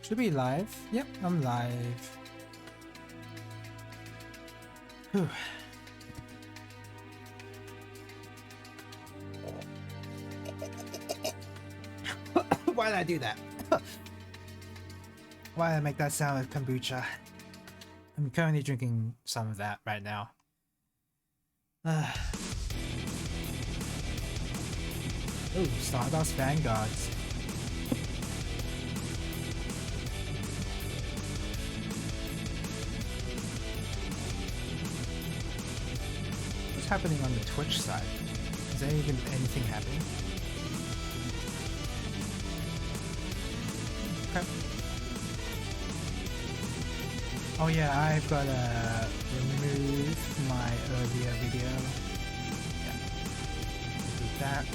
Should be live. Yep, I'm live. Whew. Why did I do that? Why did I make that sound with kombucha? I'm currently drinking some of that right now. Ooh, Stardust Vanguards. What's happening on the Twitch side? Is there even anything happening? Okay. Oh yeah, I've gotta remove my earlier video. Yeah. Do that.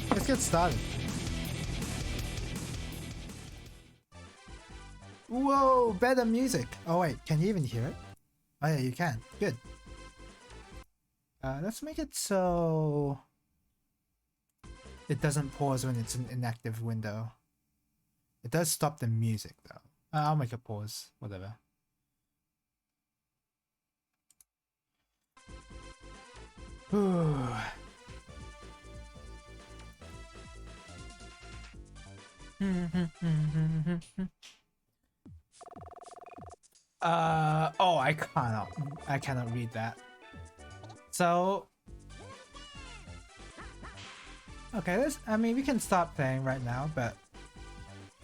Let's get started. Whoa, better music. Oh wait, can you even hear it? Oh yeah, you can. Good. Let's make it so it doesn't pause when it's an inactive window. It does stop the music though. I'll make a pause, whatever. Oh, I cannot read that. So okay, I mean we can start playing right now, but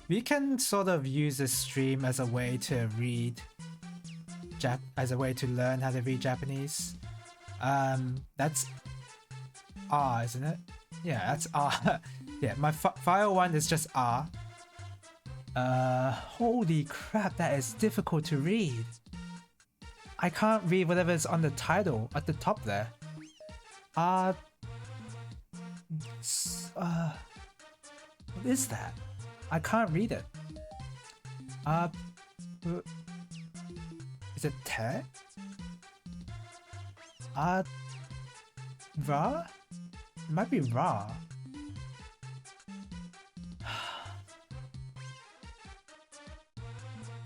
we can sort of use this stream as a way to read as a way to learn how to read Japanese. That's R, isn't it? Yeah, that's R. Yeah, my file one is just R. Holy crap, that is difficult to read. I can't read whatever's on the title at the top there. What is that? I can't read it. Is it te? Ra? It might be Ra.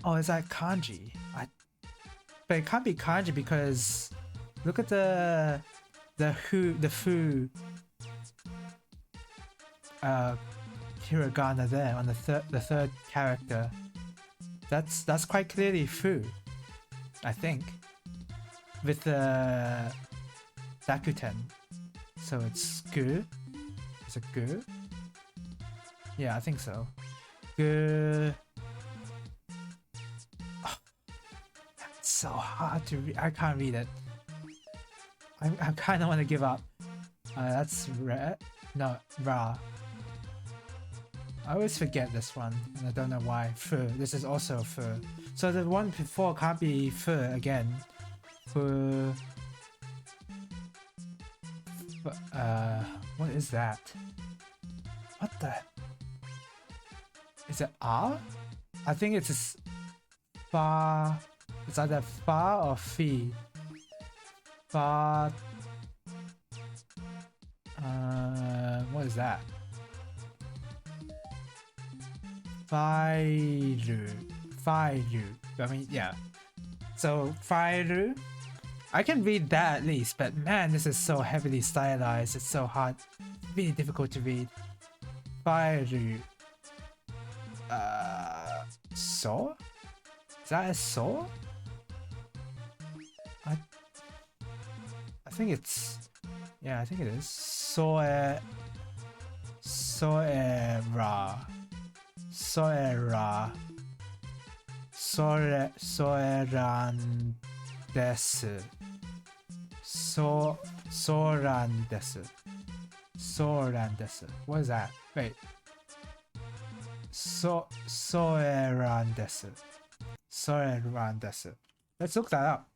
Oh, is that kanji? But it can't be kanji because look at the fu hiragana there on the third character. That's quite clearly fu, I think, with the dakuten. So it's gu. Is it gu? Yeah, I think so. Gu. Oh, that's so hard to read. I can't read it. I kind of want to give up. That's red. No, ra. I always forget this one, and I don't know why. Fu. This is also fu. So the one before can't be fu again. Fu. What is that? What the? Is it R? I think it's a fa. It's either fa or fi. Fa. What is that? Fairu. Fairu. I mean, yeah. So, Fairu. I can read that at least, but man, this is so heavily stylized. It's so hard. Really difficult to read. Fairu. So? Is that a so? I think it's... Yeah, I think it is. Soera. Soera. Soeran desu. Soran desu. Soran desu. What is that? Wait. Soeran desu. Soeran desu. Let's look that up.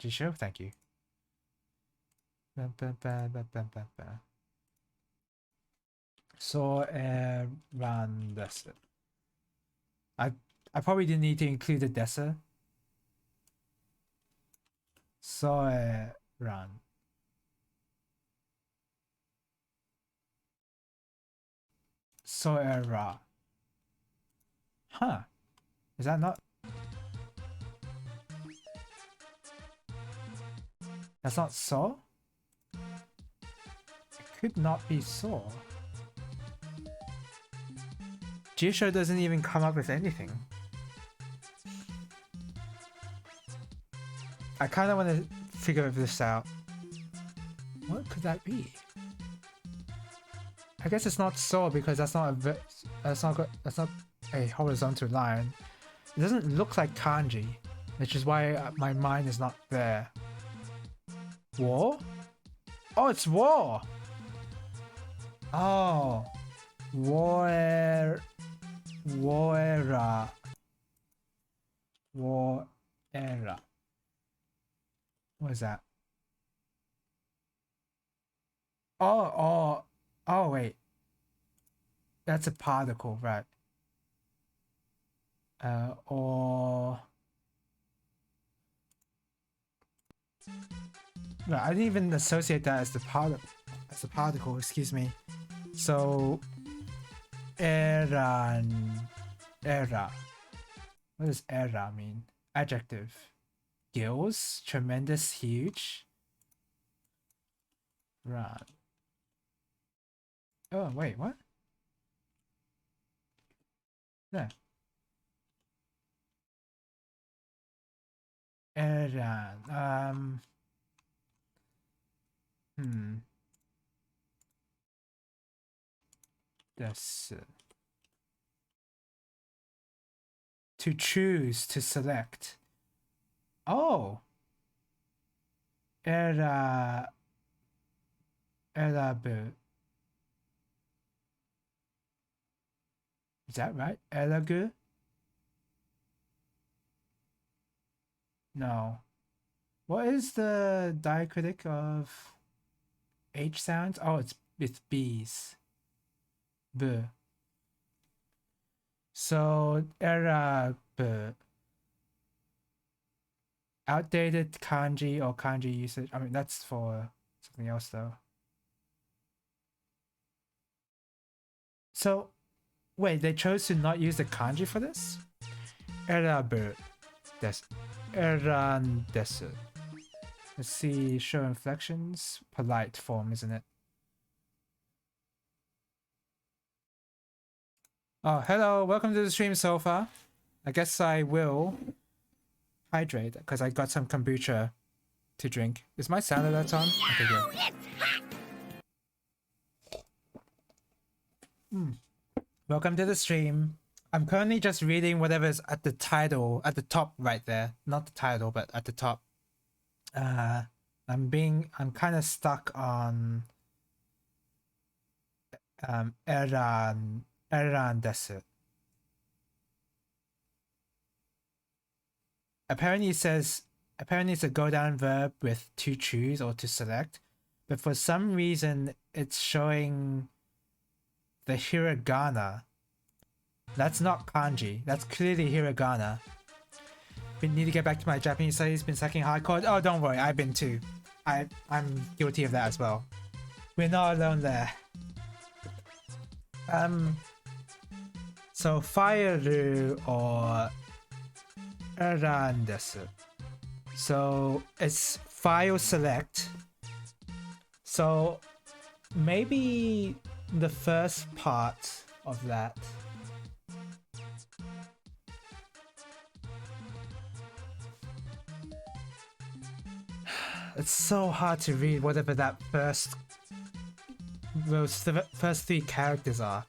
Jisho, thank you. Soeran desu. I probably didn't need to include the desa. Soeran. Soera. Huh. Is that not? That's not so? It could not be so. Jisho doesn't even come up with anything. I kind of want to figure this out. What could that be? I guess it's not so because that's not a horizontal line. It doesn't look like kanji, which is why my mind is not there. War? Oh, it's war. Oh, war. Warera. Warera. What is that? Oh, wait. That's a particle, right? Or... No, I didn't even associate that as the particle, excuse me. So... Era. What does era mean? Adjective. Gills, tremendous, huge. Run. Oh, wait, what? Yeah. Eran. This. To choose, to select. Oh. Erabu. Is that right? Eragu? No. What is the diacritic of H sounds? Oh, it's with B's. B. So, erabu. Outdated kanji or kanji usage. I mean, that's for something else though. So, wait, they chose to not use the kanji for this? Erabu desu. Eran desu. Let's see, show inflections. Polite form, isn't it? Oh, hello, welcome to the stream so far. I guess I will hydrate because I got some kombucha to drink. Is my sound alert on? Okay, good. Welcome to the stream. I'm currently just reading whatever's at the title, at the top right there. Not the title, but at the top. I'm kind of stuck on eran desu. Apparently it's a go down verb with to choose or to select, but for some reason it's showing the hiragana. That's not kanji. That's clearly hiragana. We need to get back to my Japanese studies. Been sucking hardcore. Oh, don't worry, I've been too. I'm guilty of that as well. We're not alone there. So fireru or eran desu. So it's file select. So maybe the first part of that. It's so hard to read whatever that those first three characters are.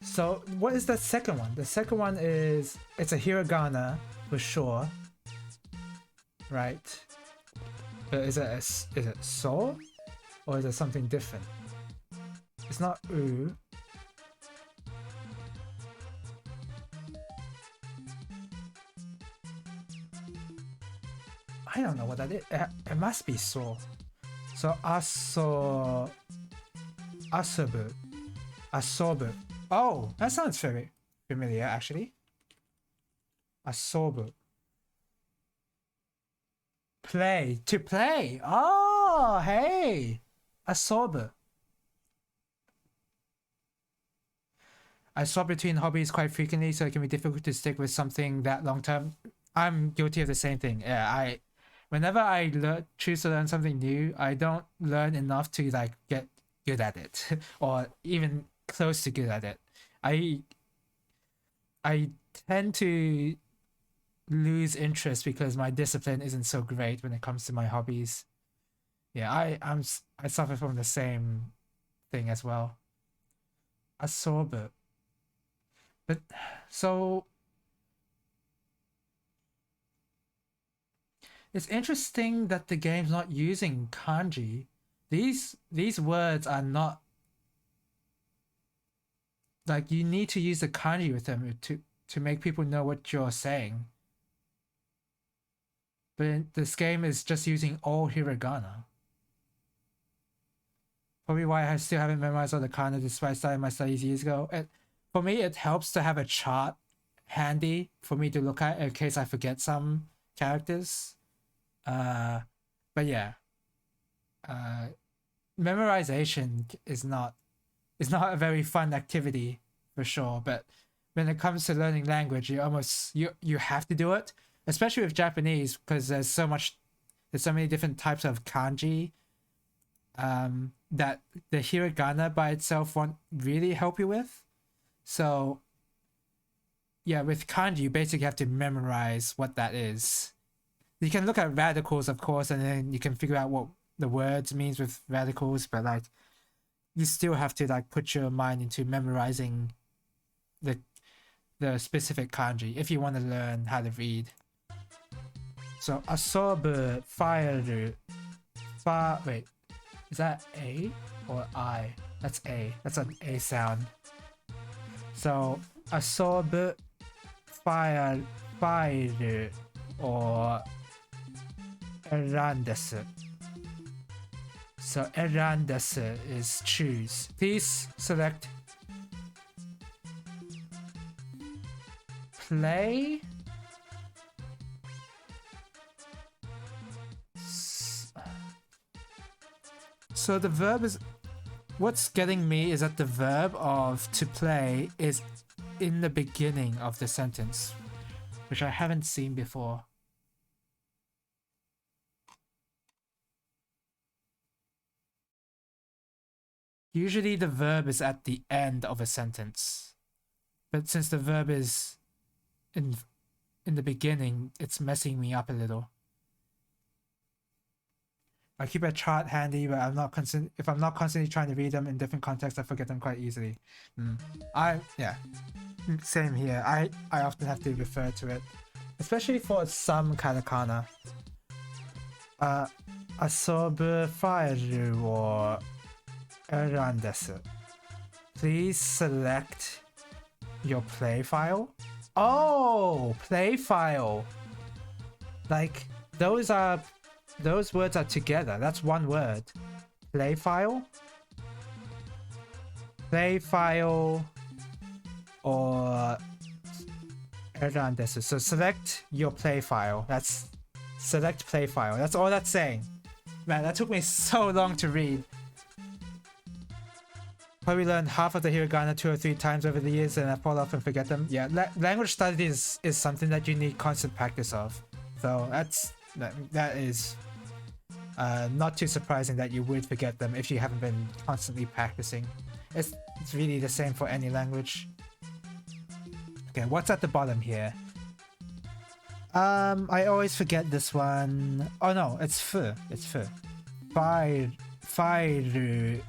So what is the second one? The second one is, it's a hiragana for sure, right? But is it so, or is it something different? It's not u. I don't know what that is. It must be so. So asobu. Oh, that sounds very familiar actually. Asobu. Play. To play. Oh, hey. Asobu. I swap between hobbies quite frequently, so it can be difficult to stick with something that long term. I'm guilty of the same thing. Yeah, whenever I choose to learn something new, I don't learn enough to like get good at it, or even close to good at it. I I tend to lose interest because my discipline isn't so great when it comes to my hobbies. Yeah, I suffer from the same thing as well. Asobu. But so it's interesting that the game's not using kanji. These words are not like you need to use the kanji with them to make people know what you're saying. But this game is just using all hiragana. Probably why I still haven't memorized all the kana despite starting my studies years ago. For me, it helps to have a chart handy for me to look at in case I forget some characters. But yeah, uh, memorization is not a very fun activity for sure. But when it comes to learning language, you have to do it, especially with Japanese because there's so many different types of kanji. That the hiragana by itself won't really help you with. So yeah, with kanji, you basically have to memorize what that is. You can look at radicals, of course, and then you can figure out what the words means with radicals, but like you still have to like put your mind into memorizing the specific kanji if you want to learn how to read. So asobu, fire, wait, is that A or I? That's A. That's an A sound. So asobu, fire, or erandesu. So erandesu is choose. Please select play. So the verb is what's getting me is that the verb of to play is in the beginning of the sentence, which I haven't seen before. Usually the verb is at the end of a sentence, but since the verb is in the beginning, it's messing me up a little. I keep a chart handy, but if I'm not constantly trying to read them in different contexts, I forget them quite easily. Same here. I often have to refer to it, especially for some katakana. Asobu failu or erandesu. Please select your play file. Oh, play file. Like those words are together. That's one word. Play file. Play file or erandesu. So select your play file. That's select play file. That's all that's saying. Man, that took me so long to read. Probably learned half of the hiragana 2 or 3 times over the years and I fall off and forget them. Yeah, language studies is something that you need constant practice of. So that is not too surprising that you would forget them if you haven't been constantly practicing. It's really the same for any language. Okay, what's at the bottom here? I always forget this one. Oh no, it's fu. It's fu. Fairu.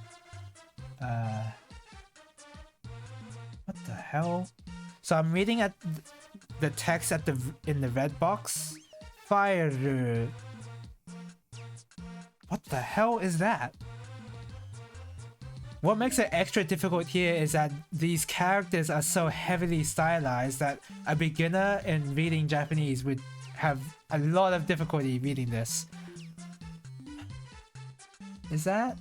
What the hell? So I'm reading at the text in the red box. Fairu. What the hell is that? What makes it extra difficult here is that these characters are so heavily stylized that a beginner in reading Japanese would have a lot of difficulty reading this. Is that?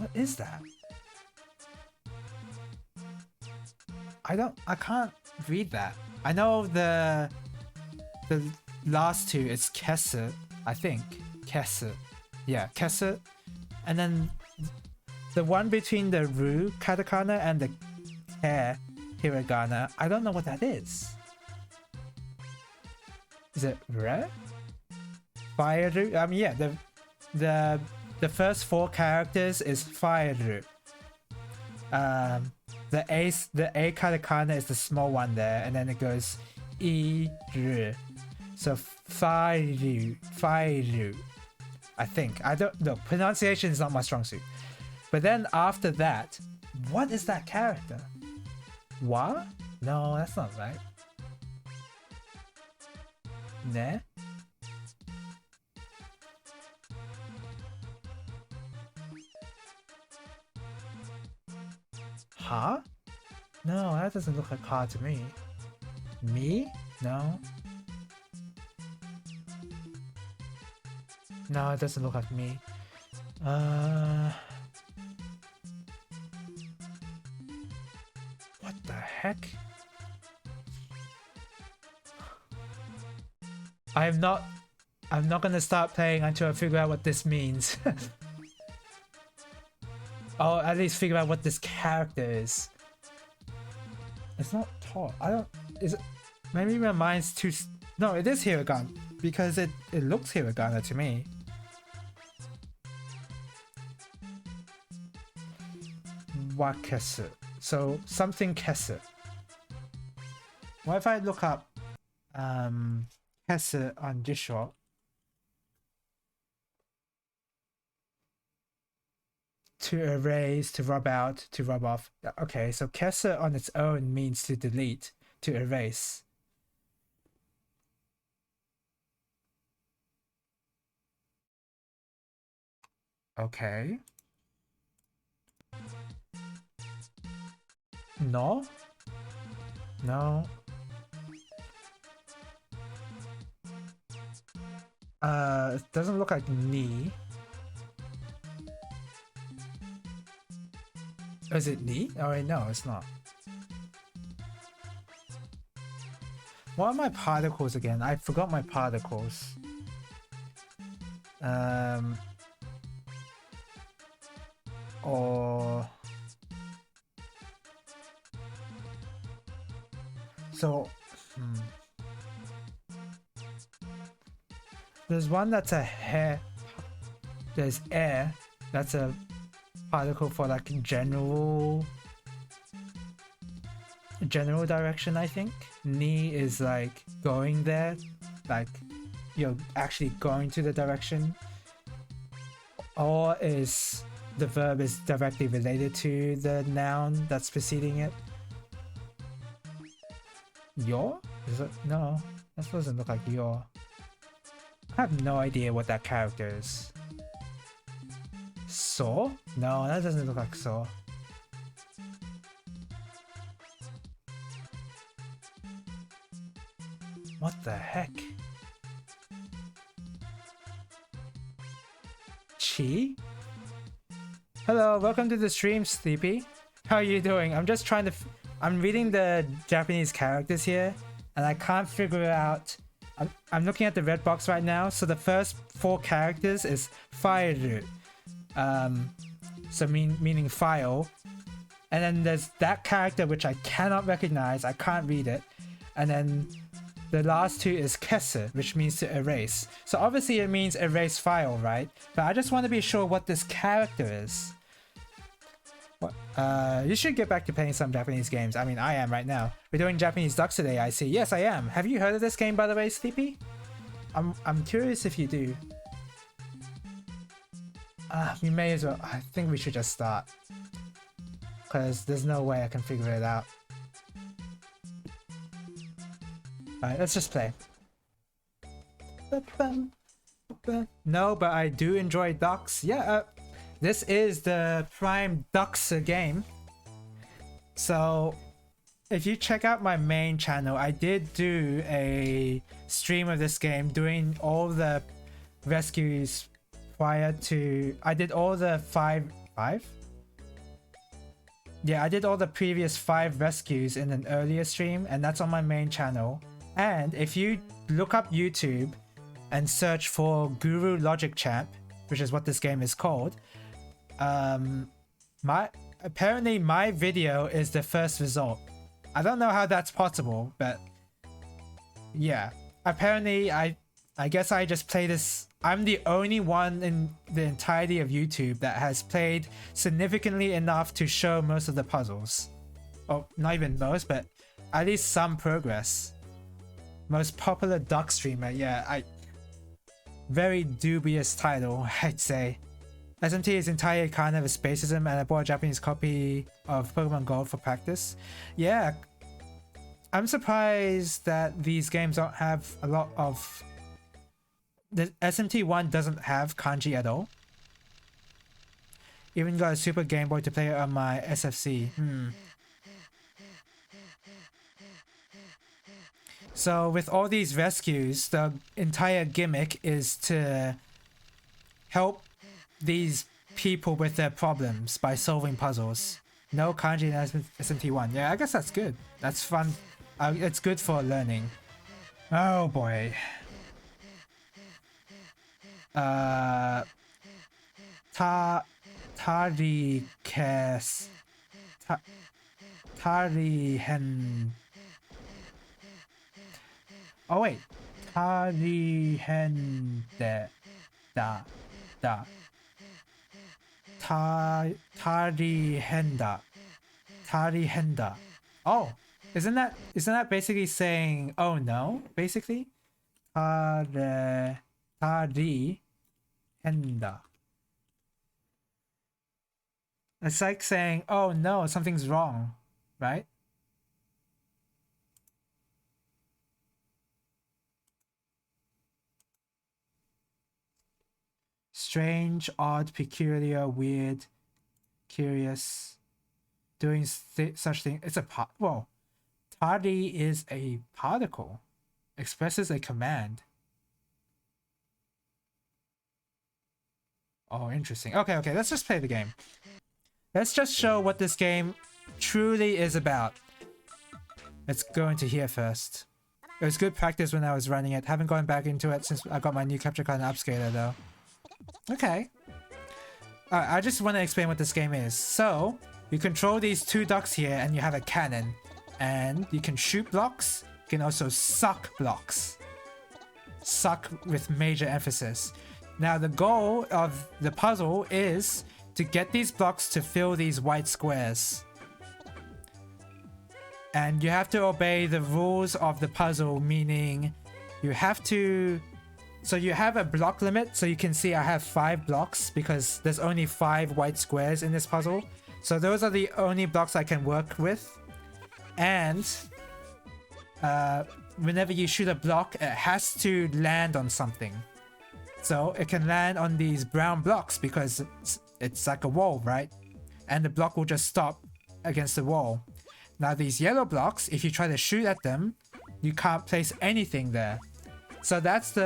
What is that? I can't read that. I know the last two is Kesse, I think. Kesse. Yeah, Kesse. And then the one between the Ru katakana and the Ke hiragana, I don't know what that is. Is it Re? Fire-ru? I mean, yeah, the first four characters is Fire-ru. The A katakana is the small one there, and then it goes I-ru. So Fire-ru. I think. I don't know. Pronunciation is not my strong suit. But then after that, what is that character? Wa? No, that's not right. Ne? Ha? No, that doesn't look like Ha to me. Me? No. No, it doesn't look like me. What the heck? I'm not gonna start playing until I figure out what this means. I'll at least figure out what this character is. It's not tall. I don't. Is it? Maybe my mind's too. No, it is hiragana because it looks hiragana to me. Wakesu. So something kesu. What if I look up kesu on Discord? To erase, to rub out, to rub off. Okay, so kesu on its own means to delete, to erase. Okay. No? No. It doesn't look like ni. Is it ni? Oh wait, no, it's not. What are my particles again? I forgot my particles. Or so there's one that's a hair. There's air. That's a particle for like general direction, I think. Ni is like going there, like you're actually going to the direction. Or is the verb is directly related to the noun that's preceding it. Your? Is it? No, that doesn't look like your. I have no idea what that character is. Saw? No, that doesn't look like Saw. What the heck? Chi? Hello, welcome to the stream, Sleepy. How are you doing? I'm just trying to... I'm reading the Japanese characters here, and I can't figure out... I'm looking at the red box right now, so the first four characters is Fairu. So meaning file. And then there's that character which I cannot recognize, I can't read it. And then the last two is Kesse, which means to erase. So obviously it means erase file, right? But I just want to be sure what this character is. What? You should get back to playing some Japanese games. I mean, I am right now. We're doing Japanese Ducks today, I see. Yes, I am. Have you heard of this game, by the way, Sleepy? I'm curious if you do. We may as well. I think we should just start. Because there's no way I can figure it out. Alright, let's just play. No, but I do enjoy Ducks. Yeah, this is the Prime Ducks game. So, if you check out my main channel, I did do a stream of this game doing all the rescues prior to... I did all the 5? Yeah, I did all the previous 5 rescues in an earlier stream, and that's on my main channel. And if you look up YouTube and search for Guru Logic Champ, which is what this game is called, apparently my video is the first result. I don't know how that's possible, but yeah, apparently I guess I just play this. I'm the only one in the entirety of YouTube that has played significantly enough to show most of the puzzles. Oh, not even most, but at least some progress. Most popular duck streamer, yeah, very dubious title, I'd say. SMT is entirely kind of a spacism, and I bought a Japanese copy of Pokemon Gold for practice. Yeah, I'm surprised that these games don't have a lot of... The SMT1 doesn't have kanji at all. Even got a Super Game Boy to play it on my SFC. So with all these rescues, the entire gimmick is to help these people with their problems by solving puzzles. No kanji in SMT1. Yeah, I guess that's good. That's fun. It's good for learning. Oh boy. Tarihen. Oh wait. Tarihende. Tarihenda. Oh, isn't that basically saying oh no? Basically, Tarihenda. It's like saying oh no, something's wrong, right? Strange, odd, peculiar, weird, curious, doing such thing. It's a well, tardy is a particle, expresses a command. Oh, interesting. Okay, let's just play the game. Let's just show what this game truly is about. Let's go into here first. It was good practice when I was running it. Haven't gone back into it since I got my new capture card and upscaler though. Okay. I just want to explain what this game is. So, you control these 2 ducks here and you have a cannon. And you can shoot blocks. You can also suck blocks. Suck with major emphasis. Now, the goal of the puzzle is to get these blocks to fill these white squares. And you have to obey the rules of the puzzle, meaning you have to... So you have a block limit, so you can see I have 5 blocks because there's only 5 white squares in this puzzle. So those are the only blocks I can work with. And whenever you shoot a block, it has to land on something. So it can land on these brown blocks because it's like a wall, right? And the block will just stop against the wall. Now these yellow blocks, if you try to shoot at them, you can't place anything there. So that's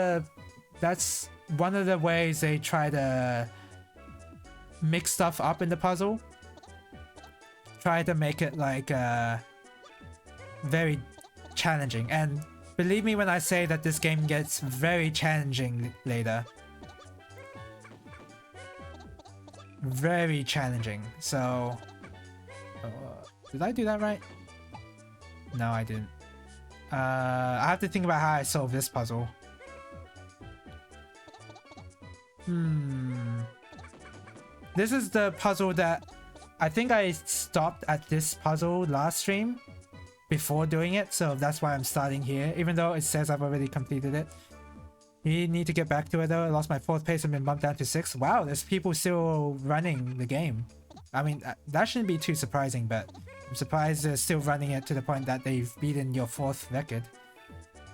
one of the ways they try to mix stuff up in the puzzle. Try to make it like very challenging. And believe me when I say that this game gets very challenging later. Very challenging. So... did I do that right? No, I didn't. I have to think about how I solve this puzzle. This is the puzzle that... I think I stopped at this puzzle last stream before doing it, so that's why I'm starting here, even though it says I've already completed it. You need to get back to it though. I lost my 4th place and been bumped down to 6. Wow, there's people still running the game. I mean, that shouldn't be too surprising, but I'm surprised they're still running it to the point that they've beaten your 4th record.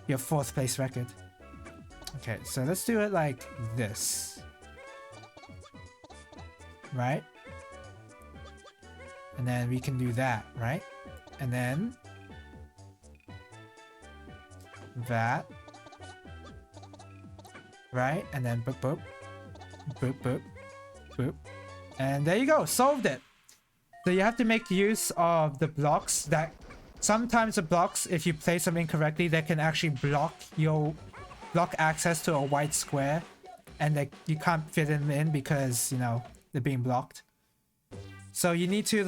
Your 4th place record. Okay, so let's do it like this. Right? And then we can do that, right? And then... that. Right? And then boop boop. Boop boop. Boop. And there you go, solved it. So you have to make use of the blocks that sometimes the blocks, if you place them incorrectly, they can actually block access to a white square, and you can't fit them in because, you know, they're being blocked. So you need to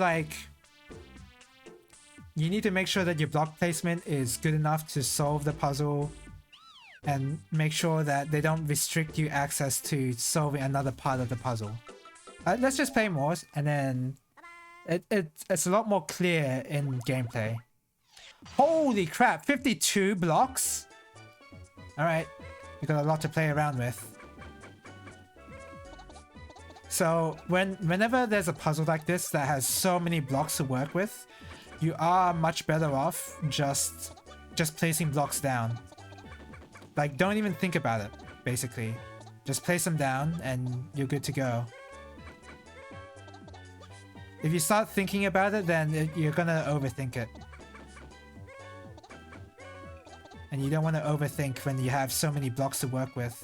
make sure that your block placement is good enough to solve the puzzle, and make sure that they don't restrict you access to solving another part of the puzzle. Let's just play more, and then it's a lot more clear in gameplay. Holy crap, 52 blocks? Alright, we got a lot to play around with. So whenever there's a puzzle like this that has so many blocks to work with, you are much better off just placing blocks down. Like, don't even think about it, basically. Just place them down and you're good to go. If you start thinking about it, then you're gonna overthink it. And you don't want to overthink when you have so many blocks to work with.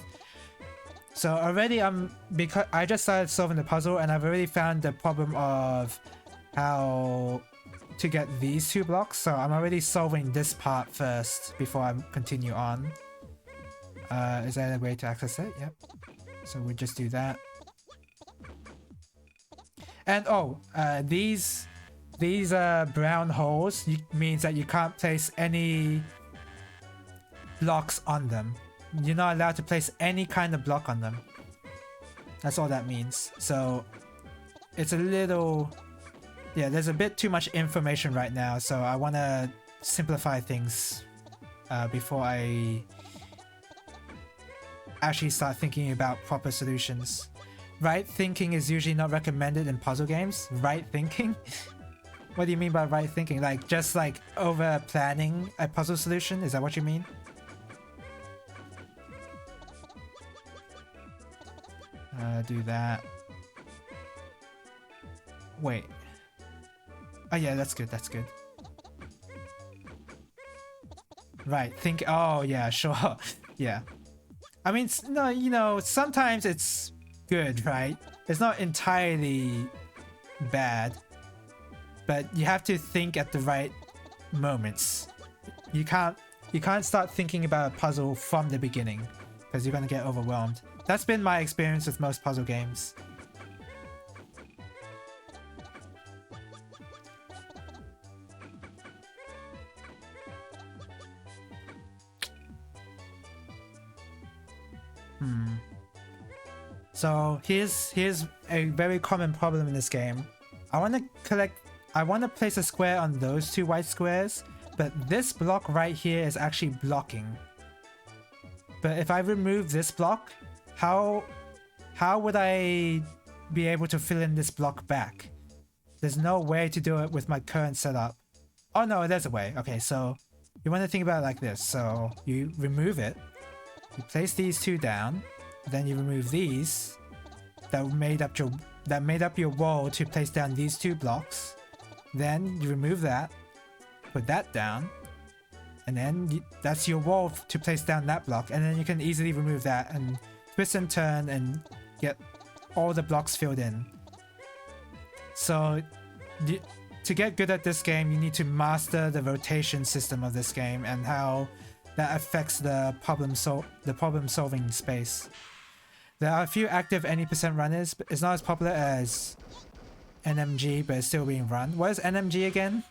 So already because I just started solving the puzzle, and I've already found the problem of how to get these two blocks. So I'm already solving this part first before I continue on. Is there a way to access it? Yep. So we just do that. And these brown holes means that you can't place any blocks on them. You're not allowed to place any kind of block on them. That's all that means. So it's a little... yeah, there's a bit too much information right now, so I want to simplify things before I actually start thinking about proper solutions. Right thinking is usually not recommended in puzzle games. Right thinking? What do you mean by right thinking? Like, just like over planning a puzzle solution? Is that what you mean? Do that. Wait. Oh yeah, that's good, that's good. Right, think... oh yeah, sure. Yeah. I mean, no, you know, sometimes it's good, right? It's not entirely bad. But you have to think at the right moments. You can't start thinking about a puzzle from the beginning, because you're gonna get overwhelmed. That's been my experience with most puzzle games. So here's a very common problem in this game. I want to place a square on those two white squares, but this block right here is actually blocking. But if I remove this block, how would I be able to fill in this block back? There's no way to do it with my current setup. Oh no, there's a way. Okay, so you want to think about it like this. So you remove it, you place these two down, then you remove these that made up your wall to place down these two blocks. Then you remove that, put that down, and then that's your wall to place down that block, and then you can easily remove that and twist and turn and get all the blocks filled in. So to get good at this game, you need to master the rotation system of this game and how that affects the problem solving space. There are a few active any % runners, but it's not as popular as NMG, but it's still being run. What is NMG again?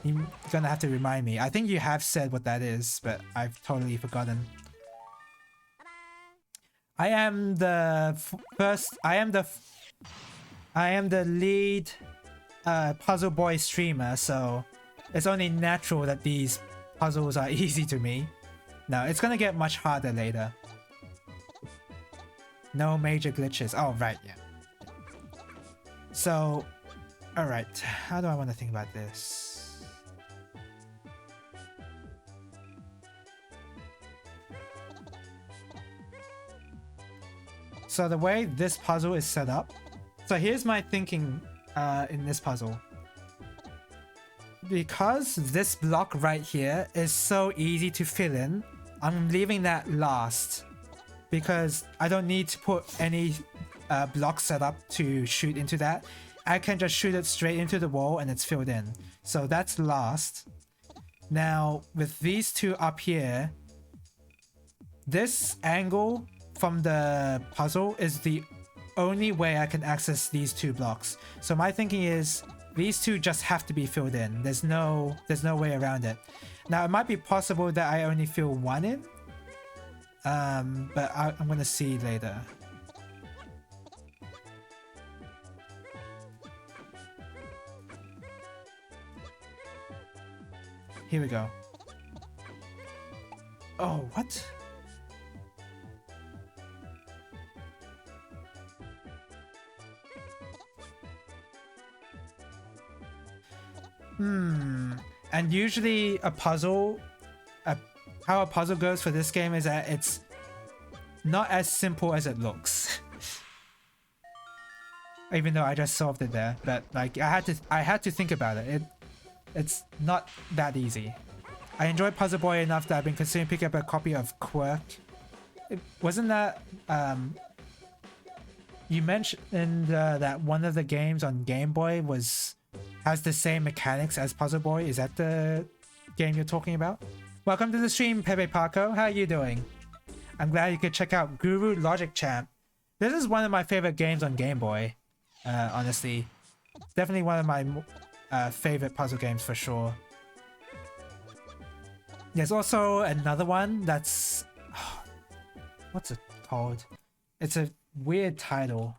You're gonna have to remind me. I think you have said what that is, but I've totally forgotten. I am the lead puzzle boy streamer, so it's only natural that these puzzles are easy to me. No, it's gonna get much harder later. No major glitches. Oh, right, yeah. So, alright, how do I want to think about this? So the way this puzzle is set up, so here's my thinking in this puzzle. Because this block right here is so easy to fill in, I'm leaving that last. Because I don't need to put any block set up to shoot into that. I can just shoot it straight into the wall and it's filled in. So that's last. Now with these two up here, this angle from the puzzle is the only way I can access these two blocks. So my thinking is these two just have to be filled in. There's no way around it. Now it might be possible that I only fill one in, but I'm gonna see later. Here we go. Oh, what? And usually a puzzle, how a puzzle goes for this game is that it's not as simple as it looks. Even though I just solved it there, but like I had to think about it. It's not that easy. I enjoy Puzzle Boy enough that I've been considering picking up a copy of Quirk. Wasn't that you mentioned that one of the games on Game Boy has the same mechanics as Puzzle Boy? Is that the game you're talking about? Welcome to the stream, Pepe Paco. How are you doing? I'm glad you could check out Guru Logic Champ. This is one of my favorite games on Game Boy. Honestly, definitely one of my favorite puzzle games for sure. There's also another one that's what's it called? It's a weird title.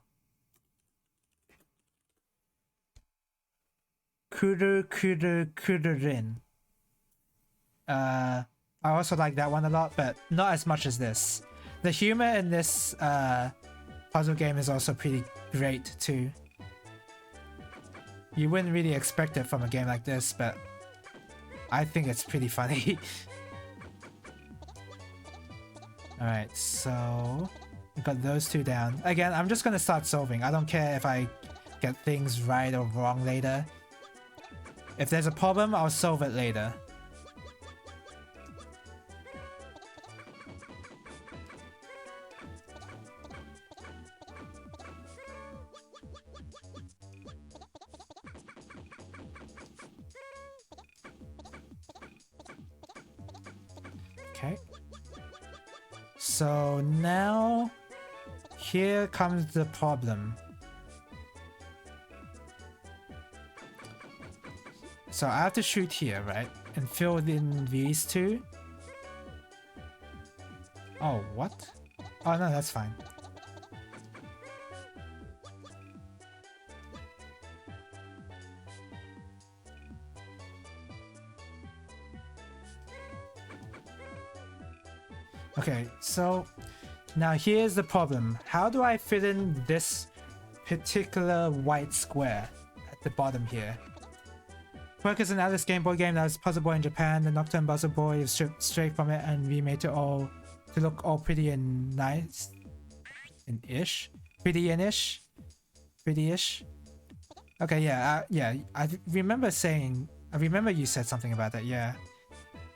Kururin. I also like that one a lot, but not as much as this. The humor in this puzzle game is also pretty great too. You wouldn't really expect it from a game like this, but I think it's pretty funny. Alright, so we got those two down. Again, I'm just gonna start solving. I don't care if I get things right or wrong later. If there's a problem, I'll solve it later. Okay. So now, here comes the problem. So I have to shoot here, right? And fill in these two. Oh, what? Oh no, that's fine. Okay, so now here's the problem. How do I fit in this particular white square at the bottom here? Quirk is an Alice Game Boy game that was Puzzle Boy in Japan. The Nocturne Puzzle Boy is stripped straight from it and remade to look all pretty and nice. And ish? Pretty and ish? Pretty-ish? Okay, yeah, yeah. I remember you said something about that, yeah.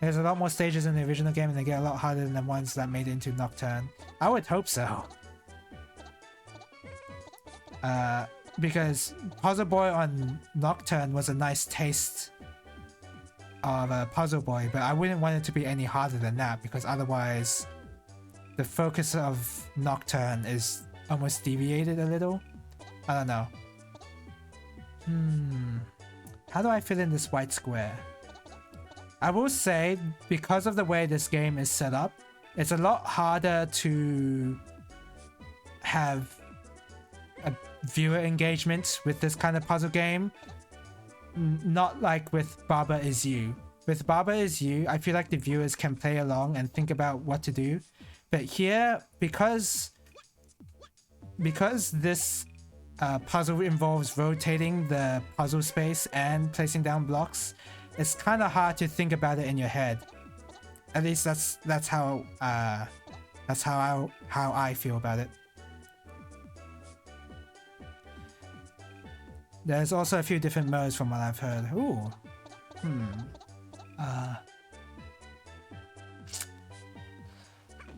There's a lot more stages in the original game and they get a lot harder than the ones that made it into Nocturne. I would hope so. Because Puzzle Boy on Nocturne was a nice taste of a Puzzle Boy, but I wouldn't want it to be any harder than that because otherwise the focus of Nocturne is almost deviated a little. I don't know. How do I fit in this white square? I will say, because of the way this game is set up, it's a lot harder to have a viewer engagement with this kind of puzzle game. Not like with Baba Is You. With Baba Is You, I feel like the viewers can play along and think about what to do. But here, because this puzzle involves rotating the puzzle space and placing down blocks, it's kind of hard to think about it in your head. At least that's how I feel about it. There's also a few different modes from what I've heard. Ooh.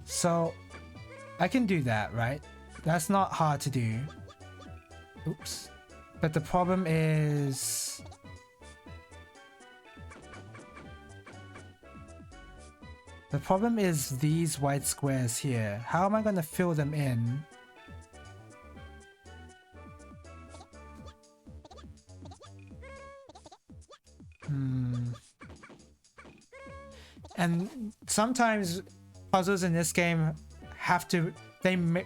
So I can do that, right? That's not hard to do. Oops. But the problem is... The problem is these white squares here. How am I going to fill them in? And sometimes puzzles in this game have to...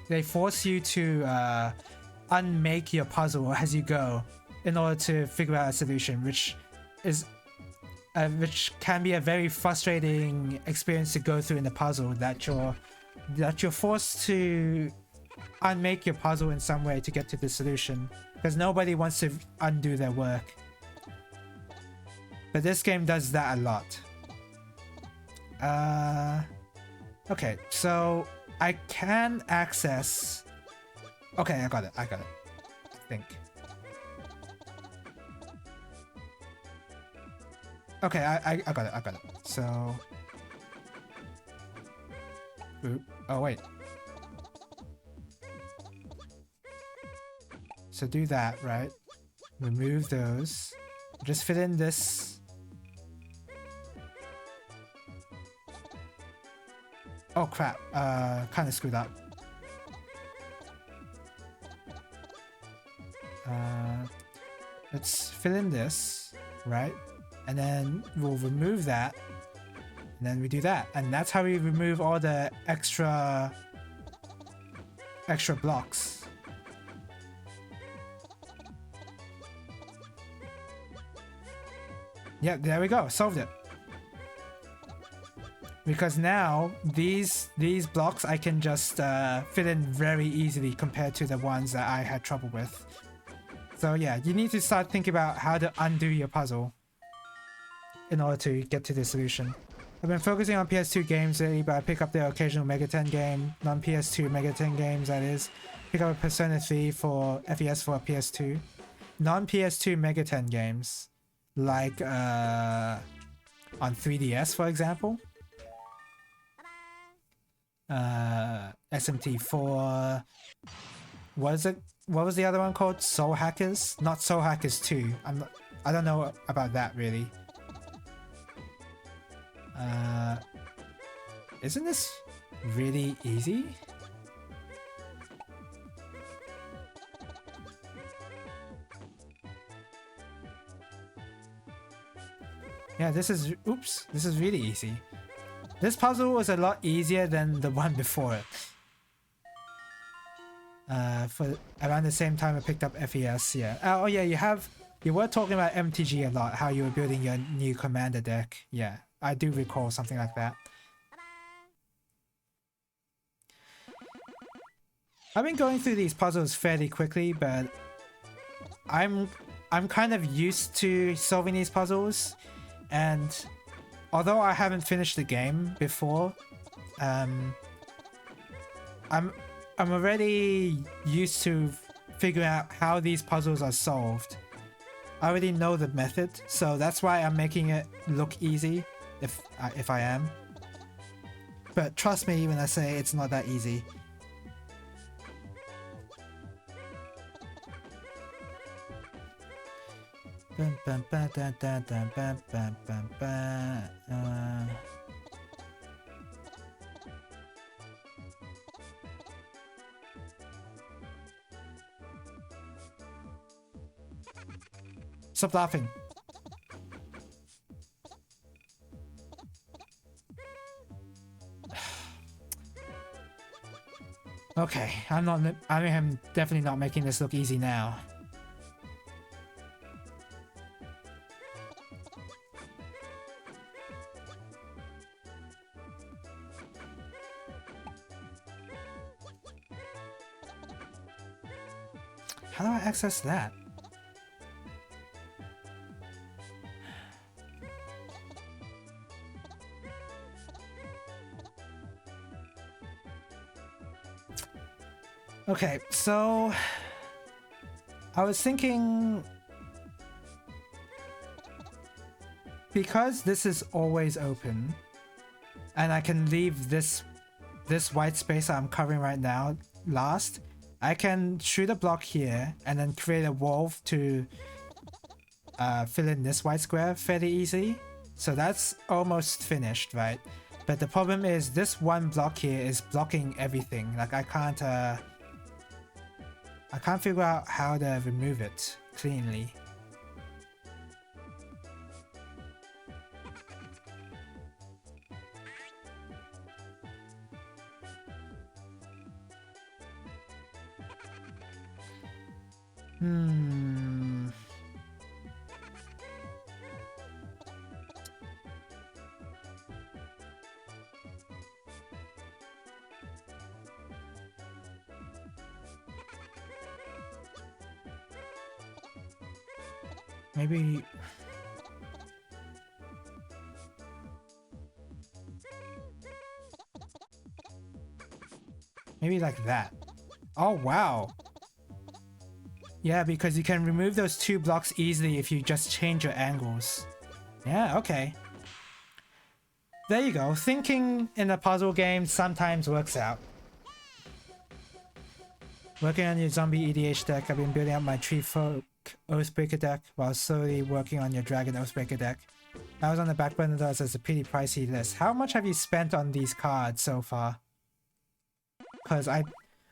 They force you to unmake your puzzle as you go in order to figure out a solution, which can be a very frustrating experience to go through in the puzzle, that you're forced to unmake your puzzle in some way to get to the solution, because nobody wants to undo their work. But this game does that a lot. Okay, so I can access... Okay, I got it, I think. Okay, I got it. So... Oop. Oh, wait. So do that, right? Remove those. Just fit in this. Oh, crap. Kind of screwed up. Let's fill in this, right? And then we'll remove that, and then we do that, and that's how we remove all the extra blocks. Yeah, there we go, solved it. Because now these blocks I can just fit in very easily compared to the ones that I had trouble with. So yeah, you need to start thinking about how to undo your puzzle in order to get to the solution. I've been focusing on PS2 games lately, but I pick up the occasional Mega 10 game, non-PS2 Mega 10 games that is. Pick up a Persona 3 for FES for PS2. Non-PS2 Mega 10 games, like on 3DS for example. SMT4. What is it? What was the other one called? Soul Hackers? Not Soul Hackers 2. I don't know about that really. Isn't this really easy? Yeah, this is really easy. This puzzle was a lot easier than the one before it. For around the same time I picked up FES, yeah. Oh yeah, you were talking about MTG a lot, how you were building your new commander deck. Yeah, I do recall something like that. I've been going through these puzzles fairly quickly, but I'm kind of used to solving these puzzles, and although I haven't finished the game before, I'm already used to figuring out how these puzzles are solved. I already know the method, so that's why I'm making it look easy, if I am. But trust me when I say it's not that easy. Stop laughing. Okay, I am definitely not making this look easy now. How do I access that? Okay, so I was thinking, because this is always open and I can leave this white space I'm covering right now last, I can shoot a block here and then create a wall to fill in this white square fairly easily. So that's almost finished, right? But the problem is this one block here is blocking everything. Like I can't figure out how to remove it cleanly. Maybe like that. Oh, wow. Yeah, because you can remove those 2 blocks easily if you just change your angles. Yeah, okay. There you go. Thinking in a puzzle game sometimes works out. Working on your zombie EDH deck, I've been building up my Tree Folk Oathbreaker deck while slowly working on your Dragon Oathbreaker deck. I was on the back burner though, as it's a pretty pricey list. How much have you spent on these cards so far? Because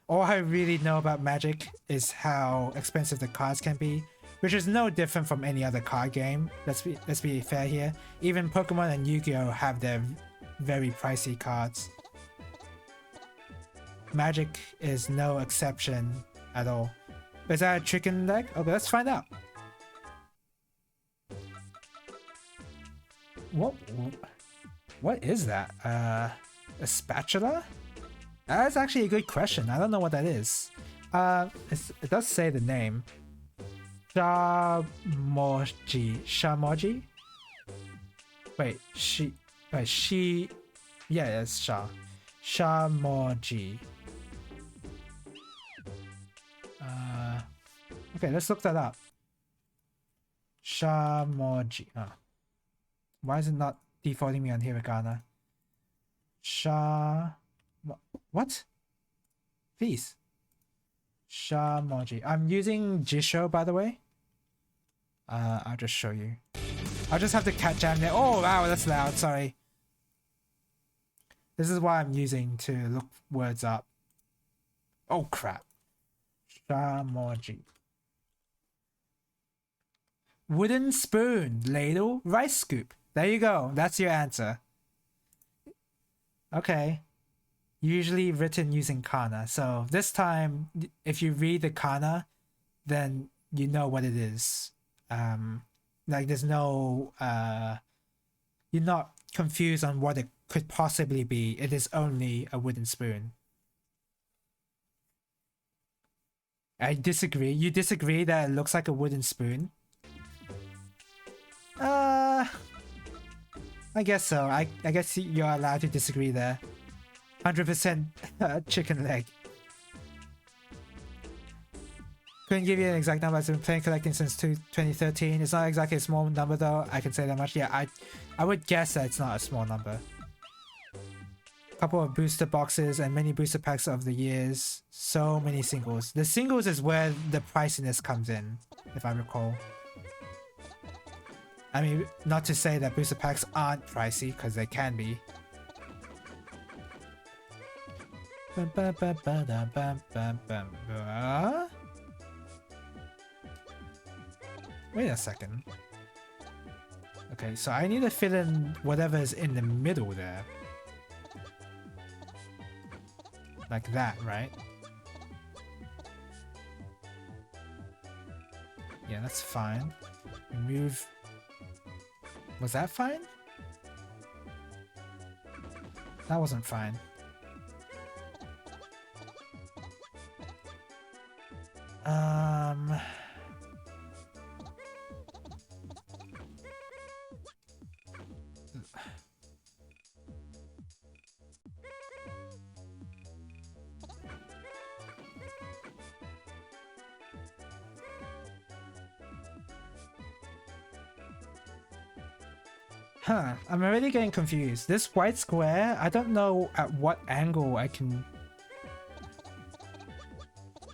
all I really know about Magic is how expensive the cards can be, which is no different from any other card game. Let's be fair here. Even Pokemon and Yu-Gi-Oh have their very pricey cards. Magic is no exception at all. Is that a chicken leg? Okay, let's find out. What is that? A spatula? That's actually a good question. I don't know what that is. It does say the name. Shamoji? Wait, she... Yeah, it's Shamoji. Okay, let's look that up. Shamoji. Oh. Why is it not defaulting me on hiragana? What? Please. Shamoji. I'm using Jisho, by the way. I'll just show you. I'll just have to catch jam there. Oh, wow, that's loud. Sorry. This is why I'm using to look words up. Oh, crap. Shamoji. Wooden spoon, ladle, rice scoop. There you go. That's your answer. Okay. Usually written using kana. So this time, if you read the kana, then you know what it is. Like there's no... you're not confused on what it could possibly be. It is only a wooden spoon. I disagree. You disagree that it looks like a wooden spoon? I guess so. I guess you're allowed to disagree there. 100% chicken leg. Couldn't give you an exact number. I've been playing collecting since 2013. It's not exactly a small number though. I can say that much. Yeah, I would guess that it's not a small number. Couple of booster boxes and many booster packs of the years. So many singles. The singles is where the priciness comes in, if I recall. I mean, not to say that booster packs aren't pricey, because they can be. Wait a second. Okay, so I need to fill in whatever's in the middle there. Like that, right? Yeah, that's fine. Remove... Was that fine? That wasn't fine. Huh, I'm already getting confused. This white square, I don't know at what angle I can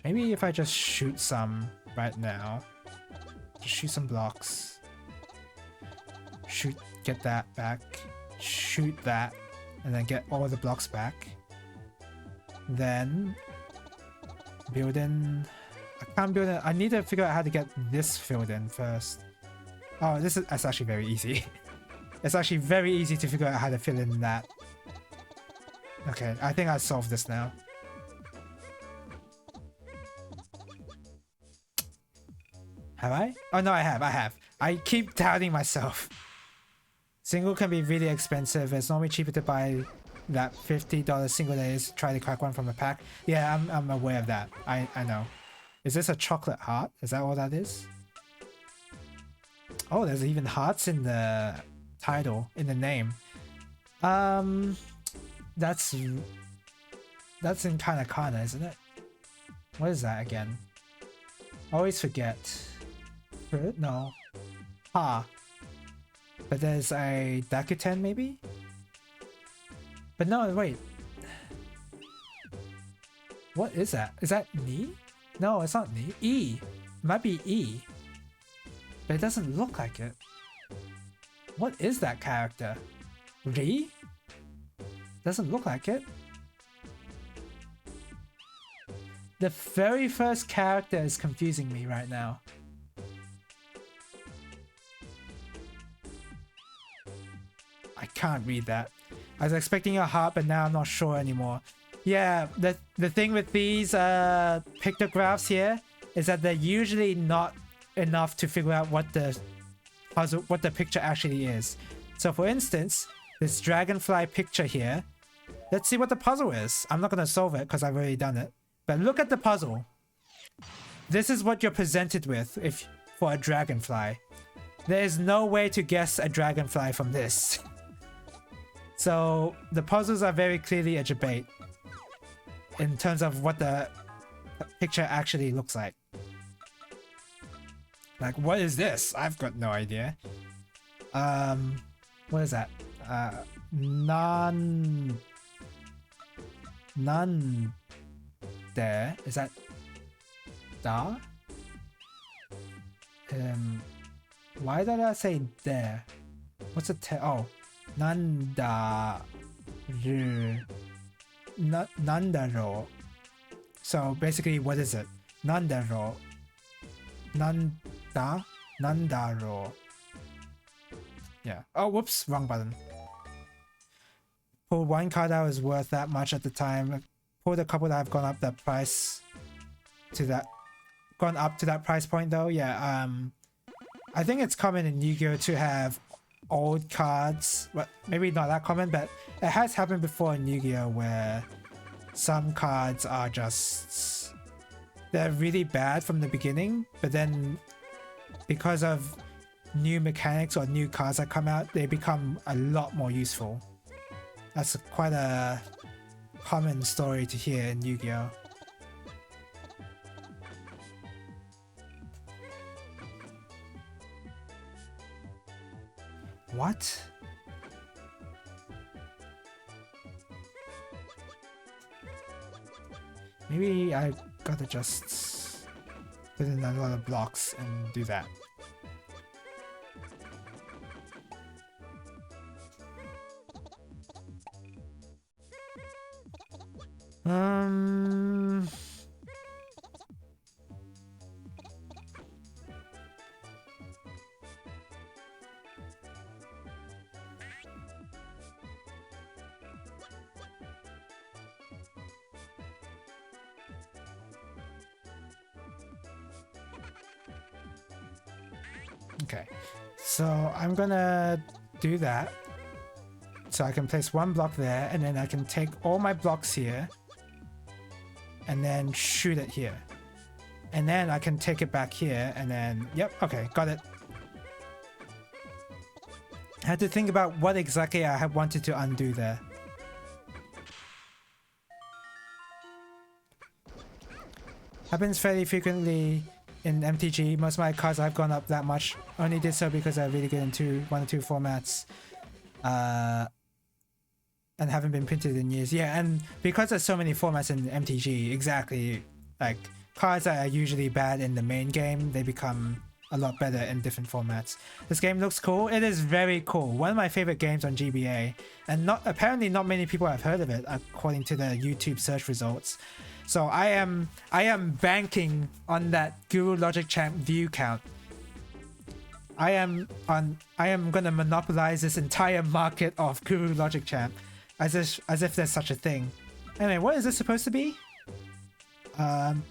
Maybe if I just shoot some right now. Just shoot some blocks. Shoot, get that back. Shoot that. And then get all the blocks back. Then build in. I can't build it. I need to figure out how to get this filled in first. Oh, that's actually very easy. It's actually very easy to figure out how to fill in that. Okay, I think I solved this now. Have I? Oh no, I have. I keep doubting myself. Single can be really expensive. It's normally cheaper to buy that $50 single days. Try to crack one from a pack. Yeah, I'm aware of that. I know. Is this a chocolate heart? Is that all that is? Oh, there's even hearts in the title, in the name. That's in Kana, isn't it? What is that again? Always forget. Fruit? No. Ha. But there's a Dakuten maybe? But no, wait. What is that? Is that Ni? No, it's not Ni. E. It might be E. But it doesn't look like it. What is that character? Ri? Doesn't look like it. The very first character is confusing me right now. I can't read that. I was expecting a heart, but now I'm not sure anymore. Yeah, the thing with these pictographs here is that they're usually not enough to figure out what the puzzle, what the picture actually is. So for instance, this dragonfly picture here, let's see what the puzzle is. I'm not going to solve it because I've already done it. But look at the puzzle. This is what you're presented with for a dragonfly. There is no way to guess a dragonfly from this. So the puzzles are very clearly a debate in terms of what the picture actually looks like. Like, what is this? I've got no idea. What is that? None there. Is that da? Why did I say there? What's the oh, nanda ru nandaro. So basically, what is it? Nandaro. Nandaro. Yeah. Oh, whoops, wrong button. Pulled one card that was worth that much at the time. Pulled a couple that have gone up that price to that, gone up to that price point though. Yeah. I think it's common in Yu-Gi-Oh to have old cards. Well, maybe not that common, but it has happened before in Yu-Gi-Oh where some cards are just, they're really bad from the beginning, but then because of new mechanics or new cards that come out, they become a lot more useful. That's quite a common story to hear in Yu-Gi-Oh. What? Maybe I gotta just put in a lot of blocks and do that. Okay, so I'm gonna do that. So I can place one block there, and then I can take all my blocks here and then shoot it here. And then I can take it back here and then, yep, okay, got it. I had to think about what exactly I had wanted to undo there. Happens fairly frequently in MTG. Most of my cards I've gone up that much. Only did so because they're really good in one or two formats. And haven't been printed in years. Yeah, and because there's so many formats in MTG, exactly, like cards that are usually bad in the main game, they become a lot better in different formats. This game looks cool. It is very cool. One of my favorite games on GBA, and apparently not many people have heard of it according to the YouTube search results. So I am banking on that Guru Logic Champ view count. I am gonna monopolize this entire market of Guru Logic Champ, as if there's such a thing. Anyway, what is this supposed to be?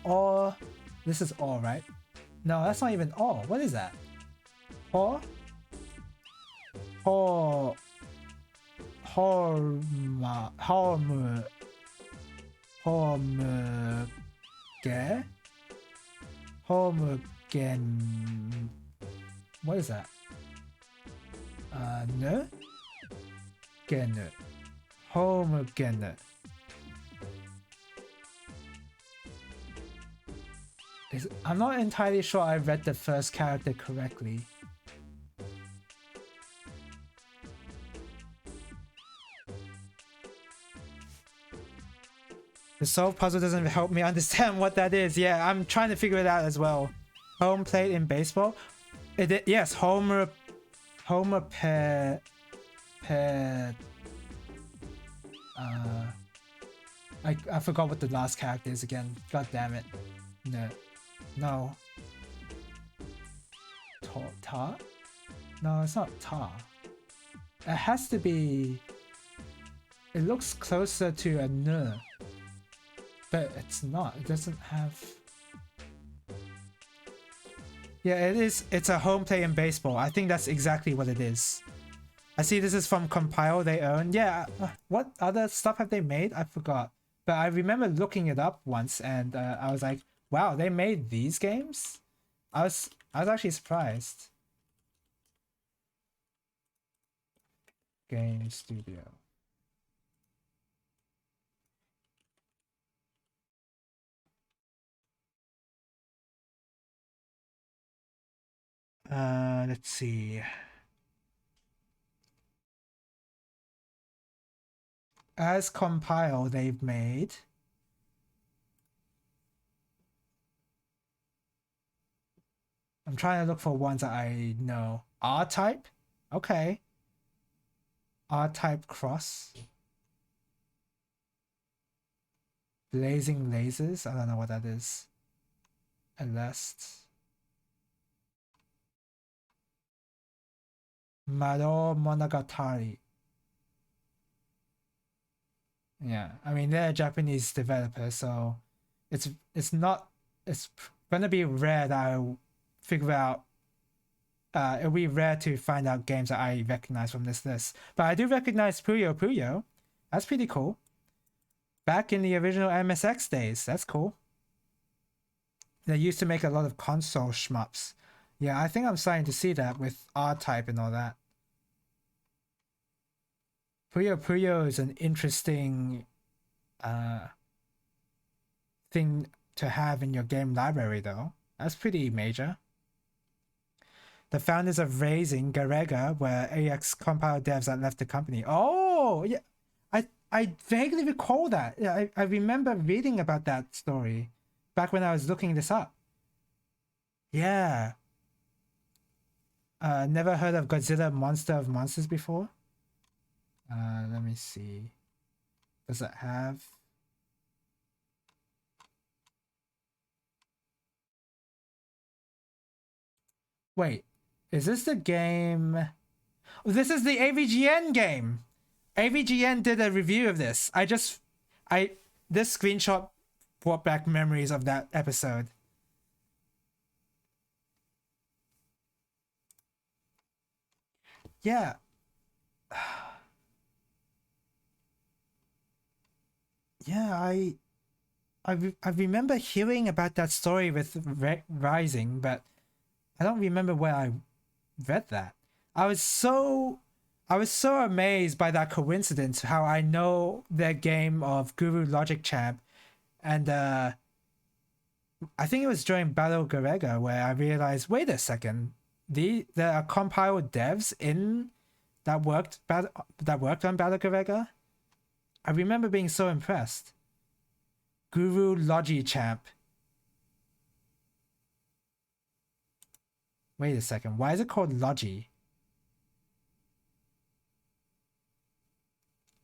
Or this is all, right? No, that's not even all. What is that? Or Homugen. What is that? Ne? Genu. Homugen. I'm not entirely sure I read the first character correctly. The solve puzzle doesn't help me understand what that is. Yeah, I'm trying to figure it out as well. Home plate in baseball? Yes, Homer per I forgot what the last character is again. God damn it. No. Ta? No, it's not Ta. It has to be... It looks closer to a N. But it's not. It doesn't have... Yeah, it is. It's a home play in baseball. I think that's exactly what it is. I see this is from Compile they own. Yeah, what other stuff have they made? I forgot. But I remember looking it up once and I was like, wow, they made these games? I was actually surprised. Game Studio. Let's see. As Compile they've made I'm trying to look for ones that I know. R-Type? Okay. R-Type Cross. Blazing Lasers? I don't know what that is. Celeste. Maro Monogatari. Yeah, I mean they're a Japanese developer, so it's gonna be rare that I'll figure out. It'll be rare to find out games that I recognize from this list, but I do recognize Puyo Puyo. That's pretty cool. Back in the original MSX days, that's cool. They used to make a lot of console shmups. Yeah, I think I'm starting to see that with R-Type and all that. Puyo Puyo is an interesting thing to have in your game library though. That's pretty major. The founders of Raising Garega were AX Compile devs that left the company. Oh, yeah. I vaguely recall that. Yeah, I remember reading about that story back when I was looking this up. Yeah. Never heard of Godzilla Monster of Monsters before? Let me see. Does it have... Wait, is this the game? Oh, this is the AVGN game. AVGN did a review of this. This screenshot brought back memories of that episode. Yeah. Yeah, I remember hearing about that story with Rising, but I don't remember where I read that. I was so amazed by that coincidence, how I know their game of Guru Logic Champ, and I think it was during Battle Garega where I realized, wait a second, there are compiled devs in that worked on Battle Garega. I remember being so impressed. Guru Logi Champ. Wait a second. Why is it called Logi?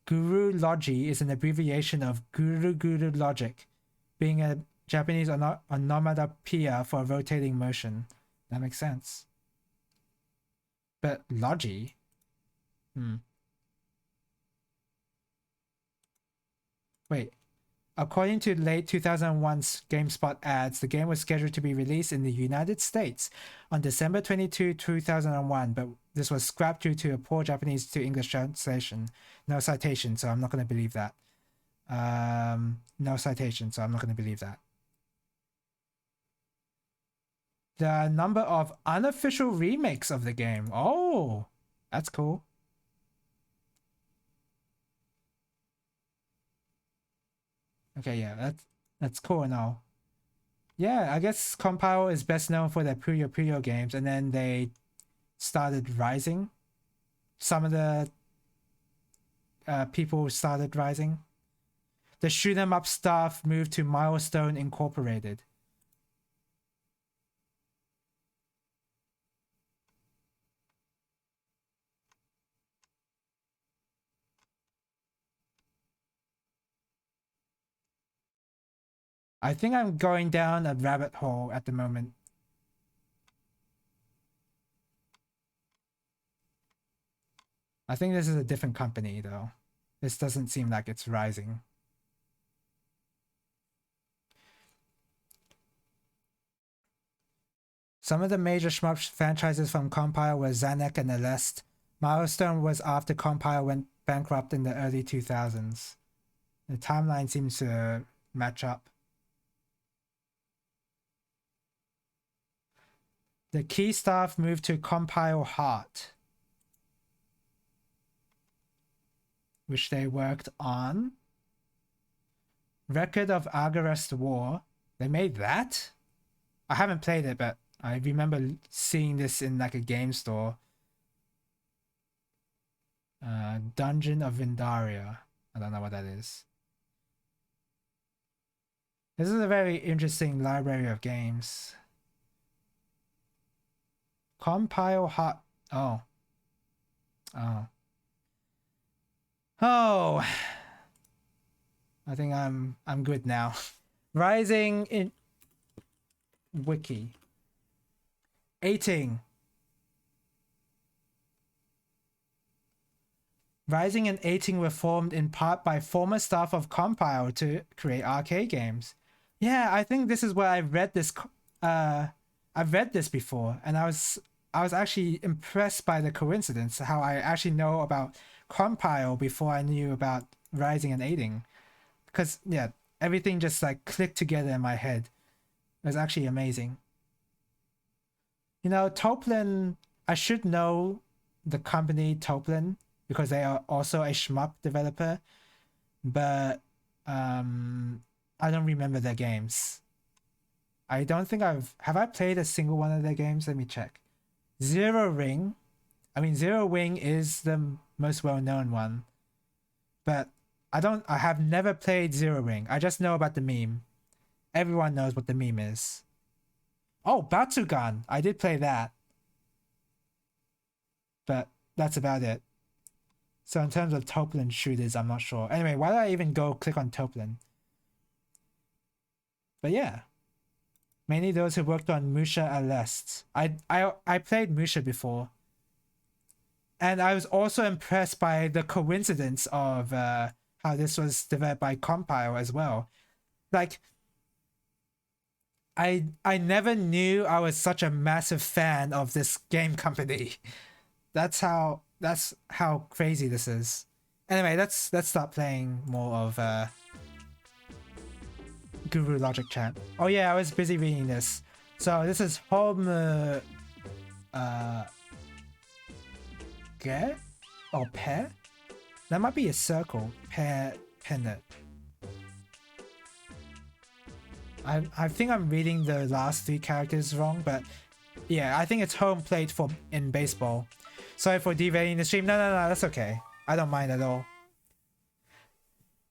Guru Logi is an abbreviation of Guru Guru Logic, being a Japanese onomatopoeia for rotating motion. That makes sense. But Logi? Hmm. Wait. According to late 2001's GameSpot ads, the game was scheduled to be released in the United States on December 22, 2001, but this was scrapped due to a poor Japanese to English translation. No citation, so I'm not going to believe that. No citation, so I'm not going to believe that. The number of unofficial remakes of the game. Oh, that's cool. Okay, yeah, that's cool now. Yeah, I guess Compile is best known for their Puyo Puyo games, and then they started rising. Some of the people started rising. The shoot 'em up staff moved to Milestone Incorporated. I think I'm going down a rabbit hole at the moment. I think this is a different company though. This doesn't seem like it's rising. Some of the major shmup franchises from Compile were Zanek and Aleste. Milestone was after Compile went bankrupt in the early 2000s. The timeline seems to match up. The key staff moved to Compile Heart, which they worked on. Record of Agarest War. They made that? I haven't played it, but I remember seeing this in like a game store. Dungeon of Vindaria. I don't know what that is. This is a very interesting library of games. Compile Hot. Oh. Oh. Oh. I think I'm good now. Rising in Wiki. 18. Rising and 18 were formed in part by former staff of Compile to create arcade games. Yeah, I think this is where I've read this. I've read this before, and I was actually impressed by the coincidence how I actually know about Compile before I knew about Rising and 18. Because yeah, everything just like clicked together in my head. It was actually amazing. You know, Toplin, I should know the company Toplin because they are also a shmup developer, but I don't remember their games. I don't think have I played a single one of their games? Let me check. Zero Ring. I mean, Zero Wing is the most well-known one, but I have never played Zero Ring. I just know about the meme. Everyone knows what the meme is. Oh, Batsugan. I did play that. But that's about it. So in terms of Toplin shooters, I'm not sure. Anyway, why did I even go click on Toplin? But yeah. Mainly those who worked on Musha Aleste. I played Musha before. And I was also impressed by the coincidence of how this was developed by Compile as well. Like, I never knew I was such a massive fan of this game company. That's how crazy this is. Anyway, let's start playing more of Guru Logic Chat. Oh yeah, I was busy reading this. So this is home get or pair? That might be a circle. Pair pennant. I think I'm reading the last three characters wrong, but yeah, I think it's home plate for in baseball. Sorry for derailing the stream. No, that's okay. I don't mind at all.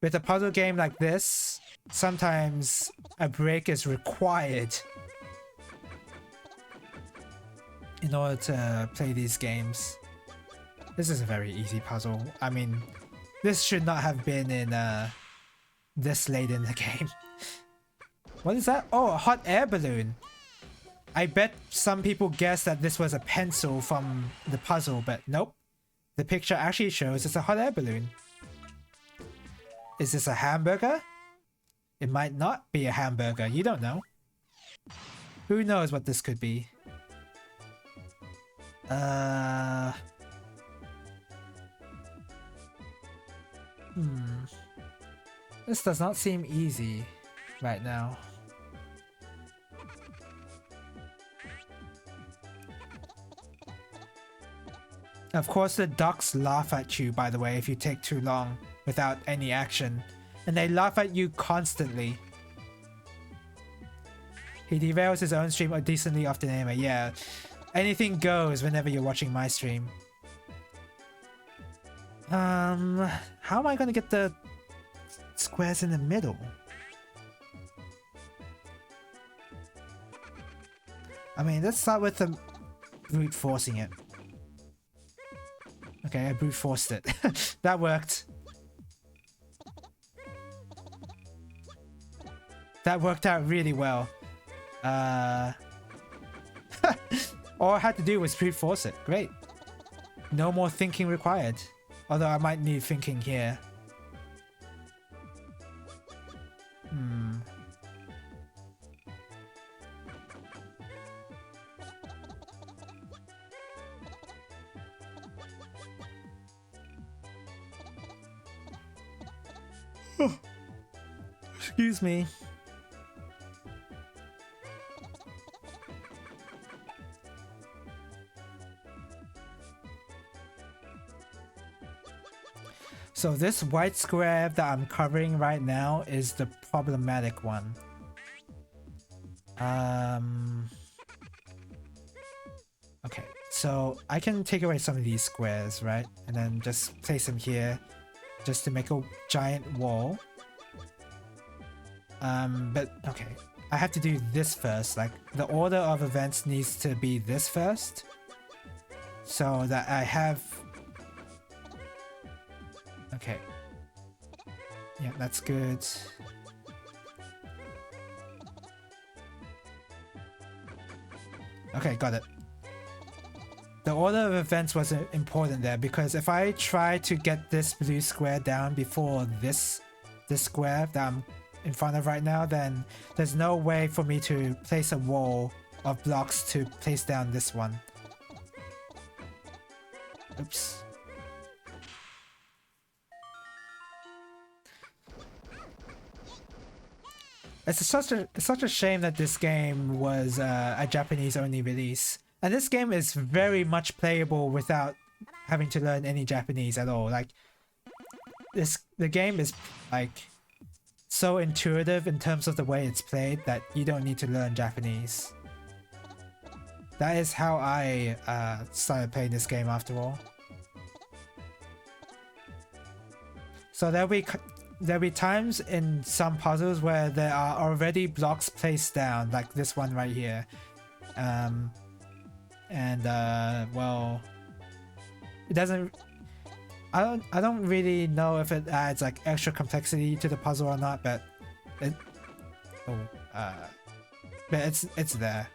With a puzzle game like this, sometimes a break is required. in order to play these games. This is a very easy puzzle. I mean, this should not have been in this late in the game. What is that? Oh, a hot air balloon. I bet some people guessed that this was a pencil from the puzzle, but nope. The picture actually shows it's a hot air balloon. Is this a hamburger? It might not be a hamburger. You don't know. Who knows what this could be? This does not seem easy right now. Of course, the ducks laugh at you, by the way, if you take too long without any action. And they laugh at you constantly. He derails his own stream decently often anyway. Yeah, anything goes whenever you're watching my stream. How am I gonna get the squares in the middle? I mean, let's start with the brute forcing it. Okay, I brute forced it. That worked. That worked out really well. All I had to do was brute force it. Great. No more thinking required. Although I might need thinking here. Excuse me. So this white square that I'm covering right now is the problematic one. Okay, so I can take away some of these squares, right? And then just place them here just to make a giant wall. But okay, I have to do this first. Like, the order of events needs to be this first, so that I have... Okay. Yeah, that's good. Okay, got it. The order of events was important there, because if I try to get this blue square down before this square that I'm in front of right now, then there's no way for me to place a wall of blocks to place down this one. Oops. It's such a shame that this game was a Japanese only release. And this game is very much playable without having to learn any Japanese at all. Like, the game is like so intuitive in terms of the way it's played that you don't need to learn Japanese. That is how I started playing this game after all. So there'll be times in some puzzles where there are already blocks placed down, like this one right here. Well, it doesn't... I don't really know if it adds like extra complexity to the puzzle or not, but it... but it's there.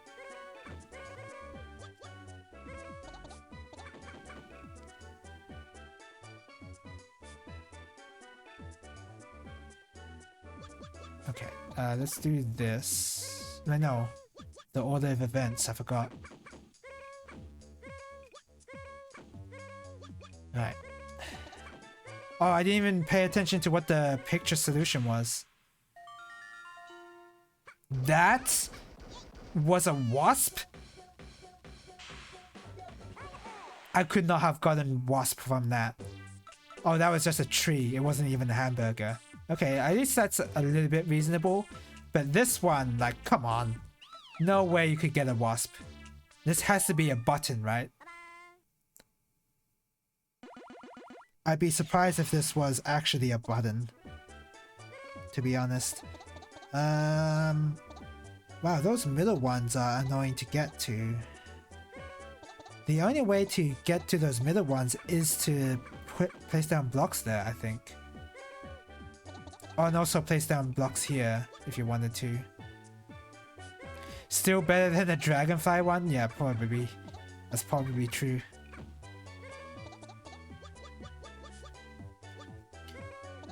Okay, let's do this. No, the order of events, I forgot. Right. Oh, I didn't even pay attention to what the picture solution was. That was a wasp? I could not have gotten wasp from that. Oh, that was just a tree. It wasn't even a hamburger. Okay, at least that's a little bit reasonable. But this one, like, come on. No way you could get a wasp. This has to be a button, right? I'd be surprised if this was actually a button, to be honest. Wow, those middle ones are annoying to get to. The only way to get to those middle ones is to place down blocks there, I think. Oh, and also place down blocks here if you wanted to. Still better than the dragonfly one? Yeah, probably. That's probably true.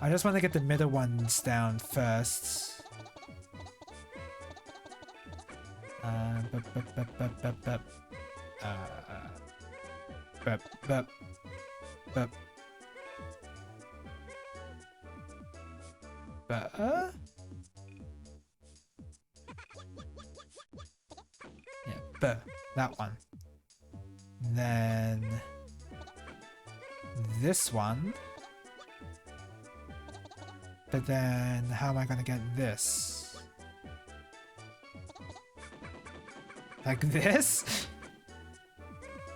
I just want to get the middle ones down first. Yeah, that one. Then this one. But then how am I gonna get this? Like this?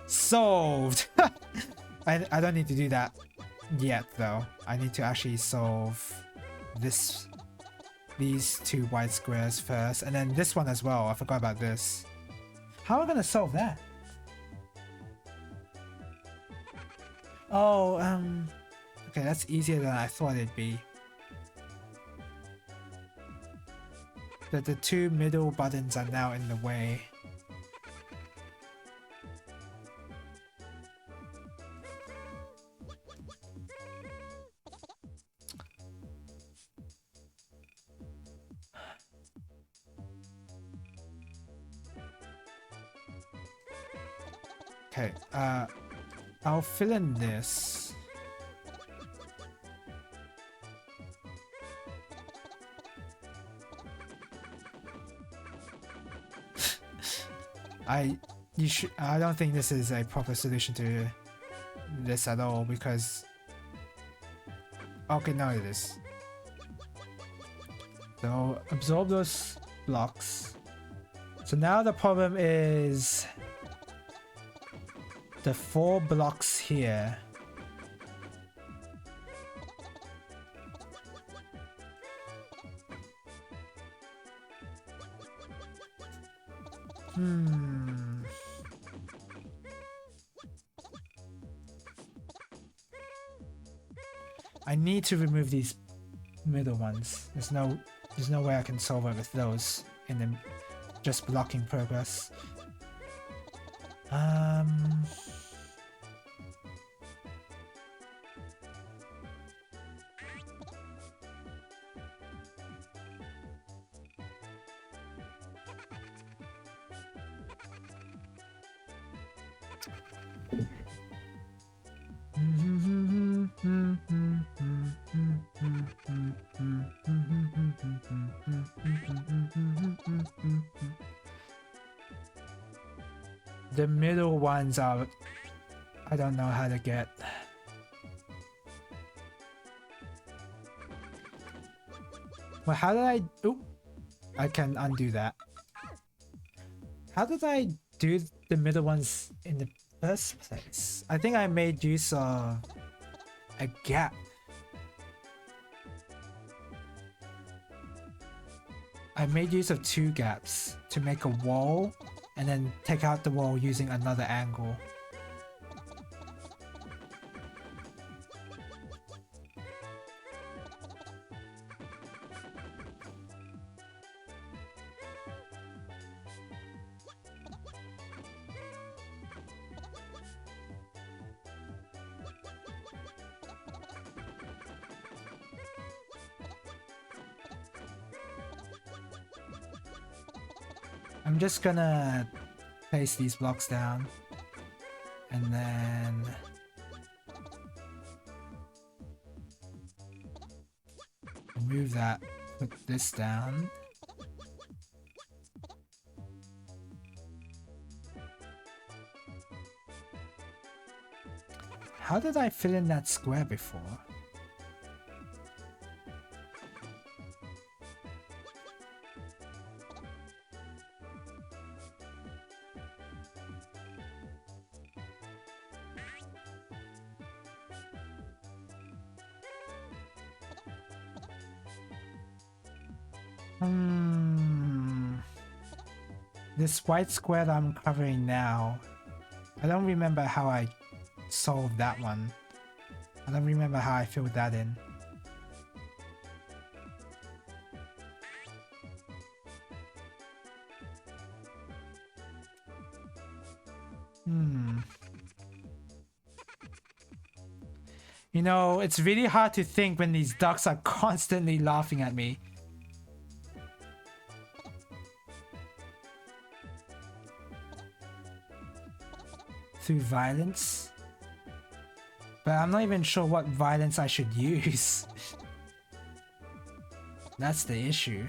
Solved! I don't need to do that yet though. I need to actually solve these two white squares first, and then this one as well. I forgot about this. How am I gonna solve that? Oh, okay, that's easier than I thought it'd be. But the two middle buttons are now in the way. Okay, I'll fill in this. I don't think this is a proper solution to this at all, because okay, now it is. So absorb those blocks. So now the problem is the 4 blocks here. I need to remove these middle ones. There's no way I can solve it with those in the just blocking progress. The middle ones are... I don't know how to get. Well, how did I... Oop! I can undo that. How did I do the middle ones in the first place? I think I made use of a gap. I made use of 2 gaps to make a wall, and then take out the wall using another angle. I'm just gonna place these blocks down and then remove that, put this down. How did I fill in that square before? This white square that I'm covering now, I don't remember how I solved that one. I don't remember how I filled that in. You know, it's really hard to think when these ducks are constantly laughing at me. Through violence? But I'm not even sure what violence I should use. That's the issue.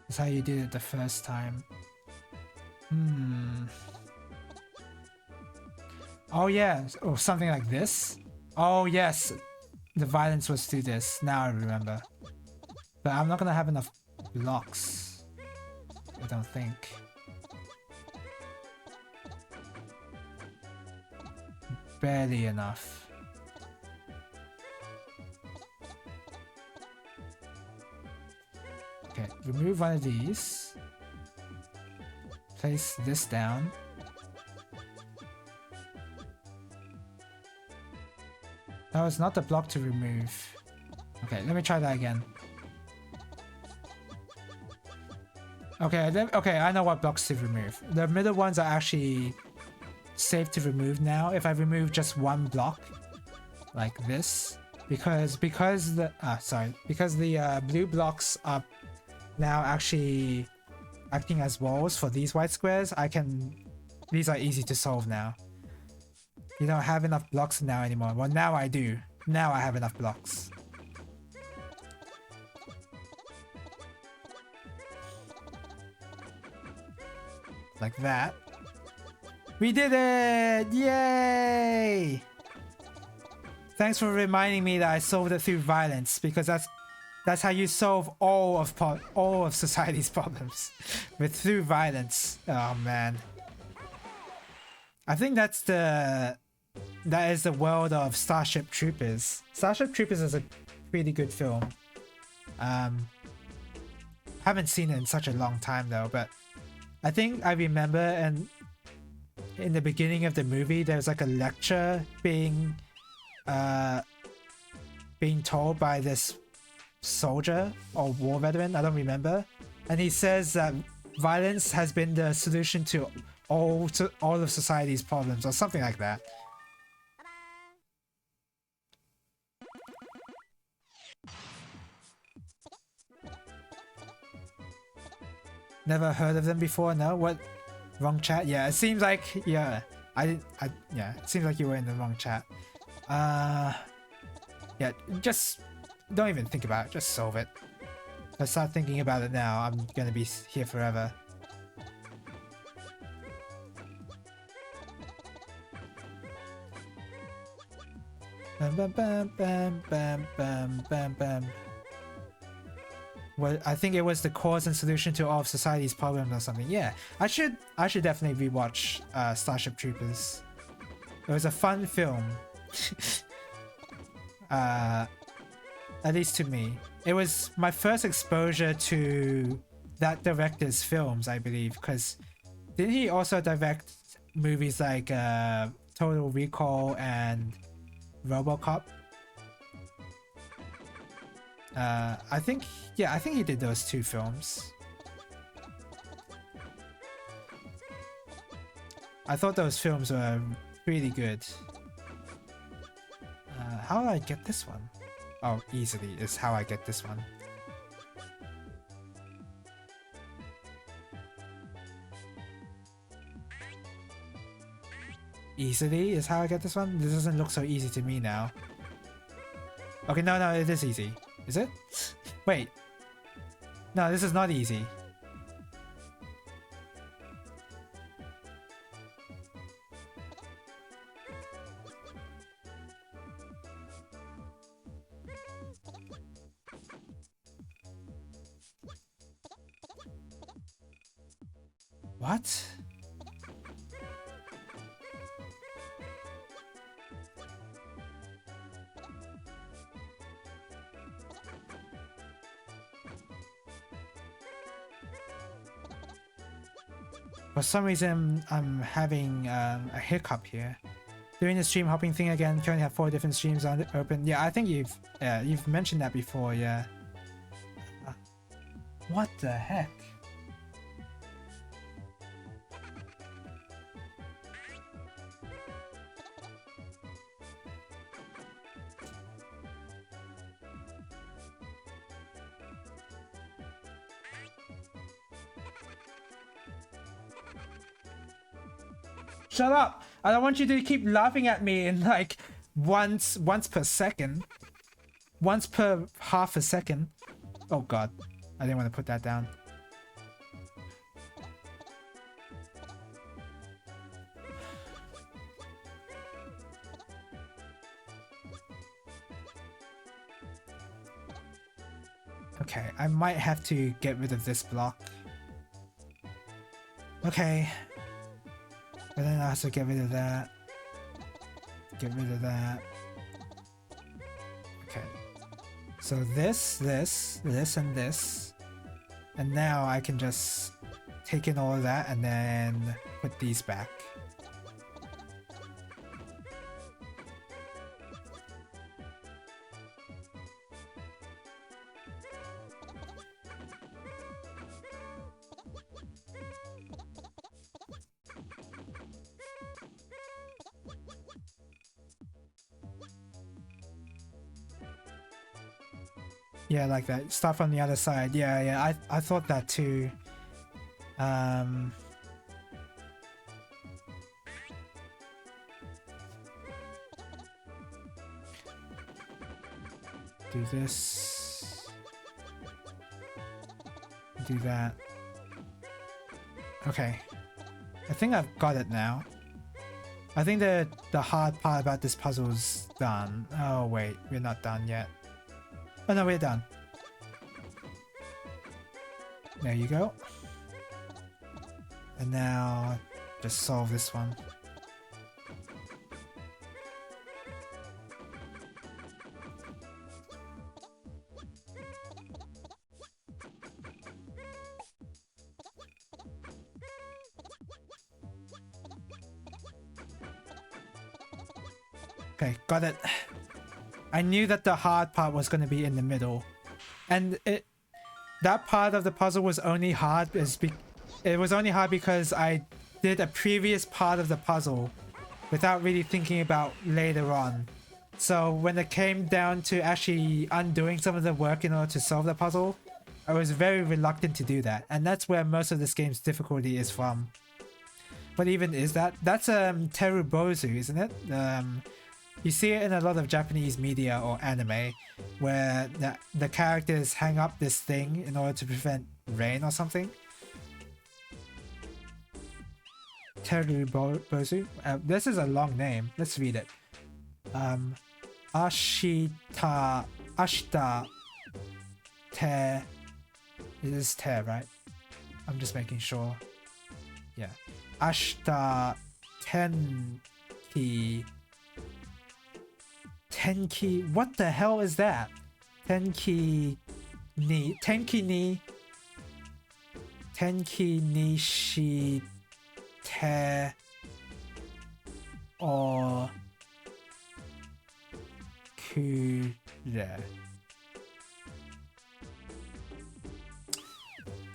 That's how you did it the first time. Oh yeah, or something like this? Oh yes, the violence was through this. Now I remember. But I'm not gonna have enough blocks. I don't think. Barely enough. Okay, remove one of these. Place this down. No, it's not the block to remove. Okay, let me try that again. Okay, I know what blocks to remove. The middle ones are actually safe to remove now. If I remove just one block, like this, because the blue blocks are now actually acting as walls for these white squares, these are easy to solve now. You don't have enough blocks now anymore. Well, now I do. Now I have enough blocks. Like that. We did it! Yay! Thanks for reminding me that I solved it through violence, because that's how you solve all of society's problems, through violence. Oh man. I think that is the world of Starship Troopers. Starship Troopers is a pretty good film. Haven't seen it in such a long time though, but I think I remember, and in the beginning of the movie there's like a lecture being told by this soldier or war veteran, I don't remember, and he says that violence has been the solution to all of society's problems or something like that. Never heard of them before? No? What? Wrong chat? Yeah, it seems like, yeah, yeah, it seems like you were in the wrong chat. Yeah, just don't even think about it, just solve it. If I start thinking about it now, I'm gonna be here forever. Bam bam bam bam bam bam bam bam. Well, I think it was the cause and solution to all of society's problems or something. Yeah, I should definitely rewatch Starship Troopers. It was a fun film. At least to me. It was my first exposure to that director's films, I believe, because didn't he also direct movies like Total Recall and RoboCop? I think he did those two films. I thought those films were really good. How do I get this one? Oh, easily is how I get this one. Easily is how I get this one? This doesn't look so easy to me now. Okay, no, it is easy. Is it? Wait. No, this is not easy. What? For some reason, I'm having a hiccup here. Doing the stream hopping thing again. Currently have 4 different streams on open. Yeah, I think you've mentioned that before. Yeah. What the heck? Shut up! I don't want you to keep laughing at me in like once per second. Once per half a second. Oh god. I didn't want to put that down. Okay, I might have to get rid of this block. Okay. And then I also get rid of that. Get rid of that. Okay. So this, and this. And now I can just take in all of that and then put these back. Yeah, like that. Start from the other side. Yeah, I thought that too. Do this. Do that. Okay. I think I've got it now. I think the hard part about this puzzle is done. Oh wait, we're not done yet. Oh no, we're done. There you go. And now just solve this one. Okay, got it. I knew that the hard part was going to be in the middle, and that part of the puzzle was only hard because I did a previous part of the puzzle without really thinking about later on. So when it came down to actually undoing some of the work in order to solve the puzzle, I was very reluctant to do that, and that's where most of this game's difficulty is from. What even is that? That's Terubozu, isn't it? You see it in a lot of Japanese media or anime, where the characters hang up this thing in order to prevent rain or something. Terubozu? This is a long name. Let's read it. Ashita Te. It is Te, right? I'm just making sure. Yeah. Ashita Tenki. Tenki, what the hell is that? Tenki ni shi te o kure.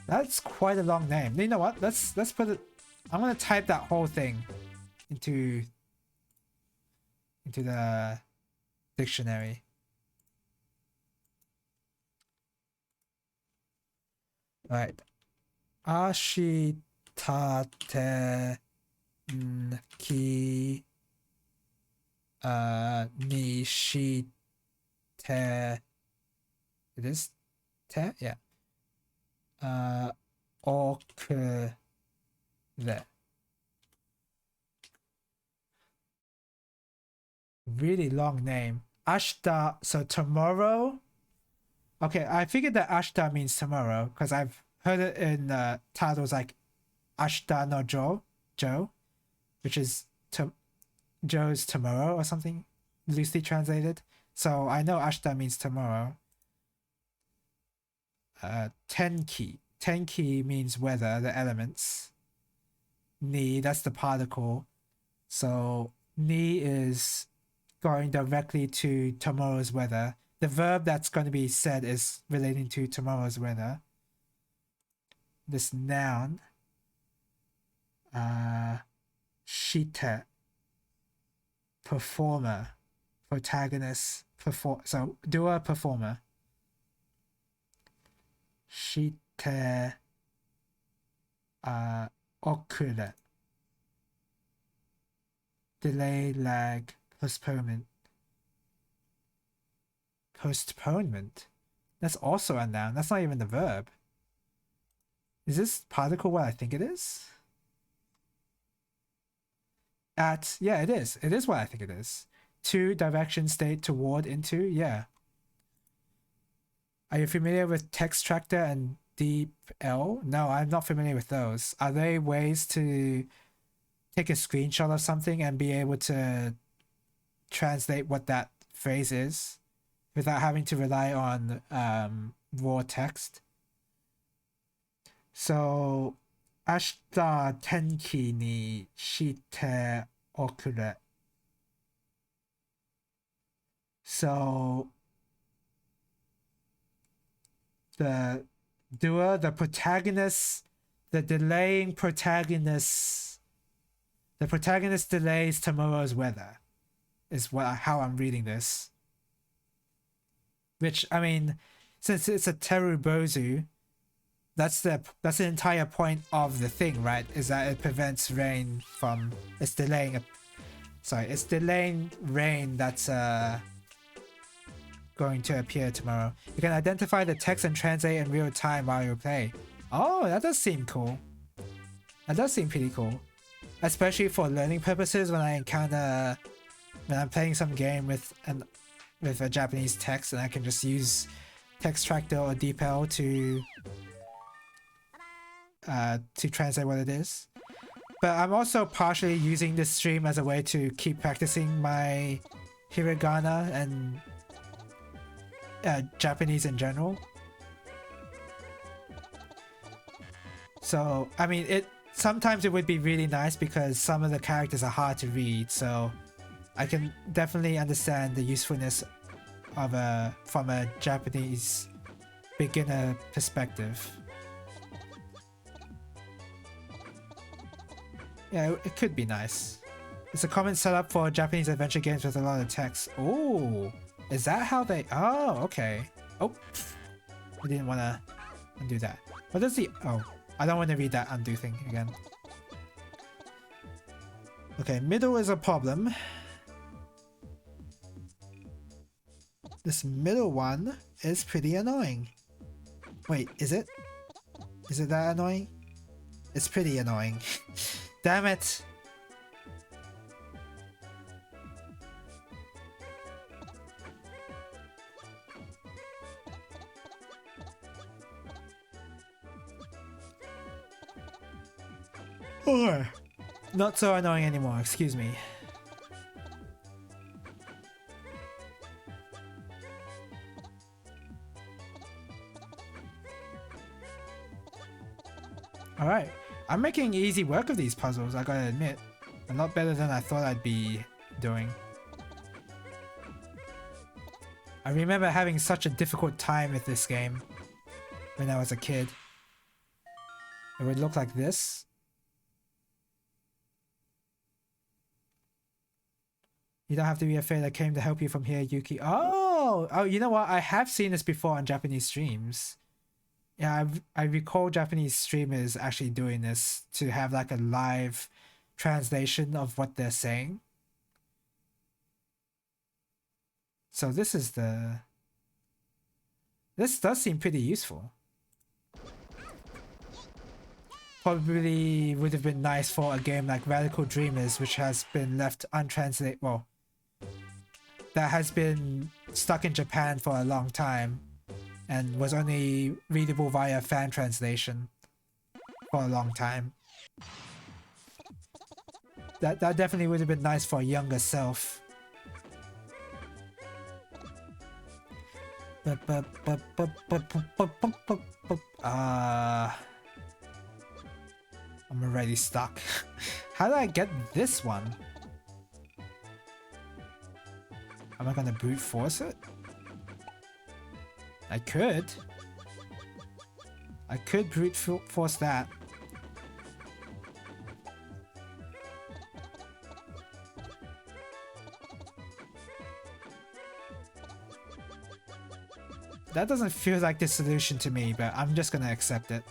That's quite a long name. You know what? Let's put it. I'm gonna type that whole thing into the dictionary. Right. Ashitate ki nishite. It is te? Yeah. Okure. Really long name. Ashta, so tomorrow? Okay, I figured that Ashta means tomorrow because I've heard it in titles like ashita no Joe, which is Joe's tomorrow or something, loosely translated. So I know ashita means tomorrow. Tenki means weather, the elements. Ni, that's the particle. So ni is going directly to tomorrow's weather. The verb that's going to be said is relating to tomorrow's weather. This noun, shite, performer, protagonist, so doer, performer. Shite, okure, delay, lag, postponement. Postponement? That's also a noun. That's not even the verb. Is this particle what I think it is? Yeah, it is. It is what I think it is. To, direction, state, toward, into, yeah. Are you familiar with text tractor and deep L? No, I'm not familiar with those. Are they ways to take a screenshot of something and be able to translate what that phrase is without having to rely on raw text? So, 明日天気にしておくれ. So, the doer, the protagonist, the delaying protagonist, the protagonist delays tomorrow's weather, is how I'm reading this. Which, I mean, since it's a terubozu, that's the entire point of the thing, right? Is that it prevents rain from, it's delaying rain that's going to appear tomorrow. You can identify the text and translate in real time while you play. Oh, that does seem cool. That does seem pretty cool, especially for learning purposes. When I'm playing some game with a Japanese text, and I can just use text tractor or DeepL to translate what it is. But I'm also partially using this stream as a way to keep practicing my hiragana and Japanese in general. So, I mean, sometimes it would be really nice because some of the characters are hard to read, so I can definitely understand the usefulness of from a Japanese beginner perspective. Yeah, it could be nice. It's a common setup for Japanese adventure games with a lot of text. Oh, is that how they... Oh, okay. Oh, I didn't want to undo that. What does the... Oh, I don't want to read that undo thing again. Okay, middle is a problem. This middle one is pretty annoying. Wait, is it? Is it that annoying? It's pretty annoying. Damn it! Oh, not so annoying anymore, excuse me. Alright, I'm making easy work of these puzzles, I gotta admit. A lot better than I thought I'd be doing. I remember having such a difficult time with this game when I was a kid. It would look like this. You don't have to be afraid, I came to help you from here, Yuki. Oh, you know what? I have seen this before on Japanese streams. Yeah, I recall Japanese streamers actually doing this to have like a live translation of what they're saying. So this does seem pretty useful. Probably would have been nice for a game like Radical Dreamers, which has been left untranslated. Well, that has been stuck in Japan for a long time and was only readable via fan translation for a long time. That definitely would have been nice for a younger self. I'm already stuck. How do I get this one? Am I gonna brute force it? I could. I could brute force that. That doesn't feel like the solution to me, but I'm just gonna accept it.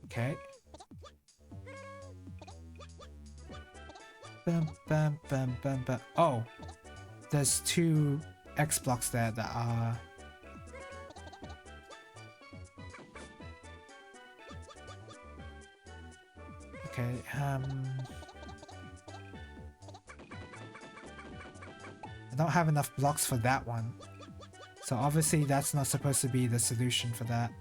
Okay. Bam, bam, bam, bam, bam. Oh, there's two X blocks there that are... Okay, I don't have enough blocks for that one. So obviously that's not supposed to be the solution for that.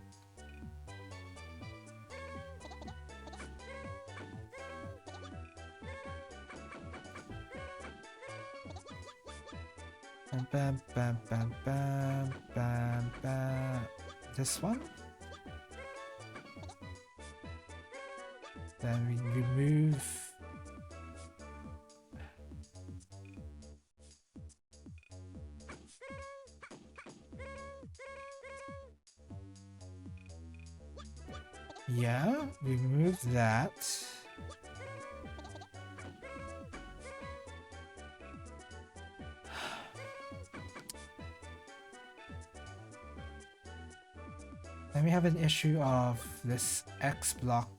Bam, bam, bam, bam, bam, bam. This one? Then we remove... Yeah, remove that. Then we have an issue of this X block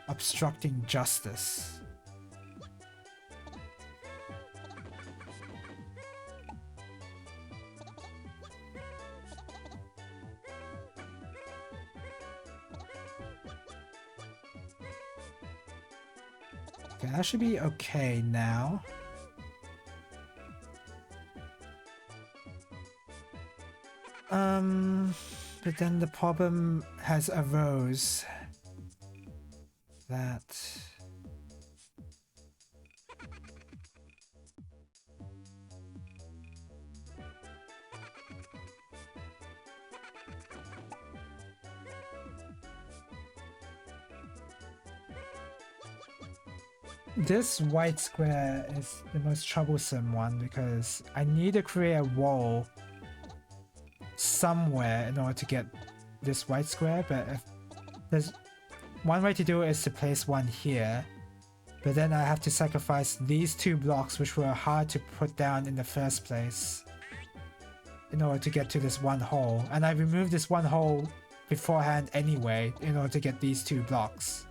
obstructing justice. Okay, that should be okay now. But then the problem has arose that this white square is the most troublesome one because I need to create a wall somewhere in order to get this white square, but if there's one way to do it is to place one here, but then I have to sacrifice these two blocks which were hard to put down in the first place in order to get to this one hole, and I removed this one hole beforehand anyway in order to get these two blocks.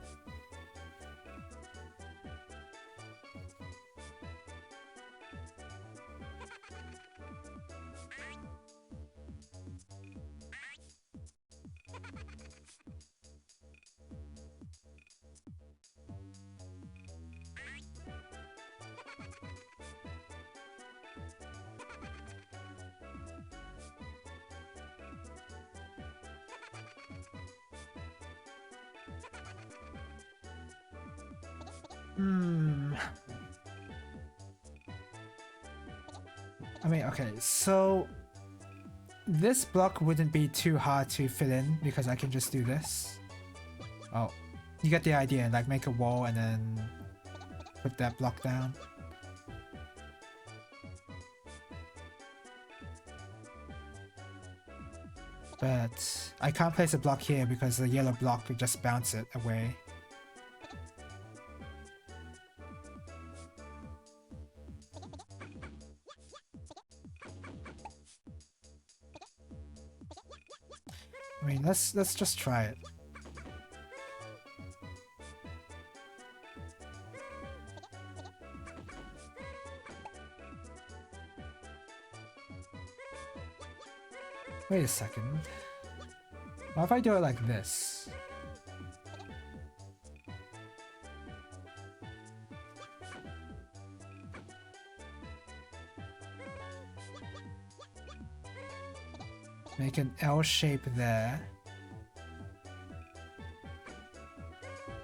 I mean, okay, so this block wouldn't be too hard to fill in because I can just do this. Oh, you get the idea, like make a wall and then put that block down. But I can't place a block here because the yellow block would just bounce it away. I mean, let's just try it. Wait a second. What if I do it like this? Make an L shape there.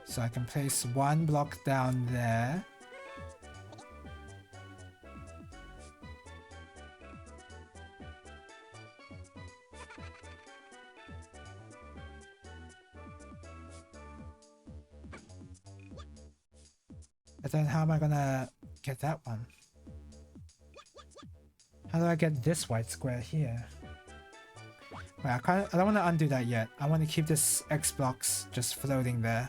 So I can place one block down there. But then how am I gonna get that one? How do I get this white square here? Wait, I don't want to undo that yet. I want to keep this X blocks just floating there.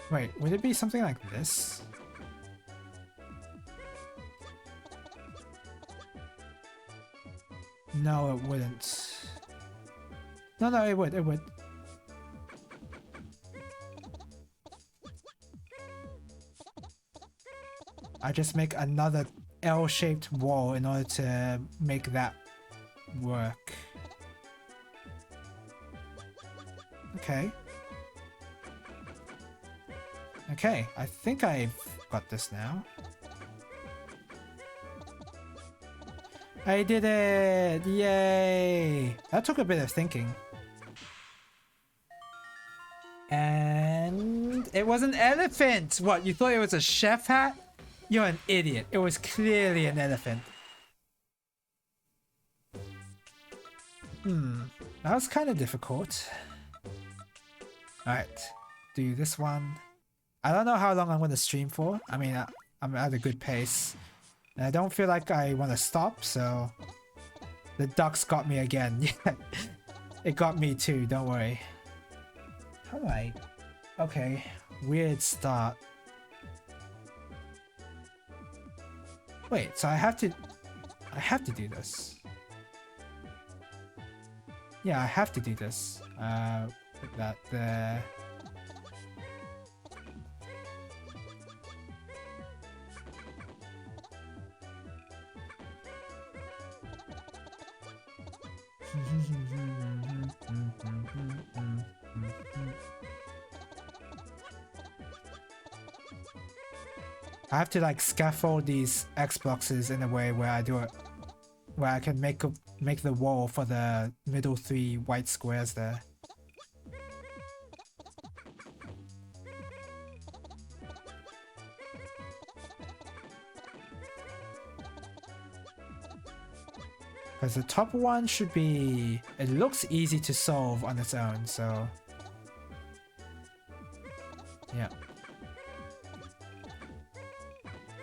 Wait, would it be something like this? No, it wouldn't. No, it would, it would. I just make another L-shaped wall in order to make that work. Okay. Okay, I think I've got this now. I did it! Yay! That took a bit of thinking. And it was an elephant! What, you thought it was a chef hat? You're an idiot. It was clearly an elephant. That was kind of difficult. Alright, do this one. I don't know how long I'm going to stream for. I mean, I'm at a good pace. And I don't feel like I want to stop, so... The ducks got me again. Yeah, it got me too, don't worry. How do I... Okay, weird start. Wait, so I have to do this. Yeah, I have to do this. Put that there. I have to like scaffold these X boxes in a way where I do it, where I can make the wall for the middle 3 white squares there. Because the top one should be... It looks easy to solve on its own, so... Yeah.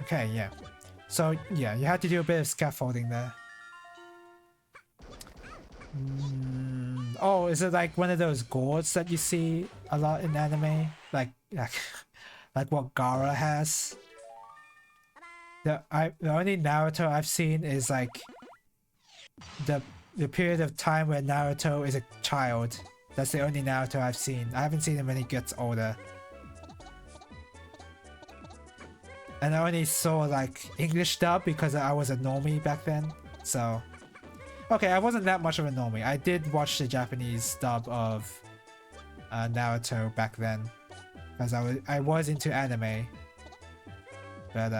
Okay, yeah. So, yeah, you had to do a bit of scaffolding there. Oh, is it like one of those gourds that you see a lot in anime? Like what Gaara has? The only Naruto I've seen is like... The period of time where Naruto is a child. That's the only Naruto I've seen. I haven't seen him when he gets older. And I only saw like English dub because I was a normie back then. So... Okay, I wasn't that much of a normie. I did watch the Japanese dub of Naruto back then. Because I was into anime. But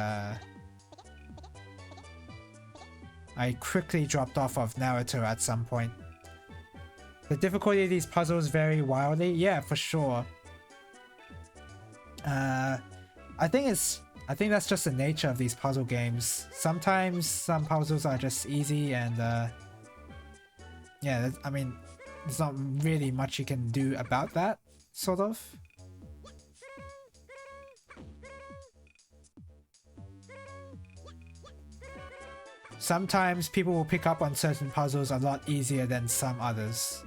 I quickly dropped off of Naruto at some point. The difficulty of these puzzles vary wildly. Yeah, for sure. I think that's just the nature of these puzzle games. Sometimes some puzzles are just easy and yeah, I mean, there's not really much you can do about that, sort of. Sometimes people will pick up on certain puzzles a lot easier than some others.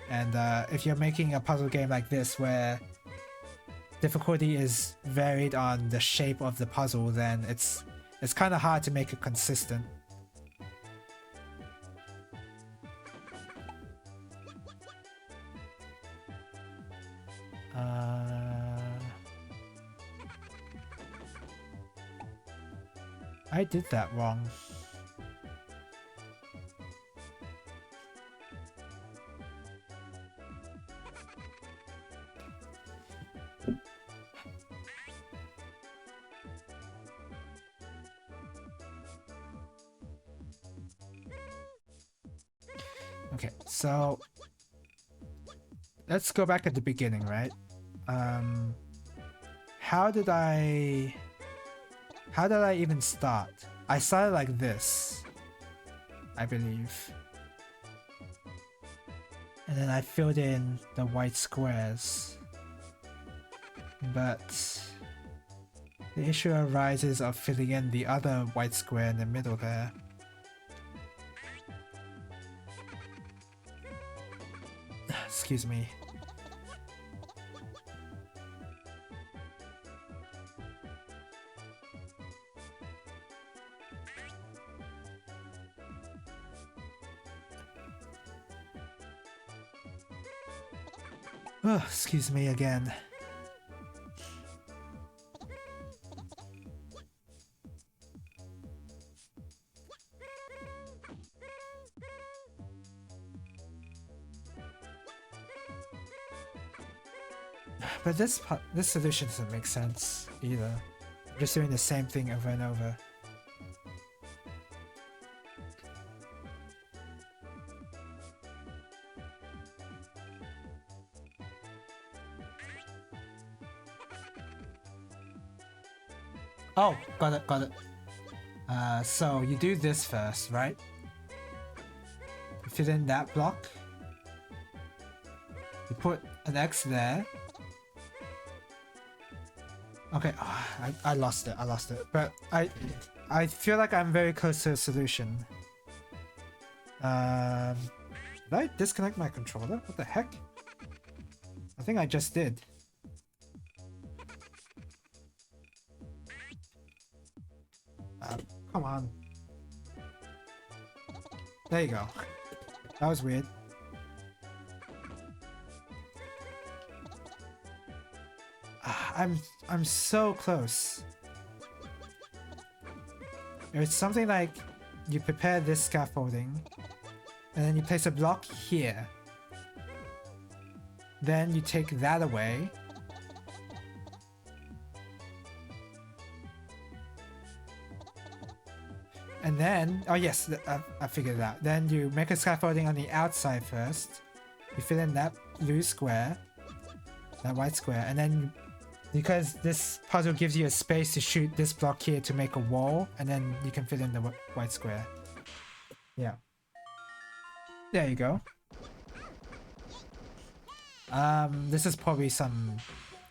And if you're making a puzzle game like this where difficulty is varied on the shape of the puzzle, then it's kind of hard to make it consistent. I did that wrong. Okay, so let's go back at the beginning, right? How did I even start? I started like this, I believe. And then I filled in the white squares. But the issue arises of filling in the other white square in the middle there. Excuse me. Oh, excuse me again. But this solution doesn't make sense either. I'm just doing the same thing over and over. Oh, got it. So you do this first, right? You fill in that block. You put an X there. Okay, I lost it. But I feel like I'm very close to a solution. Did I disconnect my controller? What the heck? I think I just did. Come on. There you go. That was weird. I'm so close. It's something like you prepare this scaffolding and then you place a block here. Then you take that away. And then, oh yes, I figured it out. Then you make a scaffolding on the outside first. You fill in that blue square, that white square, and then because this puzzle gives you a space to shoot this block here to make a wall, and then you can fill in the white square. Yeah. There you go. This is probably some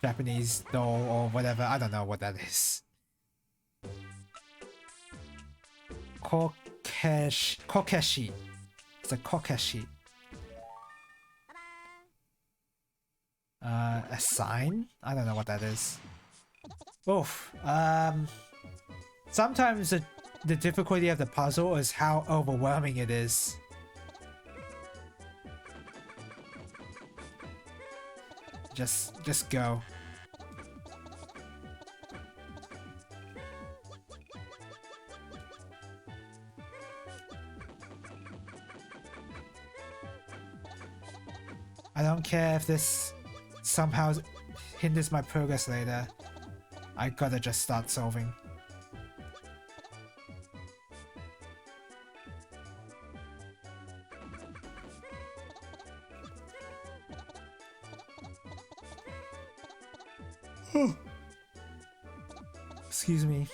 Japanese doll or whatever. I don't know what that is. Kokeshi. It's a kokeshi. A sign? I don't know what that is. Oof. Sometimes the difficulty of the puzzle is how overwhelming it is. Just go. I don't care if this somehow hinders my progress later. I gotta just start solving. Excuse me.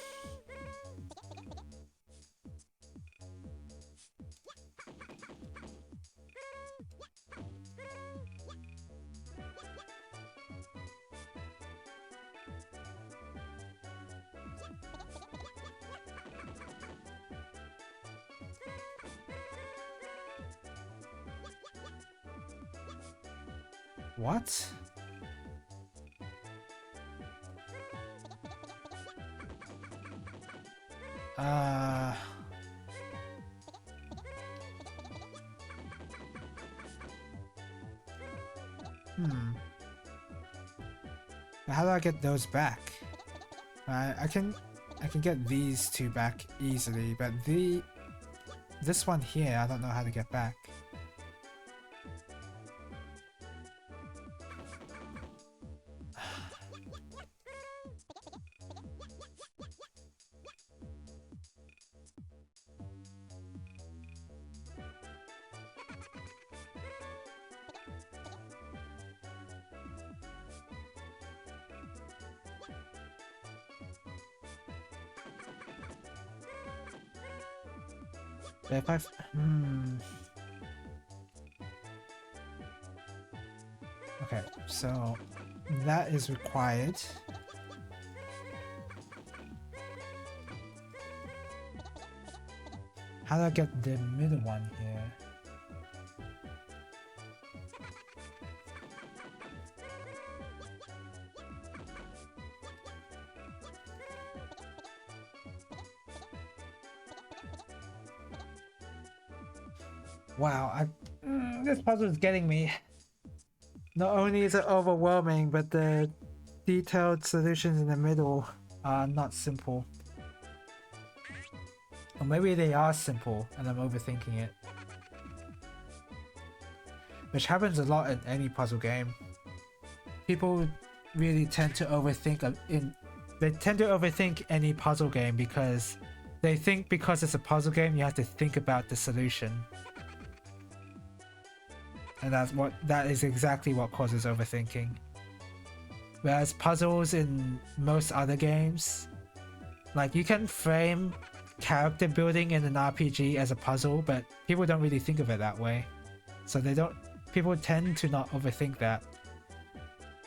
What? How do I get those back? I can get these two back easily, but this one here I don't know how to get back. If I Okay, so that is required. How do I get the middle one here? Wow, this puzzle is getting me. Not only is it overwhelming, but the detailed solutions in the middle are not simple. Or maybe they are simple and I'm overthinking it. Which happens a lot in any puzzle game. People really tend to overthink any puzzle game because they think because it's a puzzle game you have to think about the solution. And that is exactly what causes overthinking. Whereas puzzles in most other games, like you can frame character building in an RPG as a puzzle, but people don't really think of it that way. So people tend to not overthink that.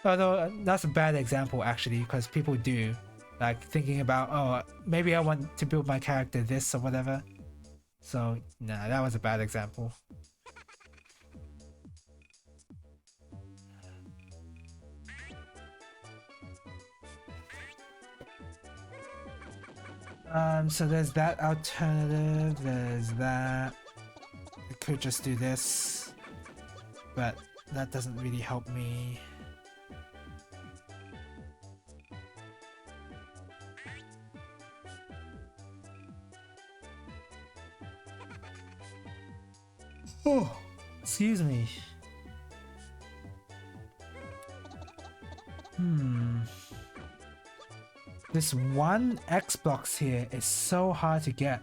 Although that's a bad example actually, because people do. Like thinking about, oh, maybe I want to build my character this or whatever. So nah, that was a bad example. So there's that alternative, there's that. I could just do this, but that doesn't really help me. Oh, excuse me. This one X box here is so hard to get.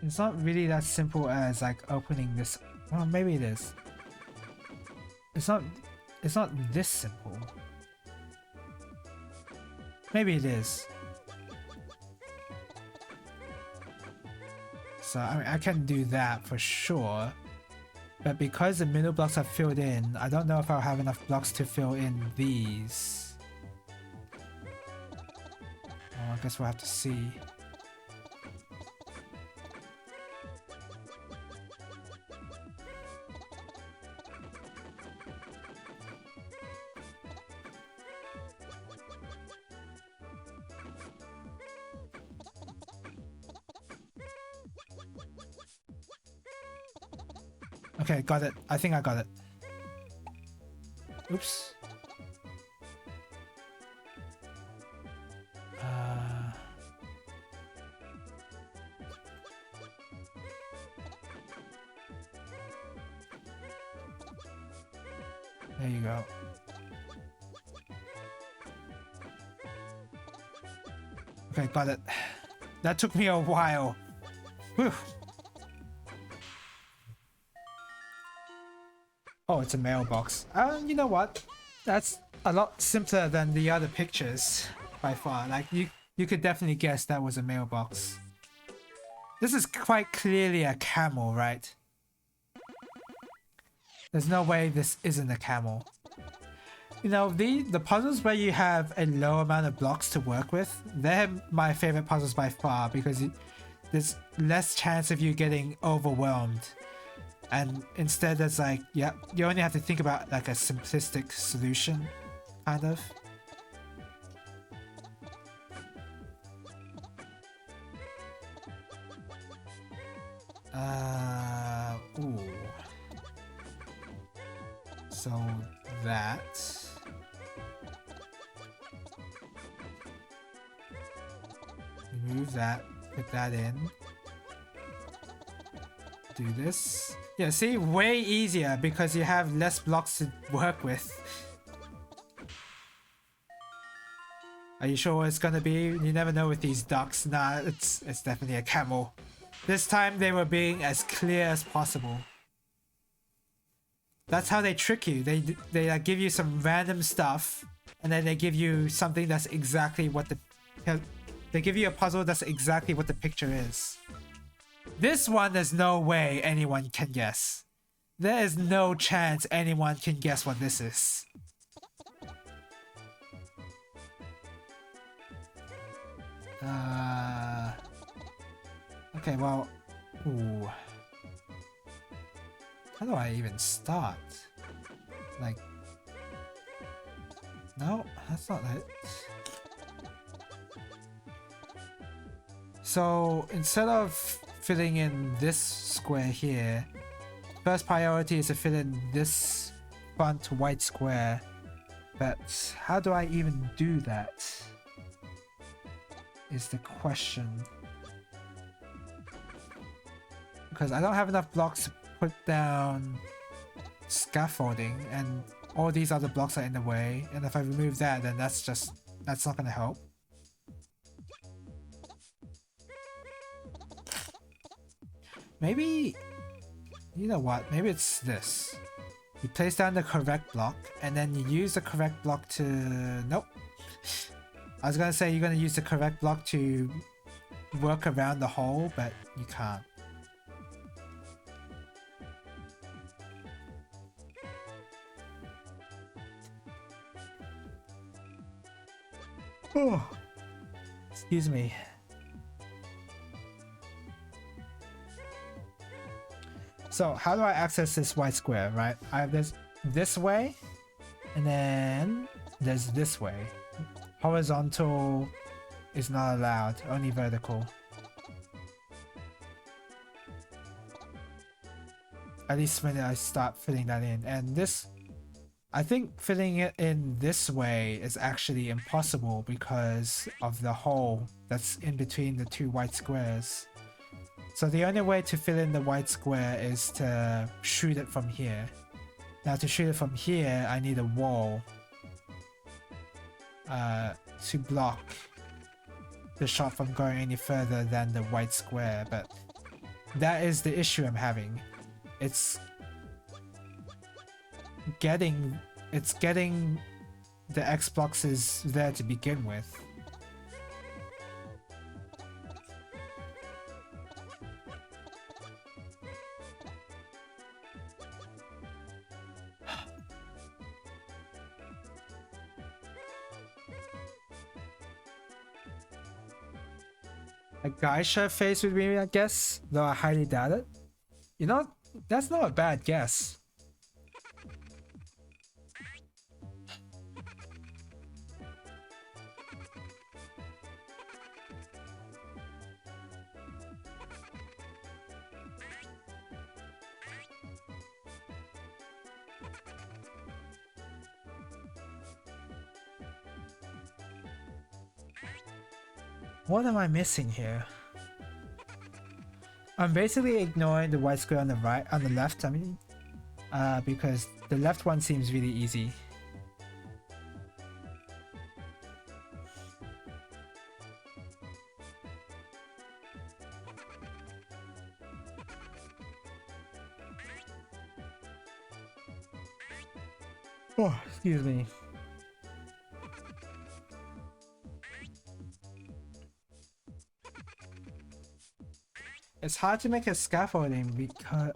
It's not really that simple as like opening this. Well, maybe it is. It's not this simple. Maybe it is. So I mean, I can do that for sure. But because the middle blocks are filled in, I don't know if I'll have enough blocks to fill in these. Oh, I guess we'll have to see. Okay, got it. I think I got it. Oops. There you go. Okay, got it. That took me a while. Whew. Oh, it's a mailbox. You know what? That's a lot simpler than the other pictures by far. Like you could definitely guess that was a mailbox. This is quite clearly a camel, right? There's no way this isn't a camel. You know, the puzzles where you have a low amount of blocks to work with, they're my favorite puzzles by far because there's less chance of you getting overwhelmed. And instead there's like, yeah, you only have to think about like a simplistic solution, kind of. Ooh. So that. Remove that, put that in. Do this. Yeah, see, way easier because you have less blocks to work with. Are you sure it's gonna be? You never know with these ducks. Nah, it's definitely a camel. This time they were being as clear as possible. That's how they trick you. They like give you some random stuff, and then they give you something that's exactly what the... They give you a puzzle that's exactly what the picture is. This one, there's no way anyone can guess. There is no chance anyone can guess what this is. Okay, well... Ooh. How do I even start? Like... No, that's not it. So, instead of filling in this square here, first priority is to fill in this front white square. But how do I even do that? Is the question. Because I don't have enough blocks to put down scaffolding, and all these other blocks are in the way, and if I remove that, then that's not gonna help. Maybe, you know what, maybe it's this. You place down the correct block, and then you use the correct block to... Nope. I was gonna say you're gonna use the correct block to work around the hole, but you can't. Oh, excuse me. So how do I access this white square, right? I have this way, and then there's this way. Horizontal is not allowed, only vertical. At least when I start filling that in. And this, I think filling it in this way is actually impossible because of the hole that's in between the two white squares. So the only way to fill in the white square is to shoot it from here. Now to shoot it from here, I need a wall to block the shot from going any further than the white square, but that is the issue I'm having. It's getting the X boxes there to begin with. A geisha face with me, I guess, though I highly doubt it. You know, that's not a bad guess. What am I missing here? I'm basically ignoring the white square on the right, on the left, I mean, because the left one seems really easy. Oh, excuse me. It's hard to make a scaffolding because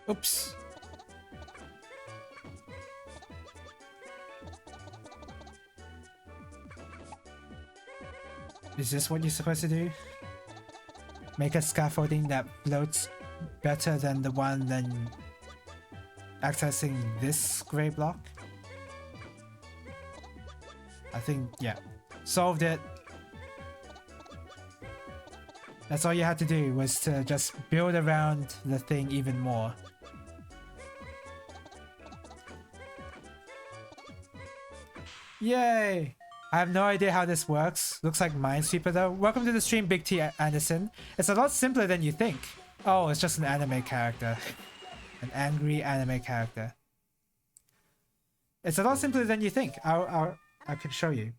oops. Is this what you're supposed to do? Make a scaffolding that floats better than the one than accessing this gray block? I think, yeah. Solved it. That's all you had to do, was to just build around the thing even more. Yay! I have no idea how this works. Looks like Minesweeper though. Welcome to the stream, Big T Anderson. It's a lot simpler than you think. Oh, it's just an anime character. An angry anime character. It's a lot simpler than you think. I can show you.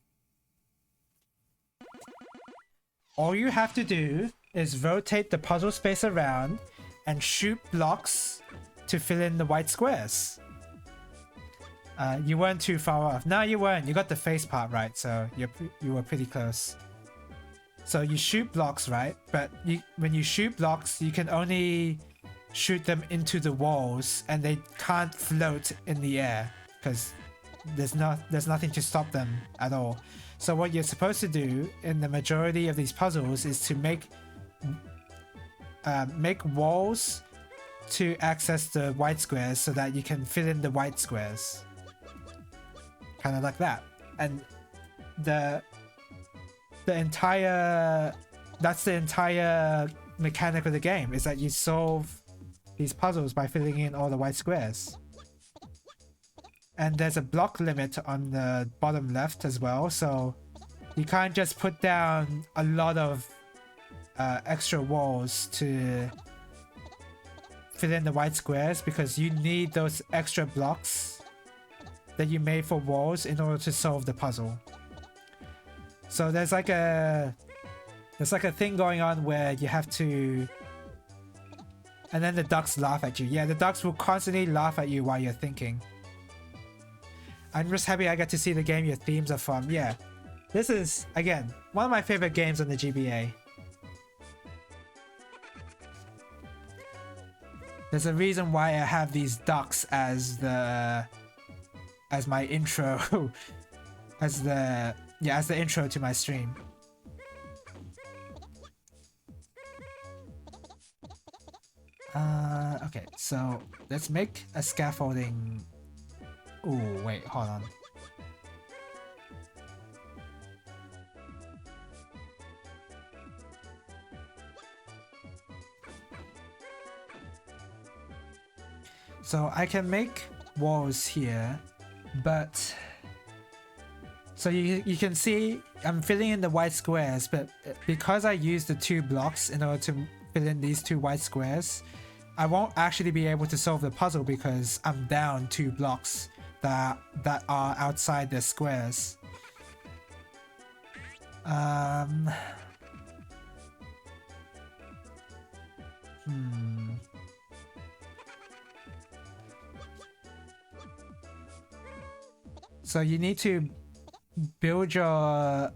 All you have to do is rotate the puzzle space around and shoot blocks to fill in the white squares. You weren't too far off. No, you weren't. You got the face part right, so you were pretty close. So you shoot blocks, right? But when you shoot blocks, you can only shoot them into the walls, and they can't float in the air because there's nothing to stop them at all. So what you're supposed to do in the majority of these puzzles is to make walls to access the white squares so that you can fill in the white squares. Kind of like that. And that's the entire mechanic of the game, is that you solve these puzzles by filling in all the white squares. And there's a block limit on the bottom left as well, so you can't just put down a lot of extra walls to fill in the white squares, because you need those extra blocks that you made for walls in order to solve the puzzle. So there's like a thing going on where you have to, and then the ducks laugh at you. Yeah, the ducks will constantly laugh at you while you're thinking. I'm just happy I get to see the game your themes are from. Yeah, this is, again, one of my favorite games on the GBA. There's a reason why I have these ducks as my intro, as the intro to my stream. Okay, so let's make a scaffolding. Oh, wait, hold on. So I can make walls here, but so you can see I'm filling in the white squares, but because I used the 2 blocks in order to fill in these 2 white squares, I won't actually be able to solve the puzzle because I'm down 2 blocks that are outside the squares. So you need to build your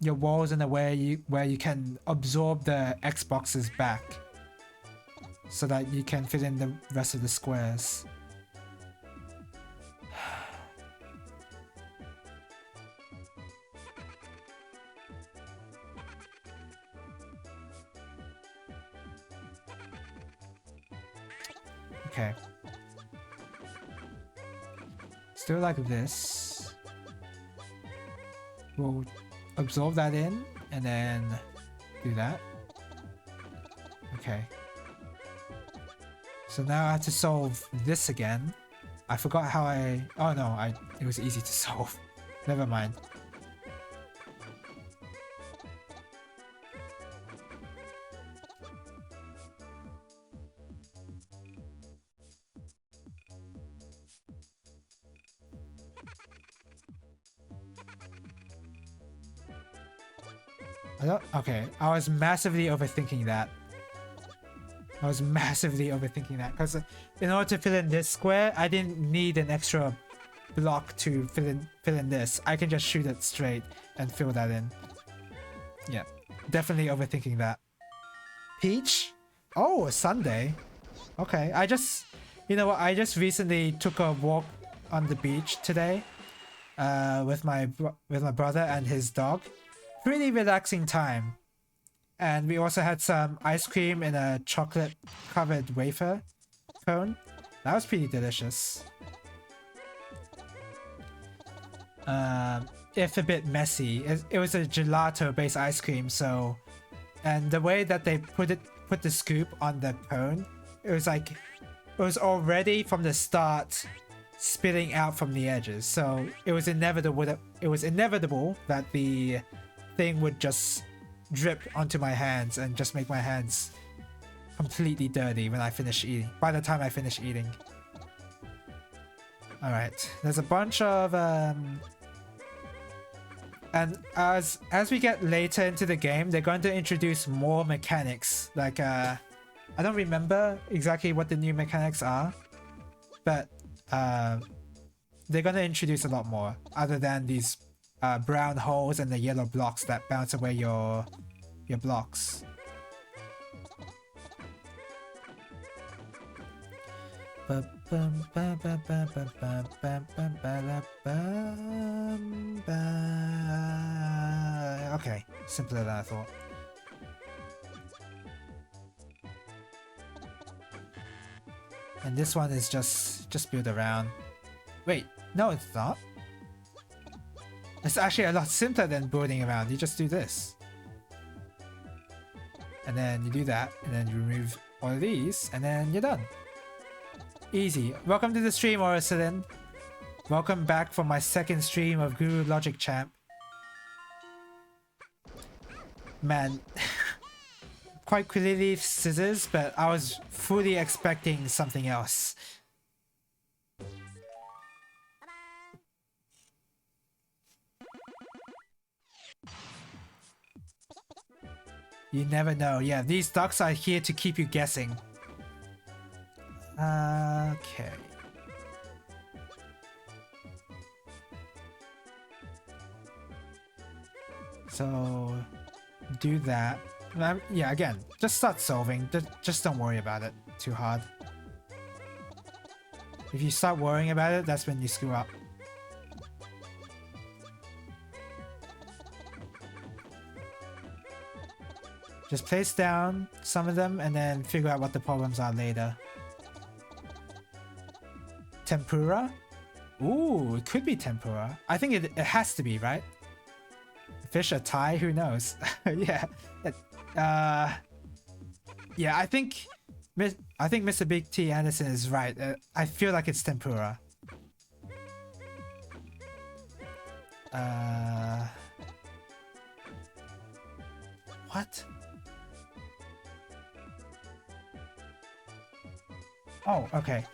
walls in a way where you can absorb the Xboxes back, so that you can fit in the rest of the squares. Okay. Still like this. We'll absorb that in and then do that. Okay. So now I have to solve this again. I forgot how oh no, it was easy to solve. Never mind. Okay, I was massively overthinking that. Because in order to fill in this square, I didn't need an extra block to fill in this. I can just shoot it straight and fill that in. Yeah, definitely overthinking that. Peach? Oh, a Sunday. Okay, you know what? I just recently took a walk on the beach today, with my brother and his dog. pretty relaxing time. And we also had some ice cream in a chocolate covered wafer cone. That was pretty delicious. If a bit messy. It was a gelato based ice cream, so, and the way that they put the scoop on the cone, it was like, it was already from the start spitting out from the edges, so it was inevitable that the thing would just drip onto my hands and just make my hands completely dirty when I finish eating. By the time I finish eating. Alright, there's a bunch of and as we get later into the game, they're going to introduce more mechanics. Like I don't remember exactly what the new mechanics are, but they're going to introduce a lot more other than these brown holes and the yellow blocks that bounce away your blocks. Okay, simpler than I thought. And this one is just build around. Wait, no it's not. It's actually a lot simpler than building around. You just do this. And then you do that, and then you remove all of these, and then you're done. Easy. Welcome to the stream, Oracilin. Welcome back for my second stream of Guru Logic Champ. Man, quite clearly scissors, but I was fully expecting something else. You never know. Yeah, these ducks are here to keep you guessing. Okay. So do that. Yeah, again, just start solving. Just don't worry about it too hard. If you start worrying about it, that's when you screw up. Just place down some of them and then figure out what the problems are later. Tempura? Ooh, it could be tempura. I think it has to be, right? Fish or Thai? Who knows? Yeah. Yeah, I think Mr. Big T Anderson is right. I feel like it's tempura. What? Oh, okay.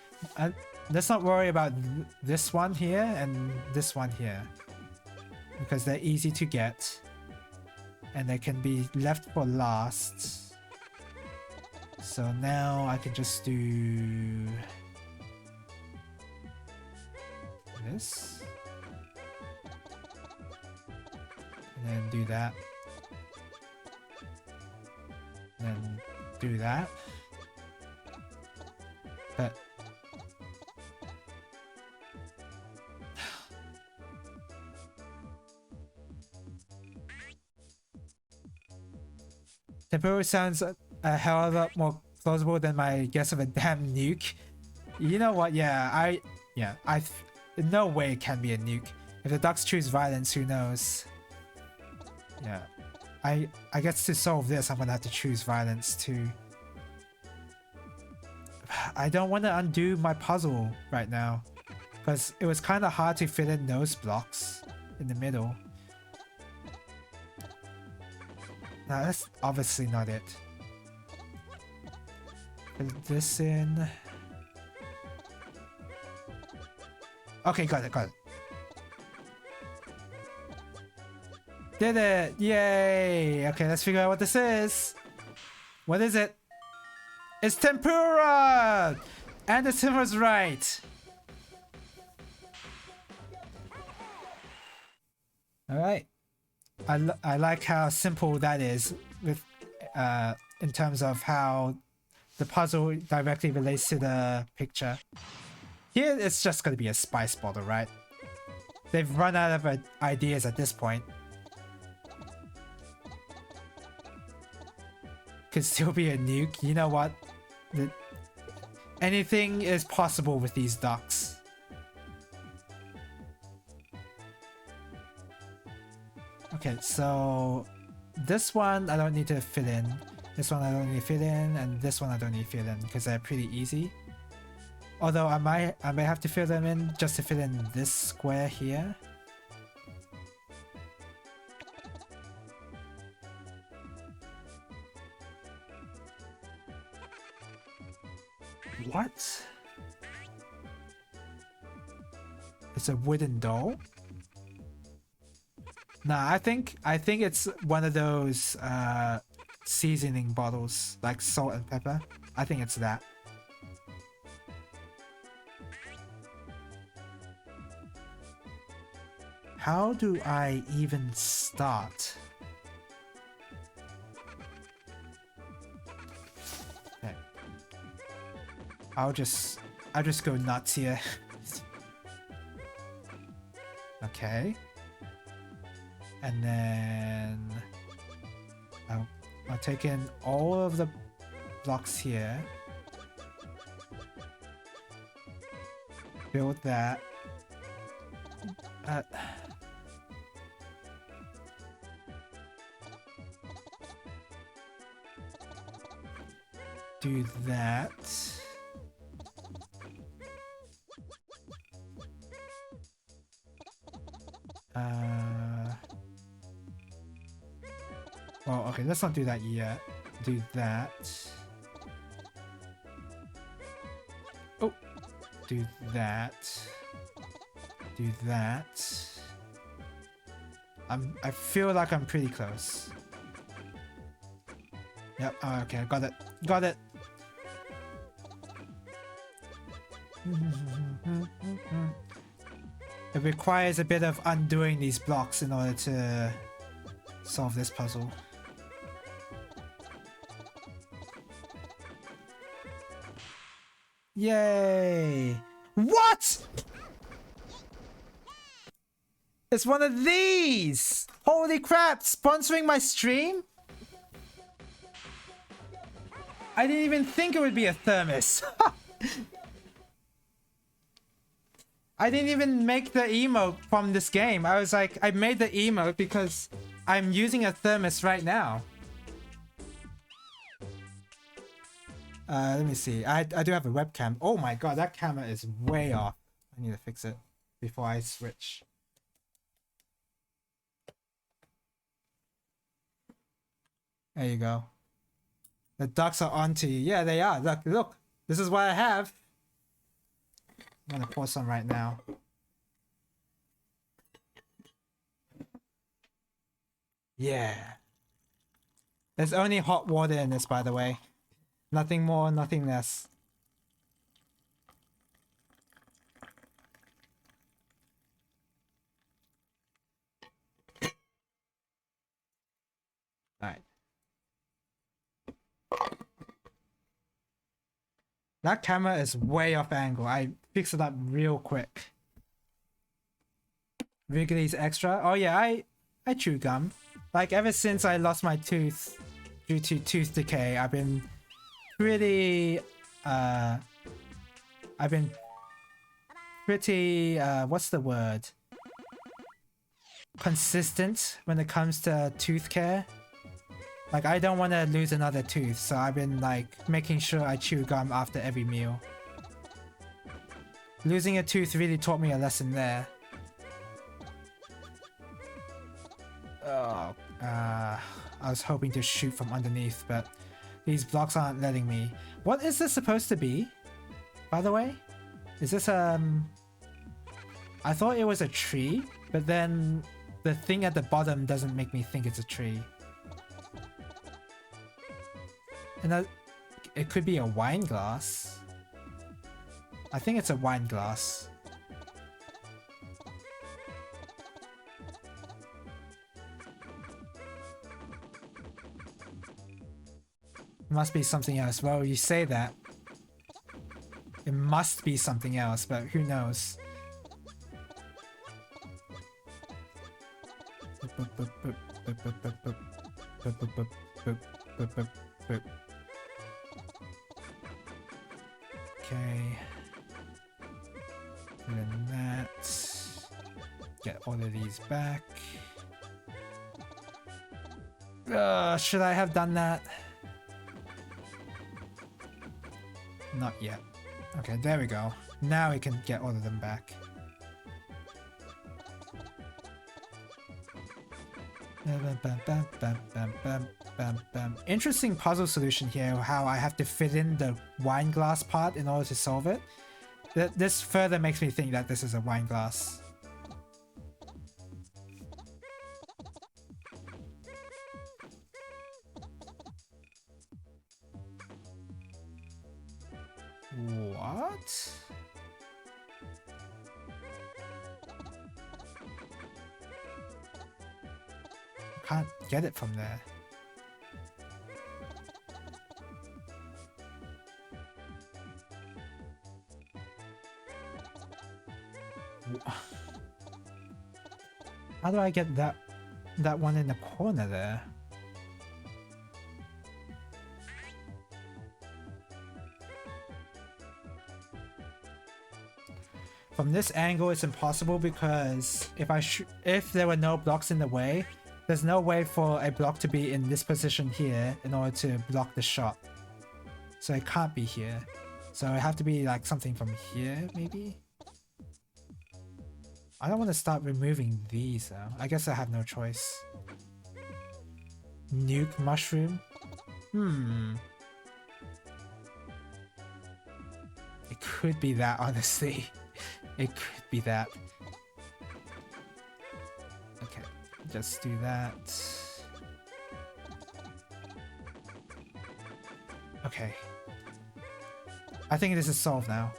Let's not worry about this one here and this one here, because they're easy to get and they can be left for last. So now I can just do this and then do that and then do that. But tempura sounds a hell of a lot more plausible than my guess of a damn nuke. You know what? Yeah, no way it can be a nuke. If the ducks choose violence, who knows? Yeah, I guess to solve this, I'm gonna have to choose violence too. I don't want to undo my puzzle right now, because it was kind of hard to fit in those blocks in the middle. No, that's obviously not it. Put this in. Okay, got it. Did it! Yay! Okay, let's figure out what this is. What is it? It's tempura! Anderson was right. Alright. I like how simple that is with in terms of how the puzzle directly relates to the picture. Here it's just gonna be a spice bottle, right? They've run out of ideas at this point. could still be a nuke. You know what? Anything is possible with these ducks. Okay, so this one I don't need to fill in. This one I don't need to fill in, and this one I don't need to fill in because they're pretty easy. Although I may have to fill them in just to fill in this square here. What? It's a wooden doll? Nah, I think it's one of those seasoning bottles, like salt and pepper. I think it's that. How do I even start? Okay. I'll just go nuts here. Okay. And then I'll take in all of the blocks here. Build that. Do that. Well, okay, let's not do that yet. Do that. Oh, do that. Do that. I feel like I'm pretty close. Yep, oh, okay, got it. Got it. It requires a bit of undoing these blocks in order to solve this puzzle. Yay! What?! It's one of these! Holy crap! Sponsoring my stream? I didn't even think it would be a thermos. I didn't even make the emote from this game. I was like, I made the emote because I'm using a thermos right now. Let me see. I do have a webcam. Oh my god, that camera is way off. I need to fix it before I switch. There you go. The ducks are onto you. Yeah, they are. Look, look. This is what I have. I'm gonna pour some right now. Yeah. There's only hot water in this, by the way. Nothing more, nothing less. Alright. That camera is way off angle. I fixed it up real quick. Wrigley's extra. Oh yeah, I chew gum. Like ever since I lost my tooth due to tooth decay, I've been pretty what's the word? Consistent when it comes to tooth care. Like, I don't want to lose another tooth, so I've been, like, making sure I chew gum after every meal. Losing a tooth really taught me a lesson there. Oh, I was hoping to shoot from underneath, but these blocks aren't letting me. What is this supposed to be, by the way? Is this, I thought it was a tree, but then the thing at the bottom doesn't make me think it's a tree. And it could be a wine glass. I think it's a wine glass. It must be something else. Well, you say that. It must be something else, but who knows? Boop. Okay. And then that. Get all of these back. Should I have done that? Not yet. Okay, there we go. Now we can get all of them back. Interesting puzzle solution here, how I have to fit in the wine glass part in order to solve it. This further makes me think that this is a wine glass. What? Can't get it from there. How do I get that one in the corner there? From this angle, it's impossible because if there were no blocks in the way, there's no way for a block to be in this position here in order to block the shot. So it can't be here. So it have to be like something from here, maybe? I don't want to start removing these though. I guess I have no choice. Nuke mushroom? It could be that, honestly. It could be that. Okay, just do that. Okay. I think this is solved now.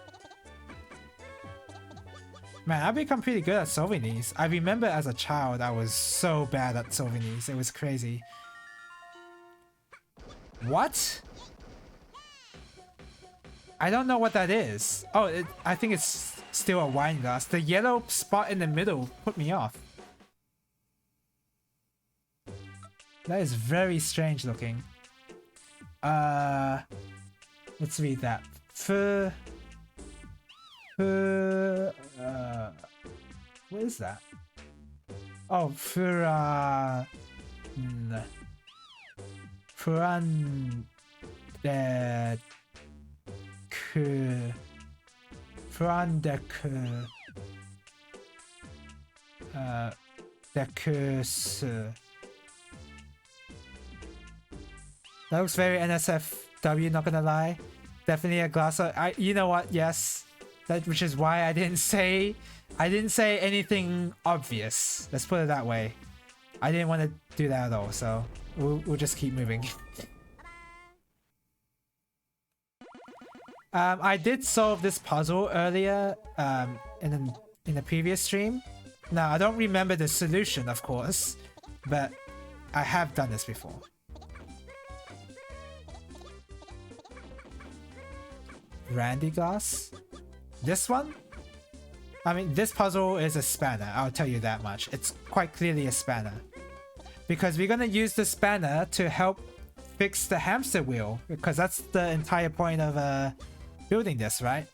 Man, I've become pretty good at solving these. I remember as a child, I was so bad at solving these. It was crazy. What? I don't know what that is. Oh, I think it's still a wine glass. The yellow spot in the middle put me off. That is very strange looking. Let's read that. What is that? Oh, Furan That looks very NSFW, not gonna lie. Definitely a glass of, you know what, yes. Which is why I didn't say anything obvious. Let's put it that way. I didn't want to do that at all, so we'll just keep moving. I did solve this puzzle earlier in the previous stream. Now, I don't remember the solution, of course, but I have done this before. Randy glass? This one? I mean, this puzzle is a spanner, I'll tell you that much. It's quite clearly a spanner. Because we're gonna use the spanner to help fix the hamster wheel, because that's the entire point of building this, right?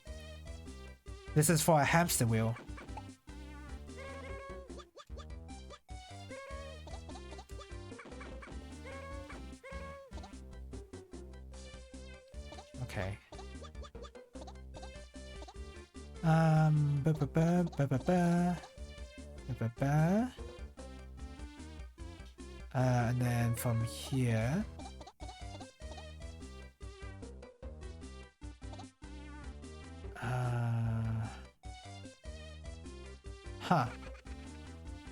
This is for a hamster wheel. Okay. And then from here. Huh.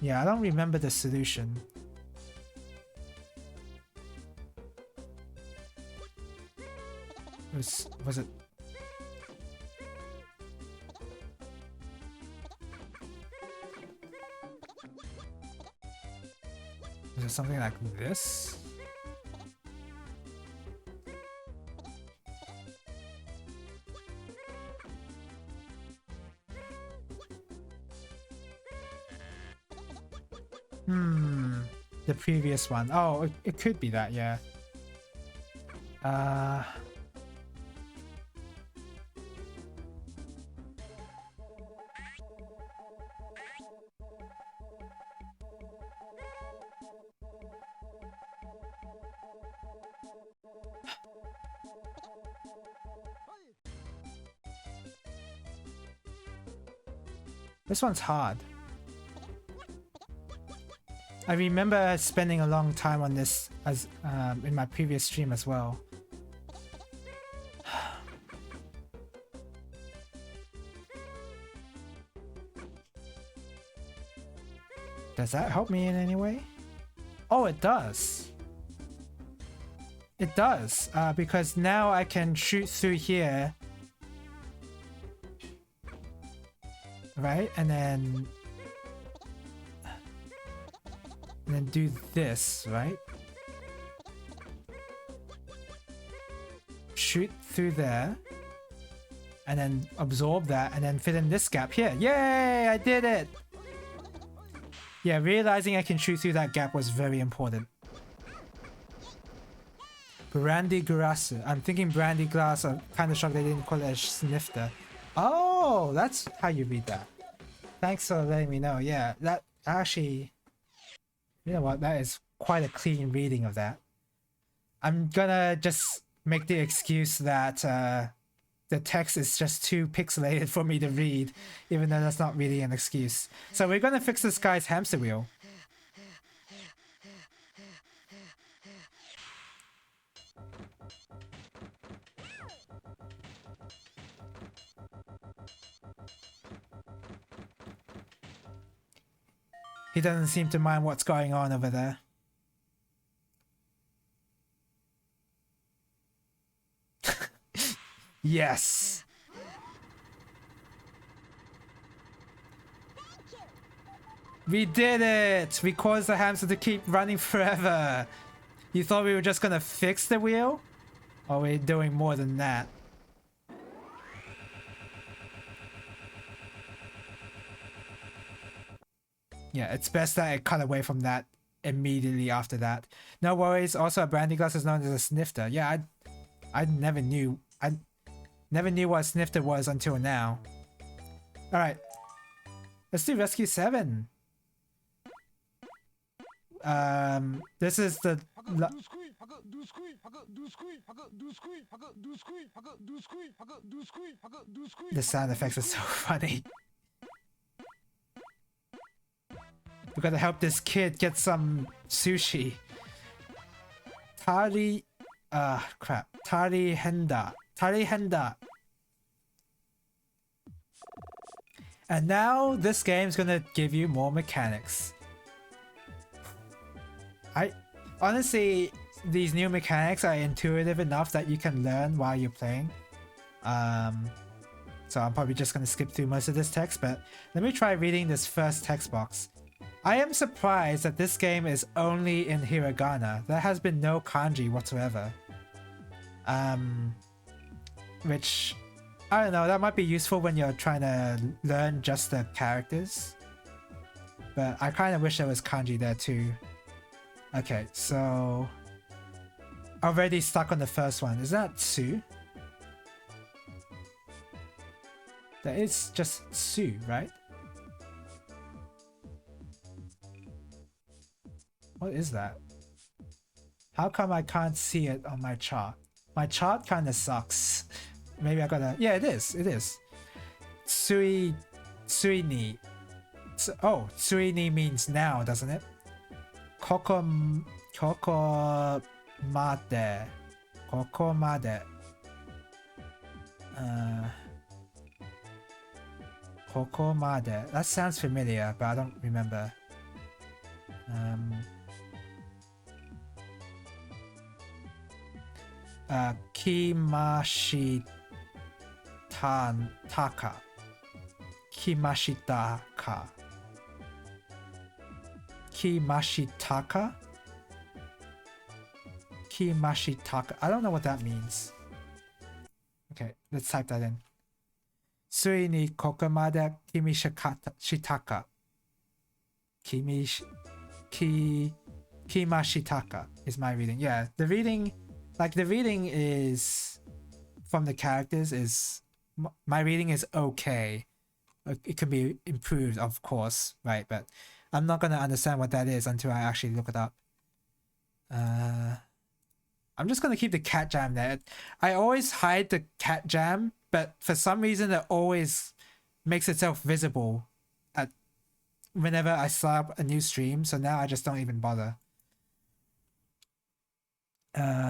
Yeah, I don't remember the solution. Was it? Is it something like this? The previous one. Oh, it could be that, yeah. Uh... This one's hard. I remember spending a long time on this as in my previous stream as well. Does that help me in any way? Oh, it does. It does, because now I can shoot through here. Right? And then do this, right? Shoot through there. And then absorb that and then fit in this gap here. Yay! I did it! Yeah, realizing I can shoot through that gap was very important. Brandy glass. I'm thinking brandy glass. I'm kind of shocked they didn't call it a snifter. Oh, that's how you read that. Thanks for letting me know. Yeah, that actually... You know what? That is quite a clean reading of that. I'm gonna just make the excuse that the text is just too pixelated for me to read, even though that's not really an excuse. So we're gonna fix this guy's hamster wheel. He doesn't seem to mind what's going on over there. Yes! We did it! We caused the hamster to keep running forever. You thought we were just gonna fix the wheel? Or we're doing more than that? Yeah, it's best that I cut away from that immediately after that. No worries. Also, a brandy glass is known as a snifter. Yeah, I never knew. I never knew what a snifter was until now. All right, let's do Rescue 7. This is the sound effects are so funny. We gotta help this kid get some sushi. Tari Henda. And now this game's gonna give you more mechanics. Honestly, these new mechanics are intuitive enough that you can learn while you're playing. So I'm probably just gonna skip through most of this text, but let me try reading this first text box. I am surprised that this game is only in hiragana. There has been no kanji whatsoever. Which, I don't know, that might be useful when you're trying to learn just the characters. But I kind of wish there was kanji there too. Okay, so... Already stuck on the first one. Is that Su? That is just Su, right? What is that? How come I can't see it on my chart? My chart kind of sucks. Maybe I gotta... Yeah, it is. It is. Suini. Oh, Suini means now, doesn't it? Koko made. Koko made. That sounds familiar, but I don't remember. Kimashitaka. I don't know what that means. Okay, let's type that in. Sui ni kokomade kimashitaka. Kimashitaka is my reading. Yeah, the reading Like the reading is from the characters is my reading is okay. It can be improved, of course, right? But I'm not gonna understand what that is until I actually look it up. I'm just gonna keep the cat jam there. I always hide the cat jam, but for some reason it always makes itself visible at whenever I start up a new stream. So now I just don't even bother.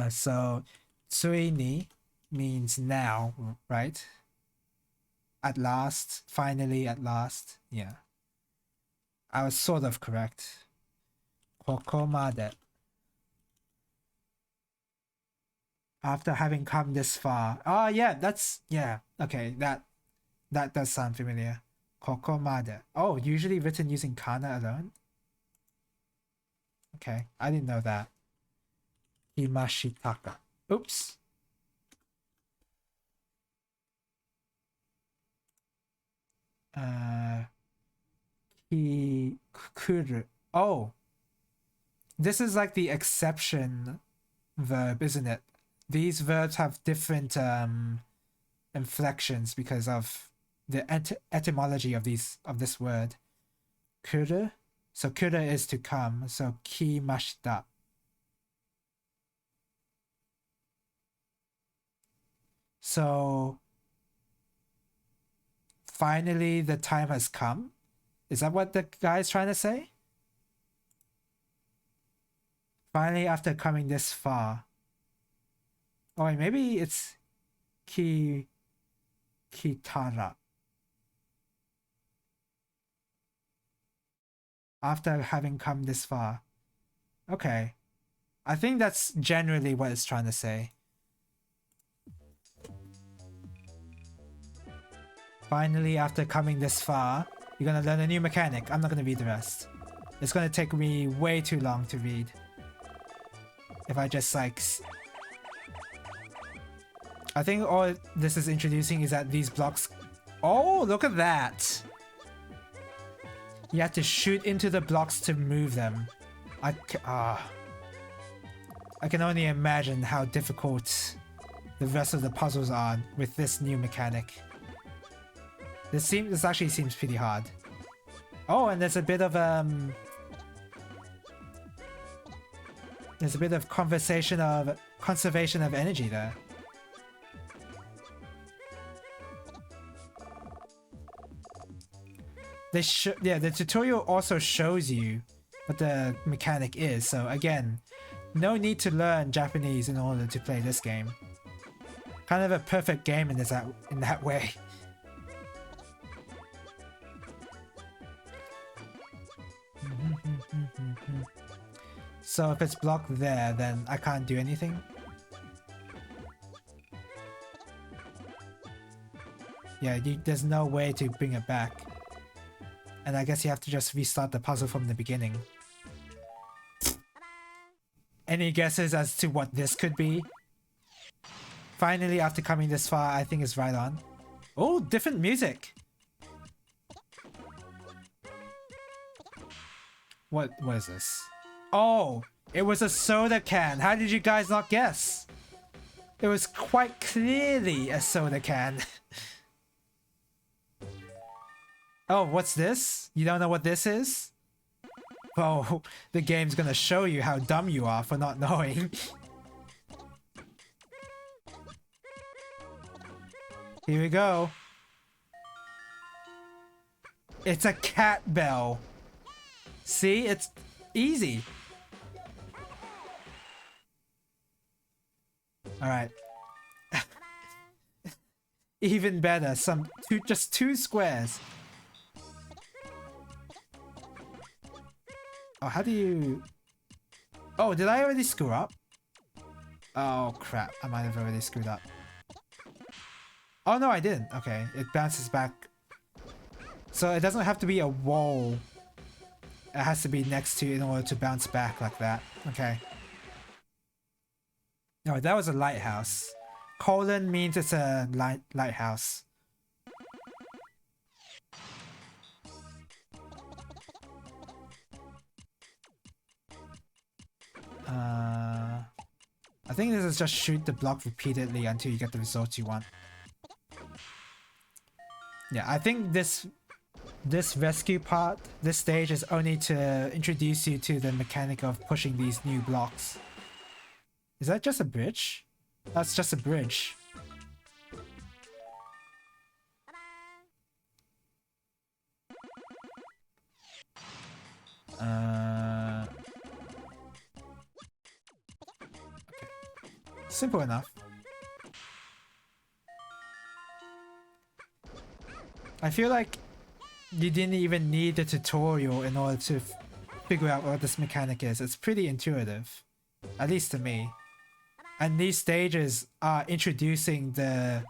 So Tsui ni means now, right? At last, finally, at last. Yeah. I was sort of correct. Kokomade. After having come this far. Oh yeah, that's yeah. Okay, that does sound familiar. Kokomade. Oh, usually written using kana alone? Okay, I didn't know that. Himashitaka. Oops. Kikuru. Oh, this is like the exception verb, isn't it? These verbs have different inflections because of the etymology of this word. Kuru. So kuru is to come. So kimashita. So finally the time has come. Is that what the guy is trying to say? Finally, after coming this far. Oh, wait, maybe it's kitara. After having come this far. Okay. I think that's generally what it's trying to say. Finally, after coming this far, you're gonna learn a new mechanic. I'm not gonna read the rest. It's gonna take me way too long to read. If I just like... I think all this is introducing is that these blocks... Oh, look at that! You have to shoot into the blocks to move them. I can only imagine how difficult the rest of the puzzles are with this new mechanic. This actually seems pretty hard. Oh, and there's a bit of conservation of energy there. The tutorial also shows you what the mechanic is. So again, no need to learn Japanese in order to play this game. Kind of a perfect game in that way. So if it's blocked there, then I can't do anything. Yeah, there's no way to bring it back. And I guess you have to just restart the puzzle from the beginning. Any guesses as to what this could be? Finally, after coming this far, I think it's right on. Oh, different music! What is this? Oh, it was a soda can. How did you guys not guess? It was quite clearly a soda can. Oh, what's this? You don't know what this is? Oh, the game's gonna show you how dumb you are for not knowing. Here we go. It's a cat bell. See, it's easy. Alright. Even better, just two squares. Oh, how do you... Oh, did I already screw up? Oh, crap. I might have already screwed up. Oh, no, I didn't. Okay, it bounces back. So it doesn't have to be a wall. It has to be next to in order to bounce back like that. Okay. Oh, that was a lighthouse. Colon means it's a lighthouse. I think this is just shoot the block repeatedly until you get the results you want. Yeah, I think this rescue part, this stage is only to introduce you to the mechanic of pushing these new blocks. Is that just a bridge? That's just a bridge. Okay. Simple enough. I feel like you didn't even need the tutorial in order to figure out what this mechanic is. It's pretty intuitive, at least to me. And these stages are introducing the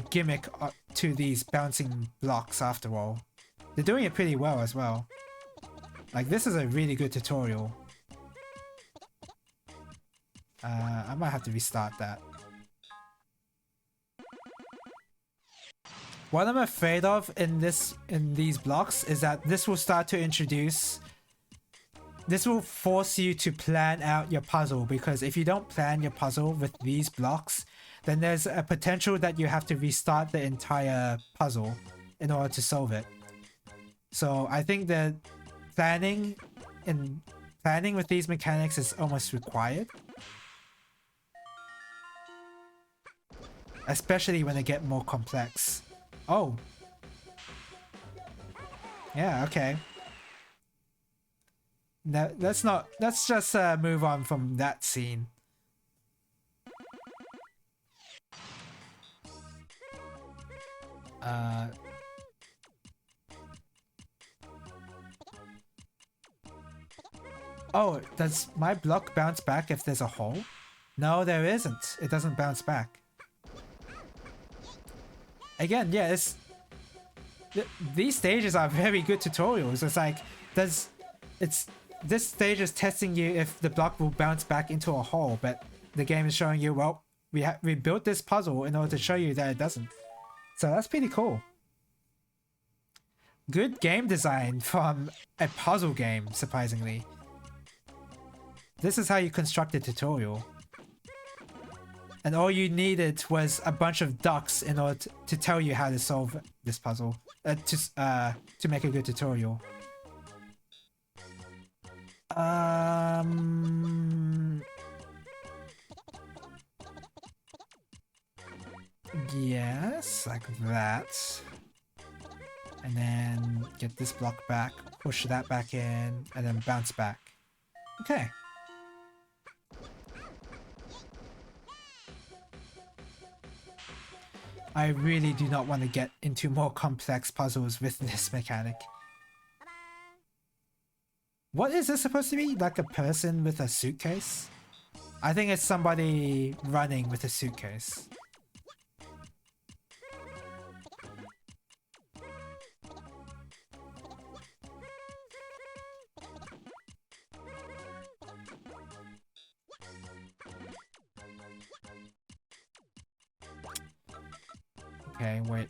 gimmick to these bouncing blocks after all. They're doing it pretty well as well. Like, this is a really good tutorial. I might have to restart that. What I'm afraid of in these blocks is that this will start to introduce... This will force you to plan out your puzzle, because if you don't plan your puzzle with these blocks, then there's a potential that you have to restart the entire puzzle in order to solve it. So I think that planning with these mechanics is almost required. Especially when they get more complex. Oh. Yeah, okay. No, let's just move on from that scene. Oh, does my block bounce back if there's a hole? No, there isn't. It doesn't bounce back. Again, yeah, these stages are very good tutorials. It's like, this stage is testing you if the block will bounce back into a hole, but the game is showing you, well, we built this puzzle in order to show you that it doesn't. So that's pretty cool. Good game design from a puzzle game, surprisingly. This is how you construct a tutorial. And all you needed was a bunch of ducks in order to tell you how to solve this puzzle. To make a good tutorial. Yes, like that. And then get this block back, push that back in, and then bounce back. Okay. I really do not want to get into more complex puzzles with this mechanic. What is this supposed to be? Like a person with a suitcase? I think it's somebody running with a suitcase. Okay, wait.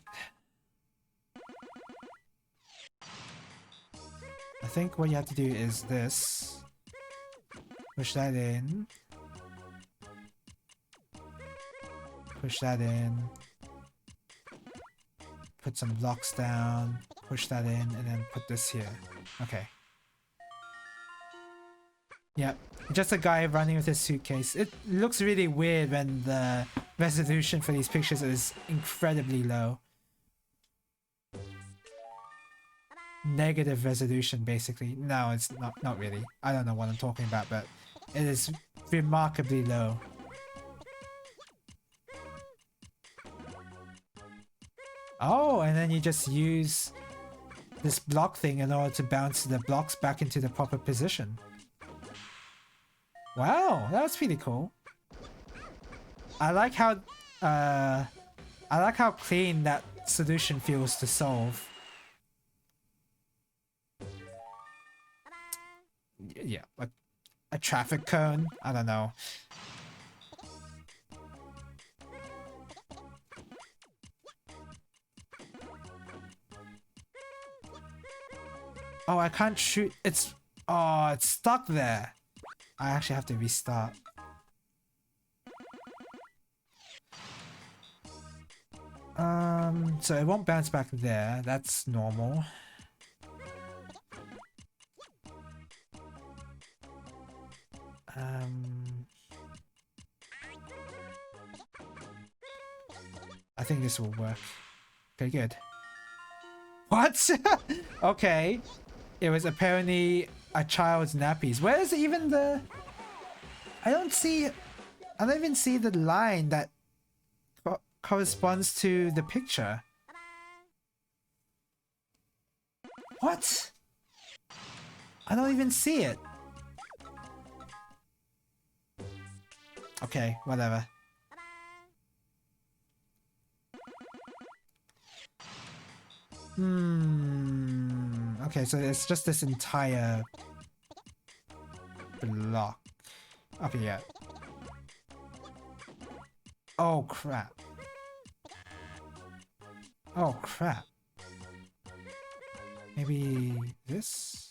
I think what you have to do is this. Push that in. Push that in. Put some blocks down. Push that in, and then put this here. Okay. Yep. Just a guy running with his suitcase. It looks really weird when the resolution for these pictures is incredibly low. Negative resolution, basically. No, it's not really. I don't know what I'm talking about, but it is remarkably low. Oh, and then you just use this block thing in order to bounce the blocks back into the proper position. Wow, that's pretty cool. I like how clean that solution feels to solve. Yeah, like a traffic cone? I don't know. Oh, I can't shoot. Oh, it's stuck there. I actually have to restart. So it won't bounce back there. That's normal. I think this will work. Okay, good. What? Okay. It was apparently a child's nappies. Where's even the... I don't even see the line that corresponds to the picture. What? I don't even see it. Okay, whatever. Okay, so it's just this entire block. Okay, yeah. Oh, crap. Oh, crap. Maybe this?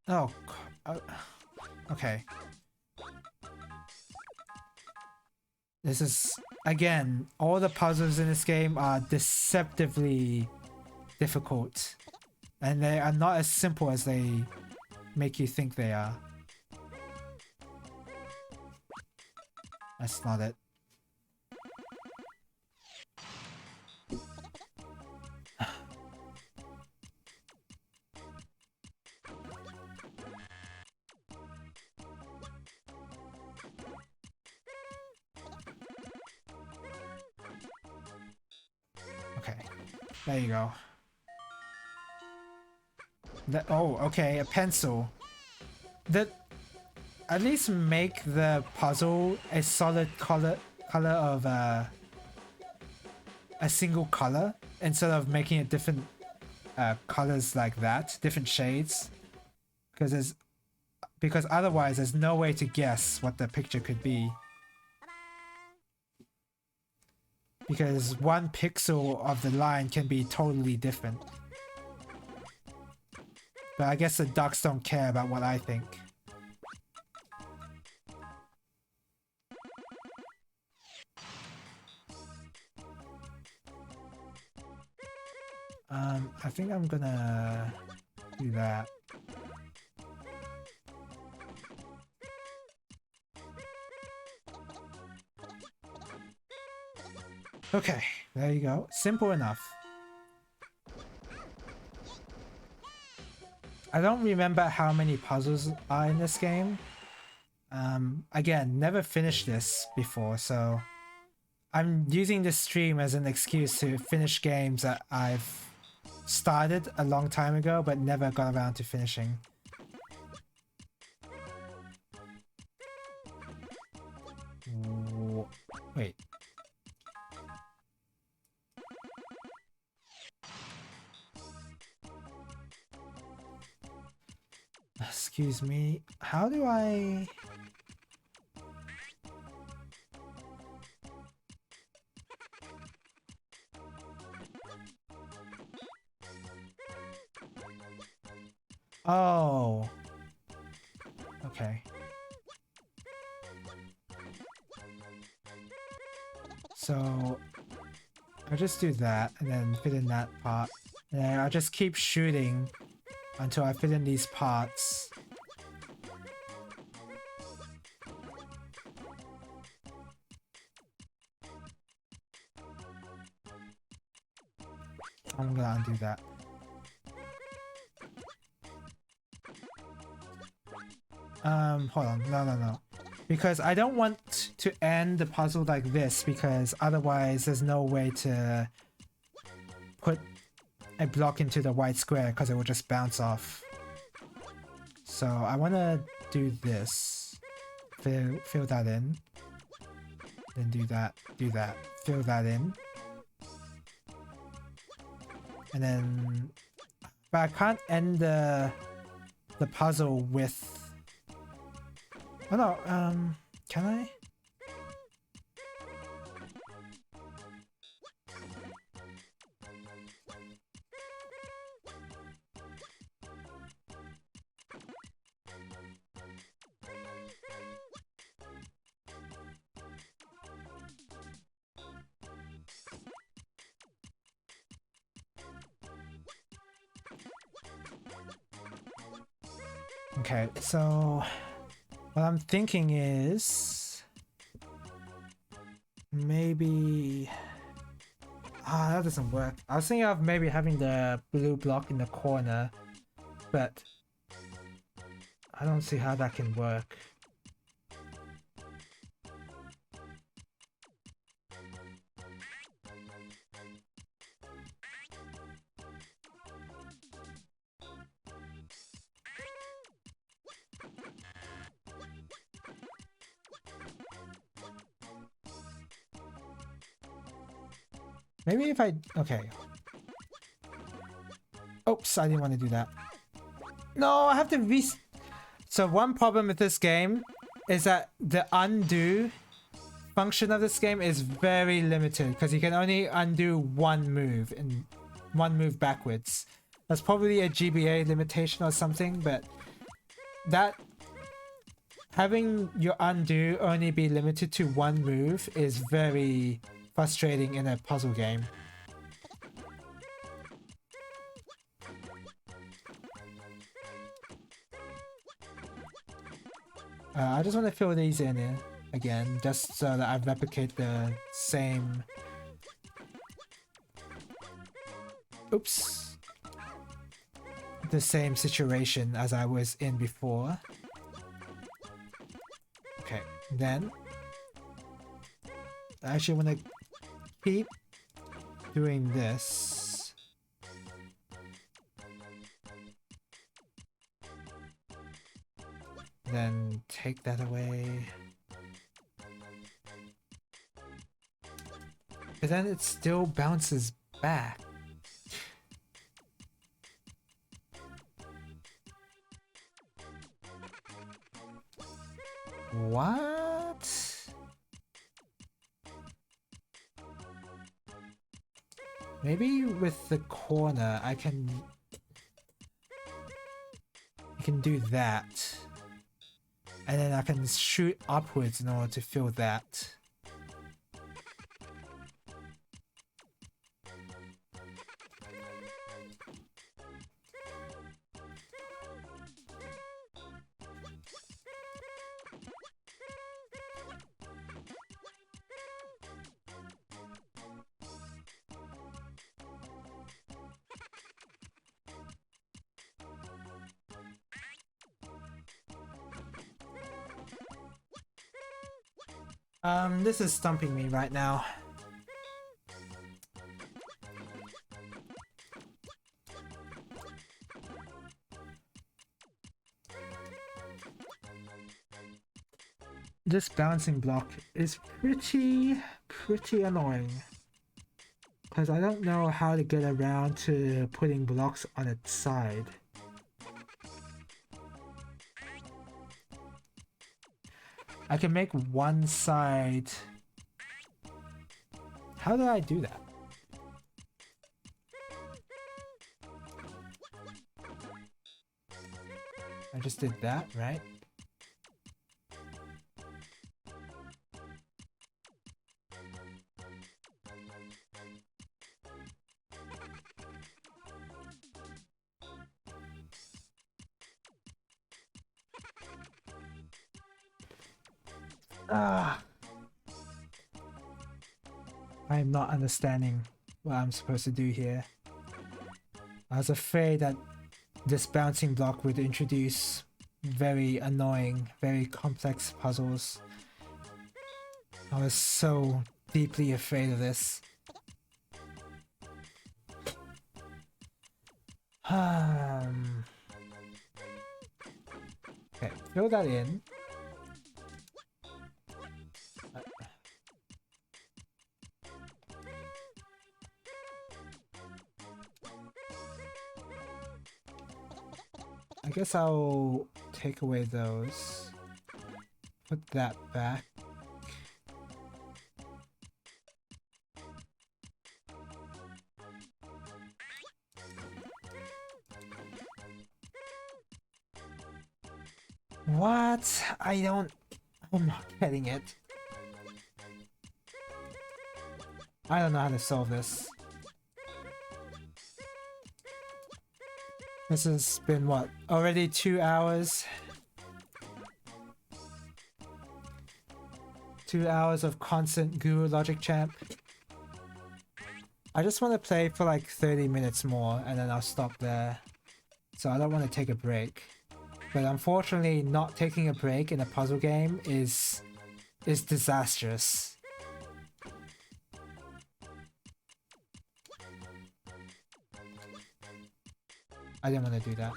Oh, okay. This is, again, all the puzzles in this game are deceptively difficult. And they are not as simple as they make you think they are. That's not it. Okay, there you go. Oh, okay, a pencil. At least make the puzzle a solid color of a single color instead of making it different colors like that, different shades. Because otherwise there's no way to guess what the picture could be. Because one pixel of the line can be totally different. But I guess the ducks don't care about what I think. I think I'm gonna do that. Okay, there you go. Simple enough. I don't remember how many puzzles are in this game. Again, never finished this before, so I'm using this stream as an excuse to finish games that I've started a long time ago but never got around to finishing. Wait. Excuse me. How do I... Oh. Okay. So I'll just do that and then fit in that part. And then I'll just keep shooting until I fit in these parts. I'm gonna undo that. Hold on. No. Because I don't want to end the puzzle like this, because otherwise there's no way to put a block into the white square because it will just bounce off. So I want to do this. Fill that in. Then do that. Fill that in. And then... But I can't end the puzzle with... Oh no, can I? Okay, so what I'm thinking is maybe that doesn't work. I was thinking of maybe having the blue block in the corner, but I don't see how that can work. Maybe if I... Okay. Oops, I didn't want to do that. No, I have to So one problem with this game is that the undo function of this game is very limited because you can only undo one move and one move backwards. That's probably a GBA limitation or something, but that having your undo only be limited to one move is very frustrating in a puzzle game. I just want to fill these in again, just so that I replicate the same... Oops. The same situation as I was in before. Okay, then... I actually want to keep doing this. Then take that away. But then it still bounces back. What? Maybe with the corner I can do that. And then I can shoot upwards in order to fill that. This is stumping me right now. This bouncing block is pretty annoying. Because I don't know how to get around to putting blocks on its side. I can make one side... How do I do that? I just did that, right? I'm not understanding what I'm supposed to do here. I was afraid that this bouncing block would introduce very annoying, very complex puzzles. I was so deeply afraid of this. Okay, fill that in. I guess I'll take away those. Put that back. What? I'm not getting it. I don't know how to solve this. This has been what? Already 2 hours? 2 hours of constant Guru Logic Champ. I just want to play for like 30 minutes more and then I'll stop there. So I don't want to take a break. But unfortunately, not taking a break in a puzzle game is disastrous. I didn't want to do that.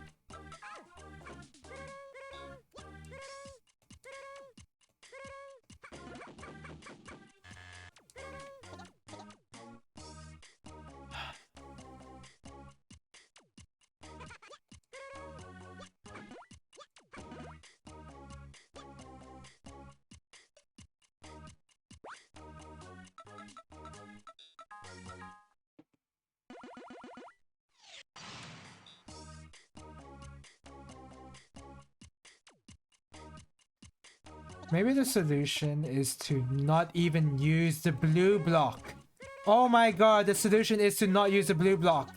Maybe the solution is to not even use the blue block. Oh my god, the solution is to not use the blue block.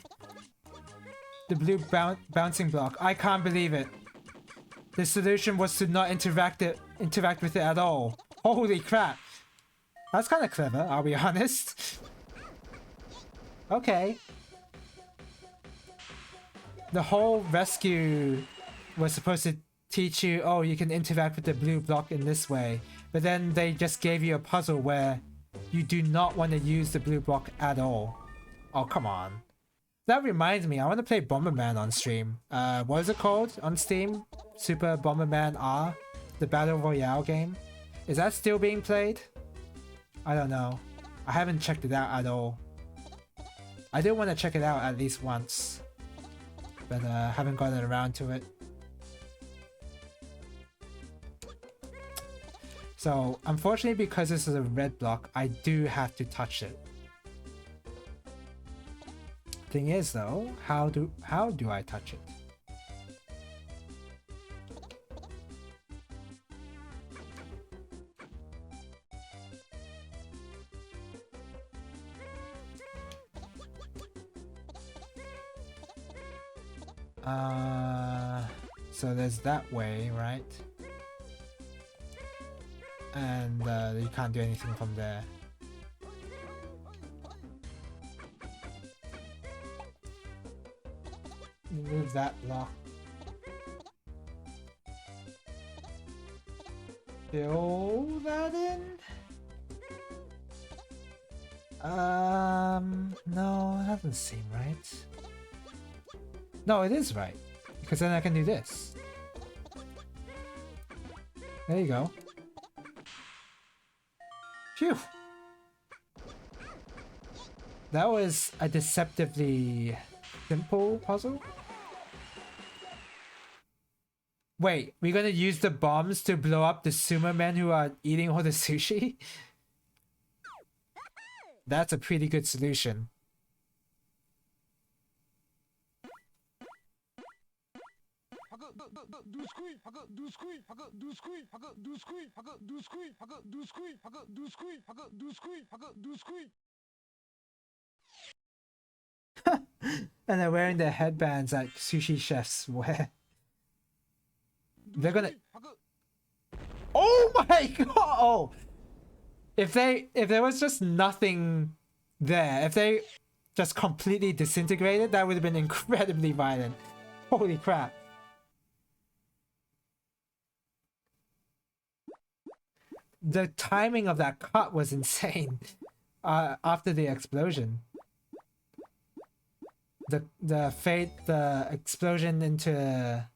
The blue bouncing block. I can't believe it. The solution was to not interact with it at all. Holy crap. That's kind of clever, I'll be honest. Okay. The whole rescue was supposed to teach you, oh, you can interact with the blue block in this way. But then they just gave you a puzzle where you do not want to use the blue block at all. Oh, come on. That reminds me, I want to play Bomberman on stream. What is it called on Steam? Super Bomberman R? The Battle Royale game? Is that still being played? I don't know. I haven't checked it out at all. I do want to check it out at least once. But haven't gotten around to it. So, unfortunately, because this is a red block, I do have to touch it. Thing is, though, how do I touch it? So there's that way, right? And you can't do anything from there. Move that block. Fill that in? No, that doesn't seem right. No, it is right. Because then I can do this. There you go. Phew! That was a deceptively simple puzzle. Wait, we're gonna use the bombs to blow up the sumo men who are eating all the sushi? That's a pretty good solution. And they're wearing their headbands like sushi chefs wear. They're gonna... Oh my god! Oh! If there was just nothing there, if they just completely disintegrated, that would have been incredibly violent. Holy crap. The timing of that cut was insane. After the explosion. The explosion into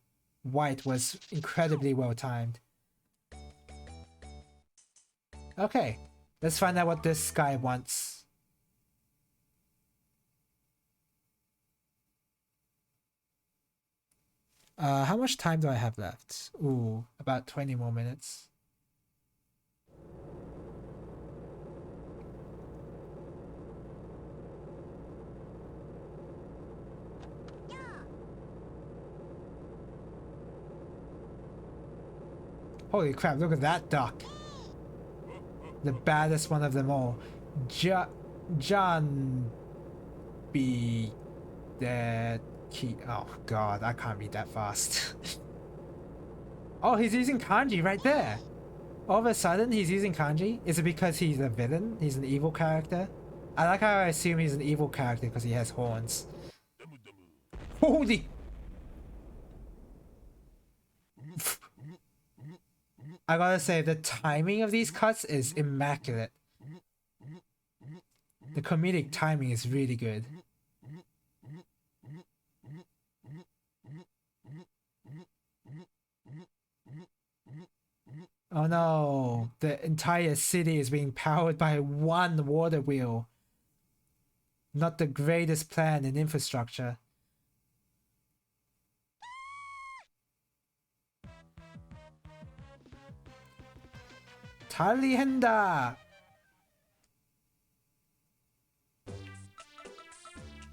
white was incredibly well timed. Okay, let's find out what this guy wants. How much time do I have left? Ooh, about 20 more minutes. Holy crap, look at that duck. The baddest one of them all. John be dead. Key. Oh god, I can't read that fast. Oh, he's using kanji right there. All of a sudden, he's using kanji. Is it because he's a villain? He's an evil character? I like how I assume he's an evil character because he has horns. Holy... I gotta say, the timing of these cuts is immaculate. The comedic timing is really good. Oh no, the entire city is being powered by one water wheel. Not the greatest plan in infrastructure. 달리한다!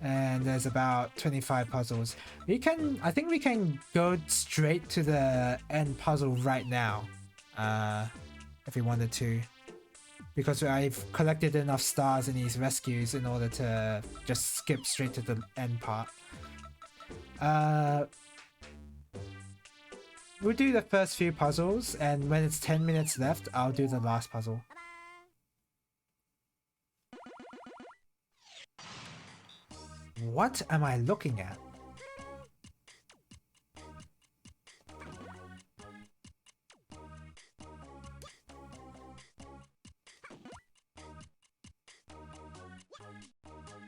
And there's about 25 puzzles. I think we can go straight to the end puzzle right now. If we wanted to. Because I've collected enough stars in these rescues in order to just skip straight to the end part. We'll do the first few puzzles, and when it's 10 minutes left, I'll do the last puzzle. What am I looking at?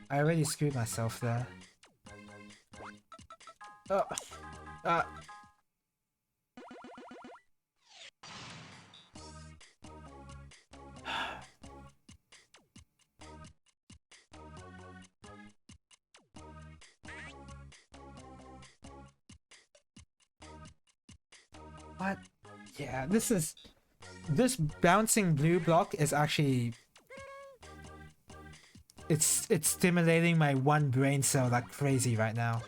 I already screwed myself there. Oh. What? Yeah, this bouncing blue block is actually... It's stimulating my one brain cell like crazy right now.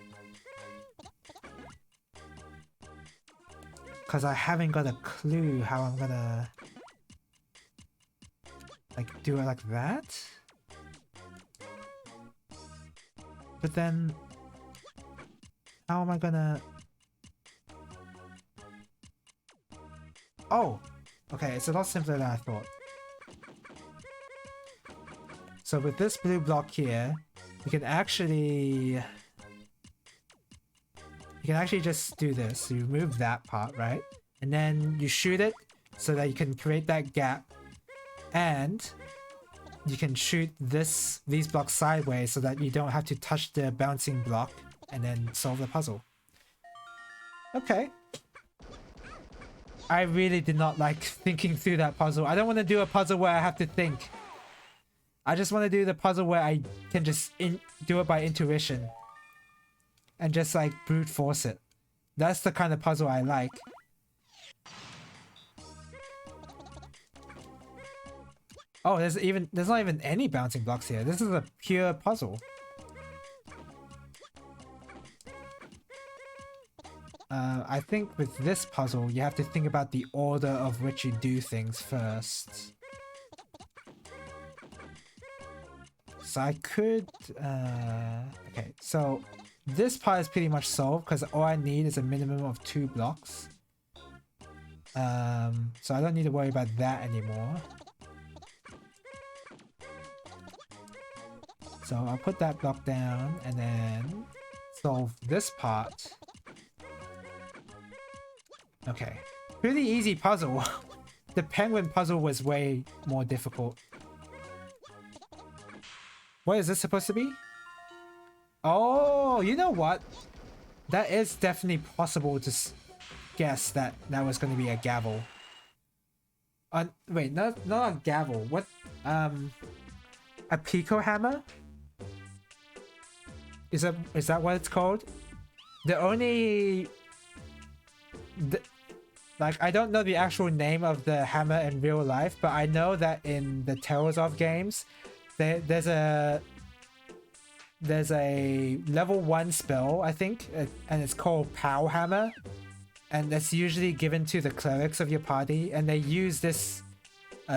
Cause I haven't got a clue how I'm gonna... like, do it like that? But then... how am I gonna... Oh! Okay, it's a lot simpler than I thought. So with this blue block here, you can actually just do this. You remove that part, right? And then you shoot it so that you can create that gap. And you can shoot these blocks sideways so that you don't have to touch the bouncing block and then solve the puzzle. Okay. I really did not like thinking through that puzzle. I don't want to do a puzzle where I have to think. I just want to do the puzzle where I can just do it by intuition. And just like brute force it. That's the kind of puzzle I like. Oh, there's not even any bouncing blocks here. This is a pure puzzle. I think with this puzzle, you have to think about the order of which you do things first. So I could... okay, so this part is pretty much solved because all I need is a minimum of 2 blocks. So I don't need to worry about that anymore. So I'll put that block down and then solve this part. Okay, pretty easy puzzle. The penguin puzzle was way more difficult. What is this supposed to be? Oh, you know what? That is definitely possible to guess that was going to be a gavel. Wait, not a gavel. What? A pico hammer? Is that what it's called? Like, I don't know the actual name of the hammer in real life, but I know that in the Tales of games, there's a level 1 spell, I think, and it's called Pow Hammer, and that's usually given to the clerics of your party, and they use this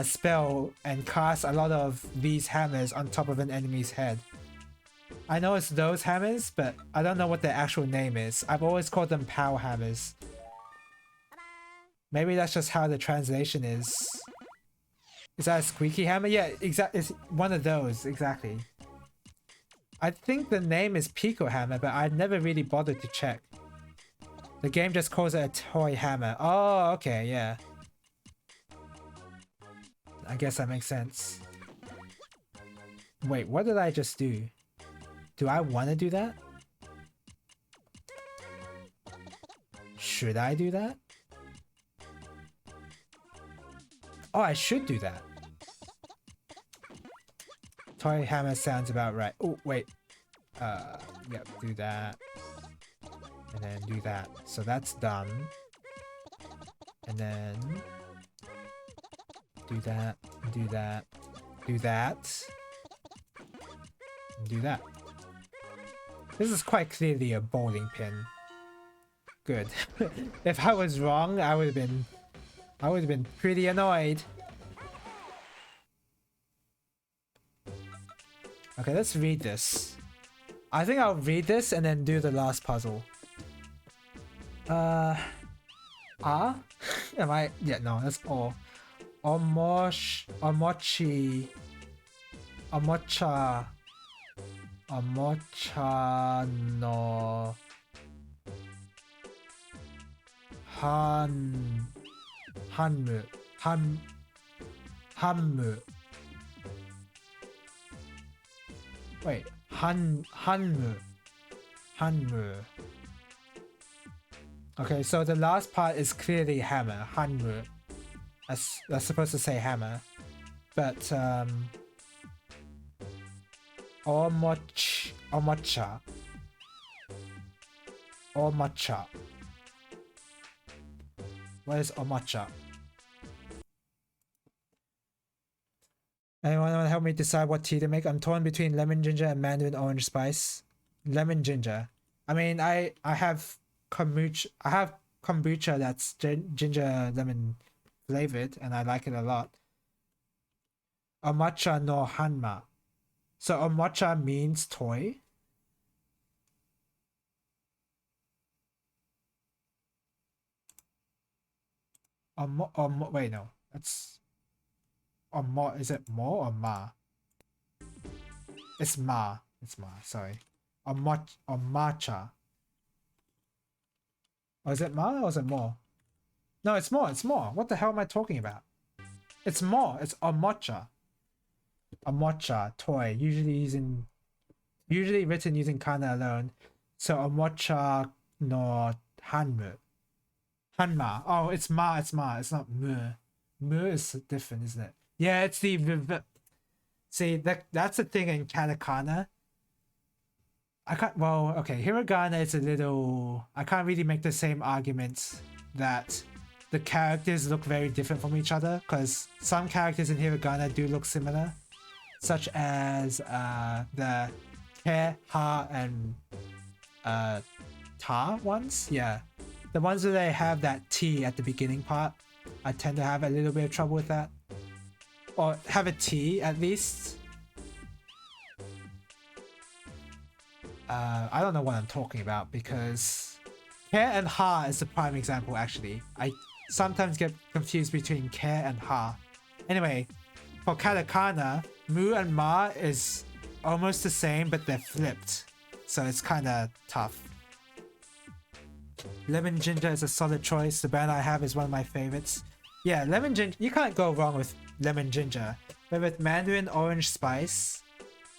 spell and cast a lot of these hammers on top of an enemy's head. I know it's those hammers, but I don't know what their actual name is. I've always called them power hammers. Maybe that's just how the translation is. Is that a squeaky hammer? Yeah, exactly. It's one of those, exactly. I think the name is Pico Hammer, but I never really bothered to check. The game just calls it a toy hammer. Oh, okay, yeah. I guess that makes sense. Wait, what did I just do? Do I want to do that? Should I do that? Oh, I should do that. Toy hammer sounds about right. Oh, wait. Yep, do that. And then do that. So that's done. And then do that, do that, do that, and do that. This is quite clearly a bowling pin. Good. If I was wrong, I would have been pretty annoyed. Okay, let's read this. I think I'll read this and then do the last puzzle. Am I? Yeah, no, that's all. Omochi. Omocha no Hanmu. Wait, Hanmu. Okay, so the last part is clearly hammer, Hanmu. That's supposed to say hammer. But Omocha. What is Omocha? Anyone want to help me decide what tea to make? I'm torn between lemon ginger and mandarin orange spice. Lemon ginger. I mean, I have kombucha. I have kombucha that's ginger lemon flavored, and I like it a lot. Omocha no hanma. So omocha means toy. Wait, no. That's is it mo or ma? It's ma. It's ma. Sorry. Omacha. Or is it ma or is it more? No, it's more. It's more. What the hell am I talking about? It's more. It's omocha. Omocha toy. Usually written using kana alone. So omocha no hanmu. Hanma. Oh, it's ma. It's ma. It's not mu. Mu is different, isn't it? Yeah, it's the see that's the thing in katakana. I can't. Well, okay. Hiragana is a little. I can't really make the same arguments that the characters look very different from each other, because some characters in Hiragana do look similar, such as the Ke, Ha, and Ta ones. Yeah, the ones where they have that T at the beginning part. I tend to have a little bit of trouble with that, or have a T at least. I don't know what I'm talking about, because Ke and Ha is the prime example. Actually, I sometimes get confused between Ke and Ha. Anyway, for katakana, Mu and Ma is almost the same, but they're flipped, so it's kind of tough. Lemon ginger is a solid choice. The brand I have is one of my favorites. Yeah, lemon ginger, you can't go wrong with lemon ginger. But with mandarin orange spice,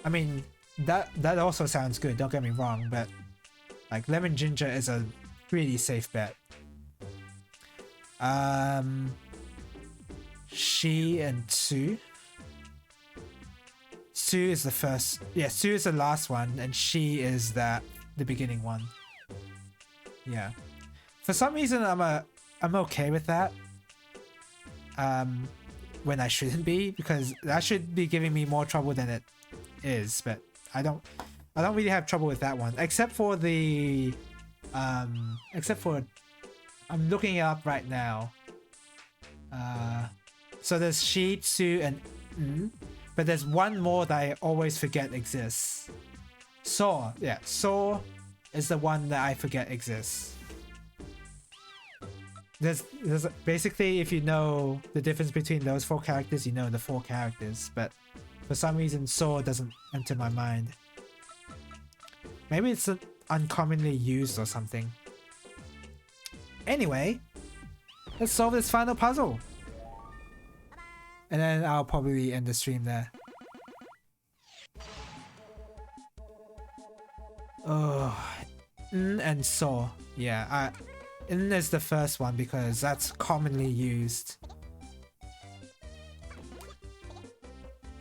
I mean, that also sounds good, don't get me wrong, but like lemon ginger is a really safe bet. She and Sue. Sue is the first. Yeah, Sue is the last one, and she is the beginning one. Yeah. For some reason, I'm okay with that. When I shouldn't be, because that should be giving me more trouble than it is. But I don't really have trouble with that one, except for the I'm looking it up right now. So there's she, Sue, and but there's one more that I always forget exists. Saw, yeah, Saw is the one that I forget exists. There's basically, if you know the difference between those 4 characters, you know the 4 characters, but for some reason Saw doesn't enter my mind. Maybe it's uncommonly used or something. Anyway, let's solve this final puzzle. And then I'll probably end the stream there. Oh, N and Saw. Yeah, N is the first one because that's commonly used.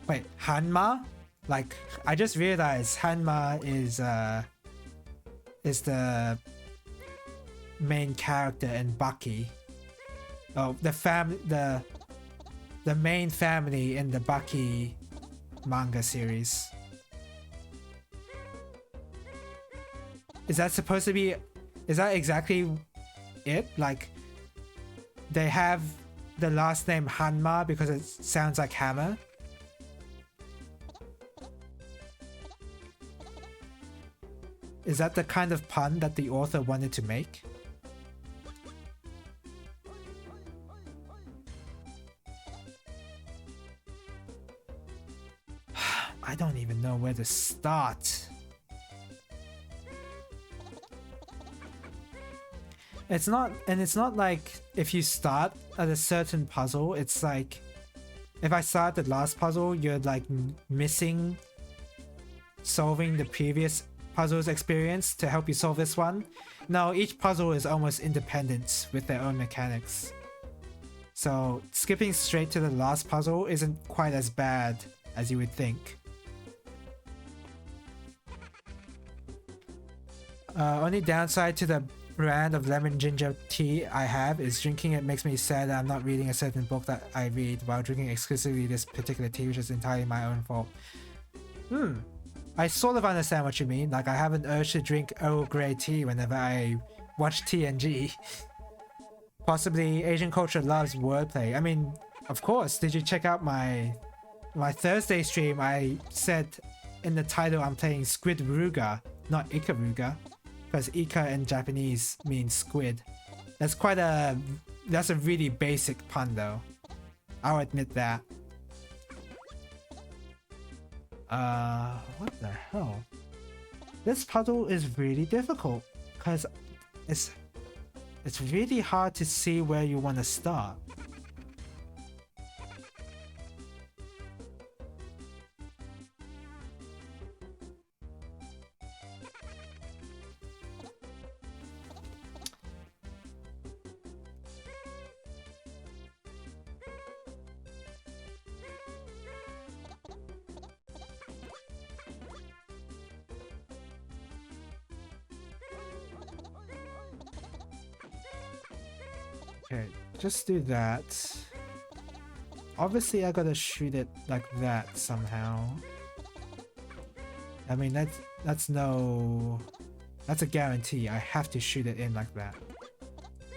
Wait, Hanma? Like, I just realized Hanma is the main character in Baki. Oh, the main family in the Baki manga series. Is that supposed to be... Is that exactly it? Like, they have the last name Hanma because it sounds like hammer? Is that the kind of pun that the author wanted to make? I don't even know where to start. It's not like if you start at a certain puzzle, it's like if I start the last puzzle, you're like missing solving the previous puzzle's experience to help you solve this one. No, each puzzle is almost independent with their own mechanics. So skipping straight to the last puzzle isn't quite as bad as you would think. Only downside to the brand of lemon ginger tea I have is drinking it makes me sad that I'm not reading a certain book that I read while drinking exclusively this particular tea, which is entirely my own fault. I sort of understand what you mean. Like, I have an urge to drink Earl Grey tea whenever I watch TNG. Possibly Asian culture loves wordplay. I mean, of course, did you check out my Thursday stream? I said in the title I'm playing Squid Ruga, not Ikaruga. Because Ika in Japanese means squid. That's a really basic pun though. I'll admit that. What the hell? This puzzle is really difficult because it's really hard to see where you want to start. Okay, just do that. Obviously I gotta shoot it like that somehow. I mean that's a guarantee. I have to shoot it in like that.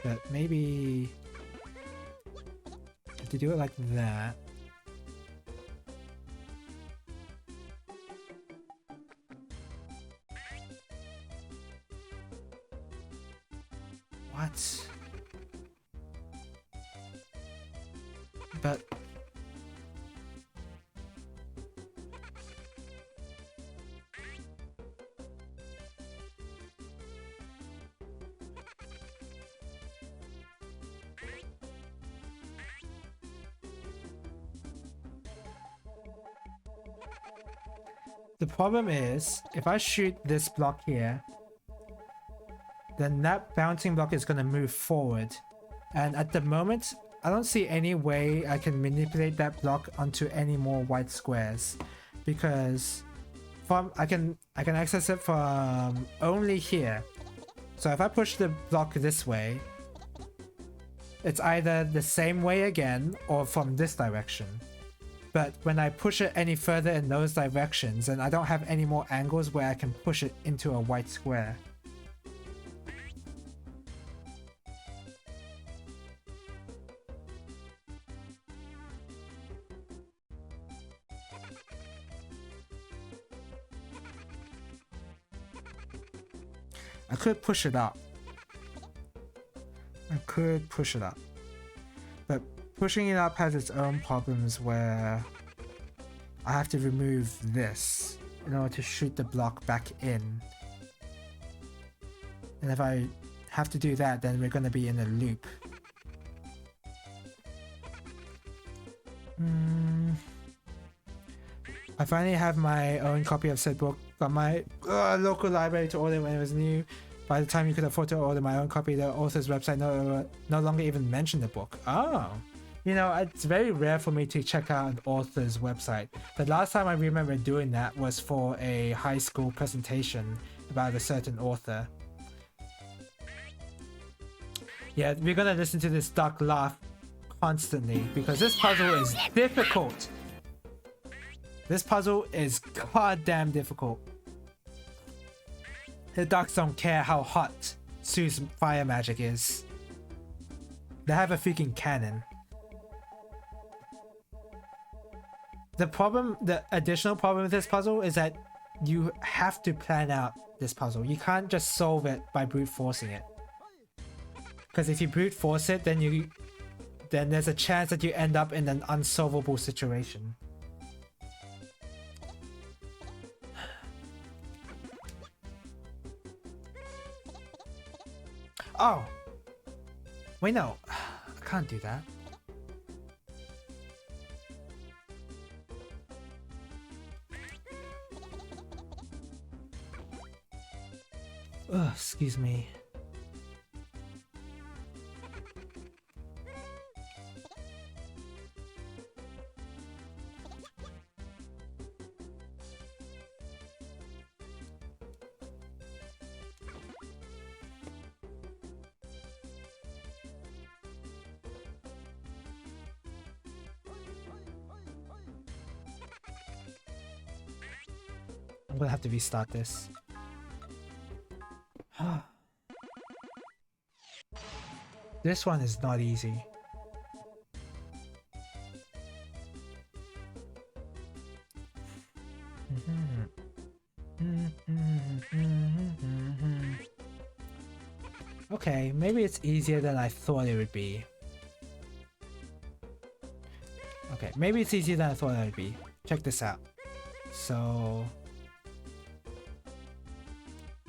But maybe to do it like that. What? But the problem is, if I shoot this block here, then that bouncing block is going to move forward. And at the moment, I don't see any way I can manipulate that block onto any more white squares, because I can access it from only here. So if I push the block this way, it's either the same way again or from this direction. But when I push it any further in those directions, then I don't have any more angles where I can push it into a white square. I could push it up. But pushing it up has its own problems where I have to remove this in order to shoot the block back in. And if I have to do that, then we're gonna be in a loop. I finally have my own copy of said book. Got my local library to order when it was new. By the time you could afford to order my own copy, the author's website no longer even mentioned the book. Oh. You know, it's very rare for me to check out an author's website. The last time I remember doing that was for a high school presentation about a certain author. Yeah, we're gonna listen to this duck laugh constantly because this puzzle is difficult. This puzzle is goddamn difficult. The ducks don't care how hot Sue's fire magic is. They have a freaking cannon. The additional problem with this puzzle is that you have to plan out this puzzle. You can't just solve it by brute forcing it. Because if you brute force it, then there's a chance that you end up in an unsolvable situation. Oh! Wait, no. I can't do that. Ugh, excuse me. I'm gonna have to restart this. This one is not easy. Okay, maybe it's easier than I thought it would be. Okay, maybe it's easier than I thought it would be. Check this out. So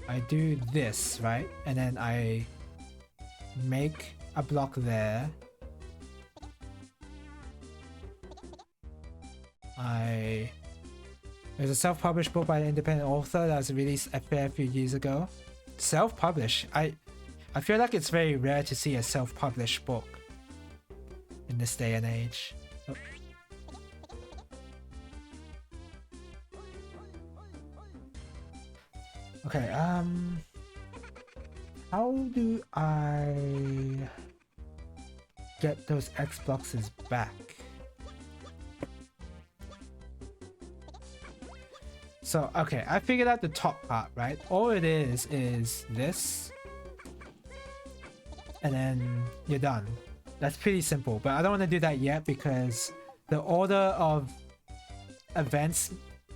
I do this, right? And then I make a block there. There's a self-published book by an independent author that was released a fair few years ago. Self-published? I feel like it's very rare to see a self-published book in this day and age. Oh. Okay, how do I get those X boxes back? So, okay, I figured out the top part, right? All it is this, and then you're done. That's pretty simple, but I don't want to do that yet because the order of events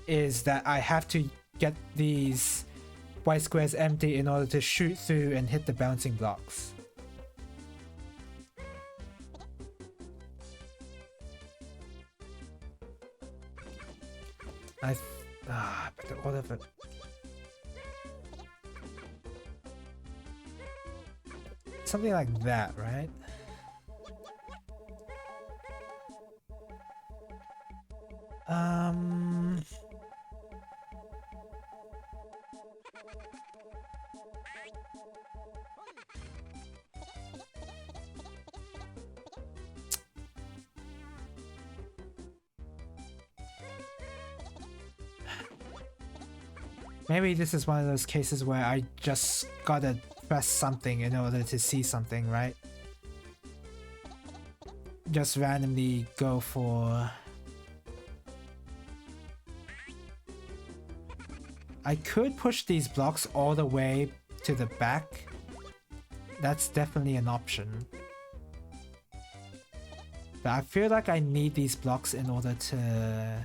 is that I have to get these white squares empty in order to shoot through and hit the bouncing blocks. But the order of it. Something like that, right? Maybe this is one of those cases where I just gotta press something in order to see something, right? Just randomly go for... I could push these blocks all the way to the back. That's definitely an option. But I feel like I need these blocks in order to...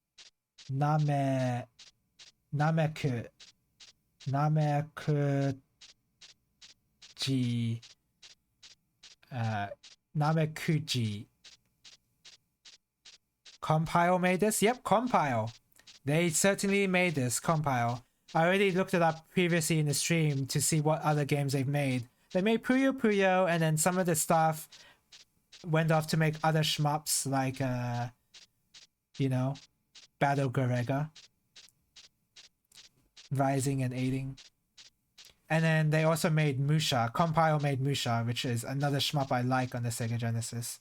Name Nameku Namekuji Namekuji. Compile made this? Yep, Compile. They certainly made this, Compile. I already looked it up previously in the stream to see what other games they've made. They made Puyo Puyo, and then some of the staff went off to make other shmups like, you know, Battle Garega, Rising and Aiding. And then they also made Musha. Compile made Musha, which is another shmup I like on the Sega Genesis.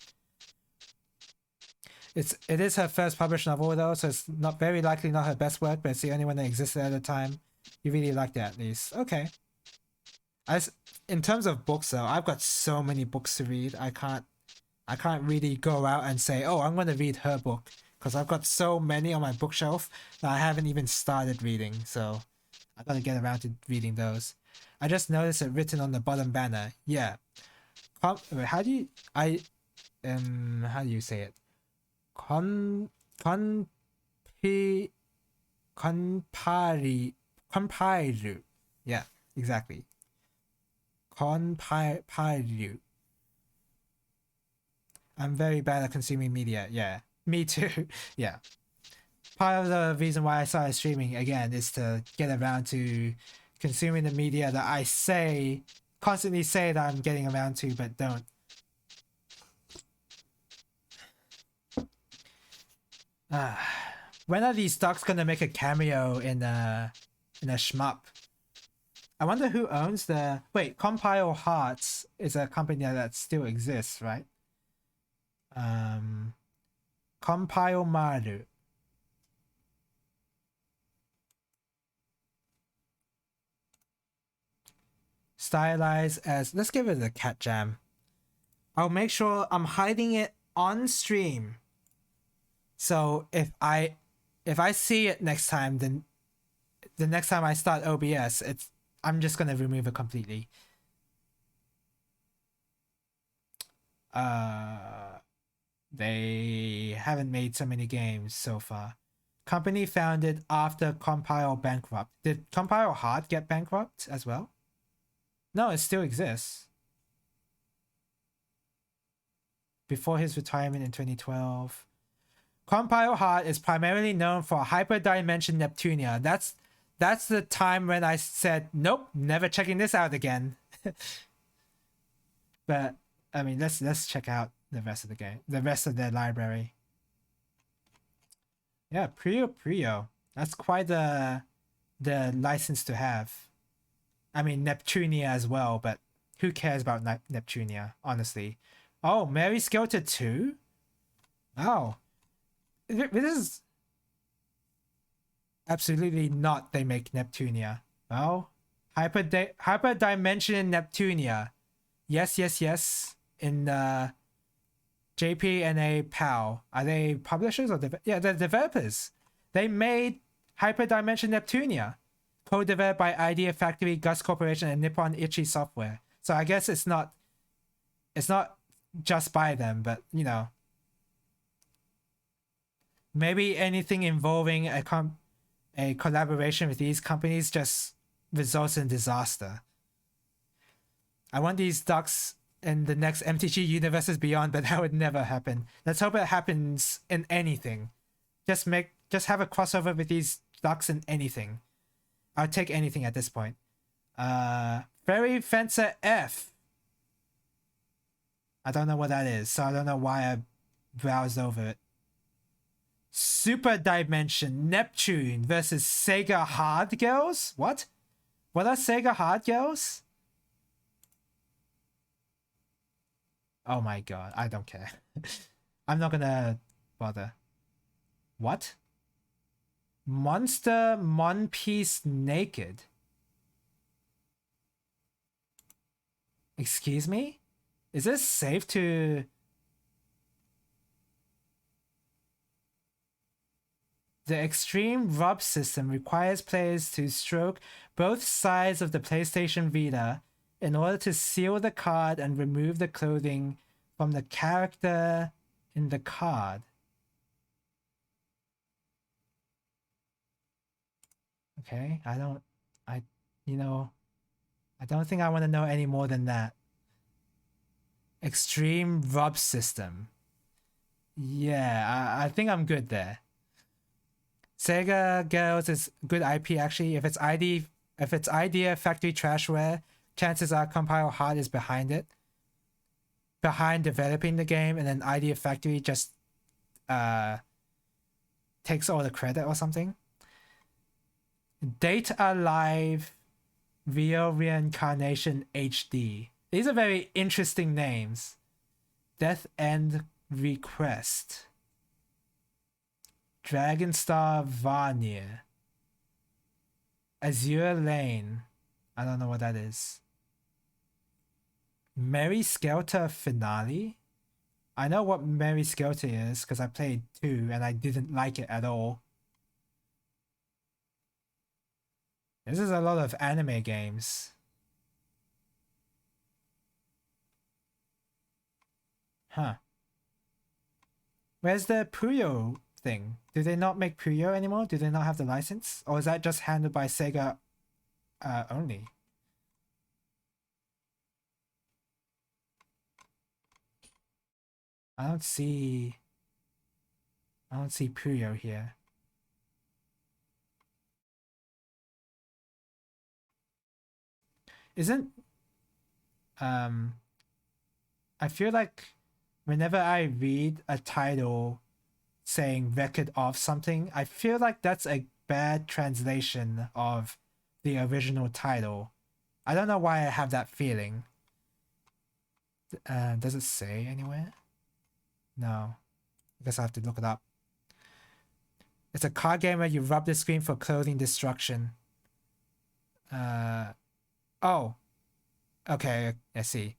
It is her first published novel though, so it's not very likely not her best work, but it's the only one that existed at the time. You really liked it at least. Okay. In terms of books though, I've got so many books to read. I can't really go out and say, oh, I'm gonna read her book, because I've got so many on my bookshelf that I haven't even started reading, so I gotta get around to reading those. I just noticed it written on the bottom banner. Yeah. How do you say it? Compile. Yeah, exactly. Compile. I'm very bad at consuming media. Yeah, me too. Yeah. Part of the reason why I started streaming again is to get around to consuming the media that I constantly say that I'm getting around to, but don't. When are these stocks gonna make a cameo in a shmup? I wonder who owns the... Wait, Compile Hearts is a company that still exists, right? Compile Maru. Stylized as... Let's give it a cat jam. I'll make sure I'm hiding it on stream. So if I see it next time, then the next time I start OBS, I'm just gonna remove it completely. They haven't made so many games so far. Company founded after Compile bankrupt. Did Compile Hard get bankrupt as well? No, it still exists. Before his retirement in 2012. Compile Hard is primarily known for Hyperdimension Neptunia. That's the time when I said, nope, never checking this out again. But I mean, let's check out the rest of the game, the rest of their library. Yeah, Puyo. That's quite the license to have. I mean, Neptunia as well, but who cares about Neptunia, honestly? Oh, Mary Skelter 2? Oh. This is... Absolutely not they make Neptunia. Well, Hyperdimension Neptunia. Yes. In JP and a PAL. Are they publishers or yeah, they're developers. They made Hyperdimension Neptunia, co-developed by Idea Factory, Gus Corporation, and Nippon Ichi Software. So I guess it's not just by them, but you know, maybe anything involving a collaboration with these companies just results in disaster. I want these ducks in the next MTG Universes Beyond, but that would never happen. Let's hope it happens in anything. Just have a crossover with these ducks in anything. I'll take anything at this point. Fairy Fencer F. I don't know what that is, so I don't know why I browsed over it. Super Dimension Neptune versus Sega Hard Girls? What? What are Sega Hard Girls? Oh my god, I don't care. I'm not gonna bother. What? Monster Mon Piece Naked? Excuse me? Is this safe to... The Extreme Rub system requires players to stroke both sides of the PlayStation Vita in order to seal the card and remove the clothing from the character in the card. Okay, you know, I don't think I want to know any more than that. Extreme rub system. Yeah, I think I'm good there. Sega Girls is good IP actually. If it's idea factory trashware, chances are Compile Hard is behind it. Behind developing the game, and then Idea Factory just uh takes all the credit or something. Date Alive Real Reincarnation HD. These are very interesting names. Death End Request. Dragonstar Varnier. Azure Lane. I don't know what that is. Mary Skelter Finale? I know what Mary Skelter is because I played 2 and I didn't like it at all. This is a lot of anime games. Huh. Where's the Puyo thing? Do they not make Puyo anymore? Do they not have the license? Or is that just handled by Sega only? I don't see Puyo here. Isn't I feel like whenever I read a title saying record of something, I feel like that's a bad translation of the original title. I don't know why I have that feeling. Does it say anywhere? No. I guess I have to look it up. It's a card game where you rub the screen for clothing destruction. Oh. Okay, I see.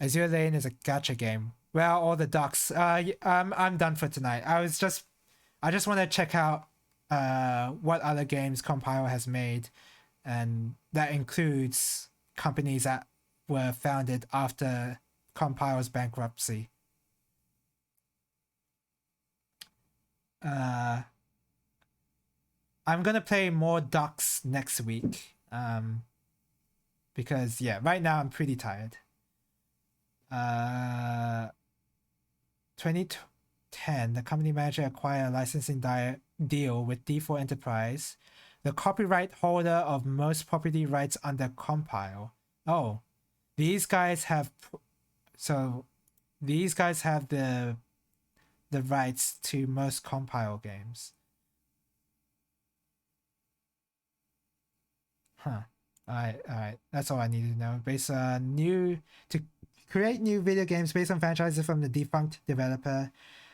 Azure Lane is a gacha game. Well, all the ducks. I'm done for tonight. I just want to check out what other games Compile has made, and that includes companies that were founded after Compile's bankruptcy. I'm gonna play more ducks next week. Because yeah, right now I'm pretty tired. 2010, the company manager acquired a licensing deal with D4 Enterprise, the copyright holder of most property rights under Compile. Oh, these guys have the rights to most Compile games. Huh. Alright. That's all I need to know. To create new video games based on franchises from the defunct developer.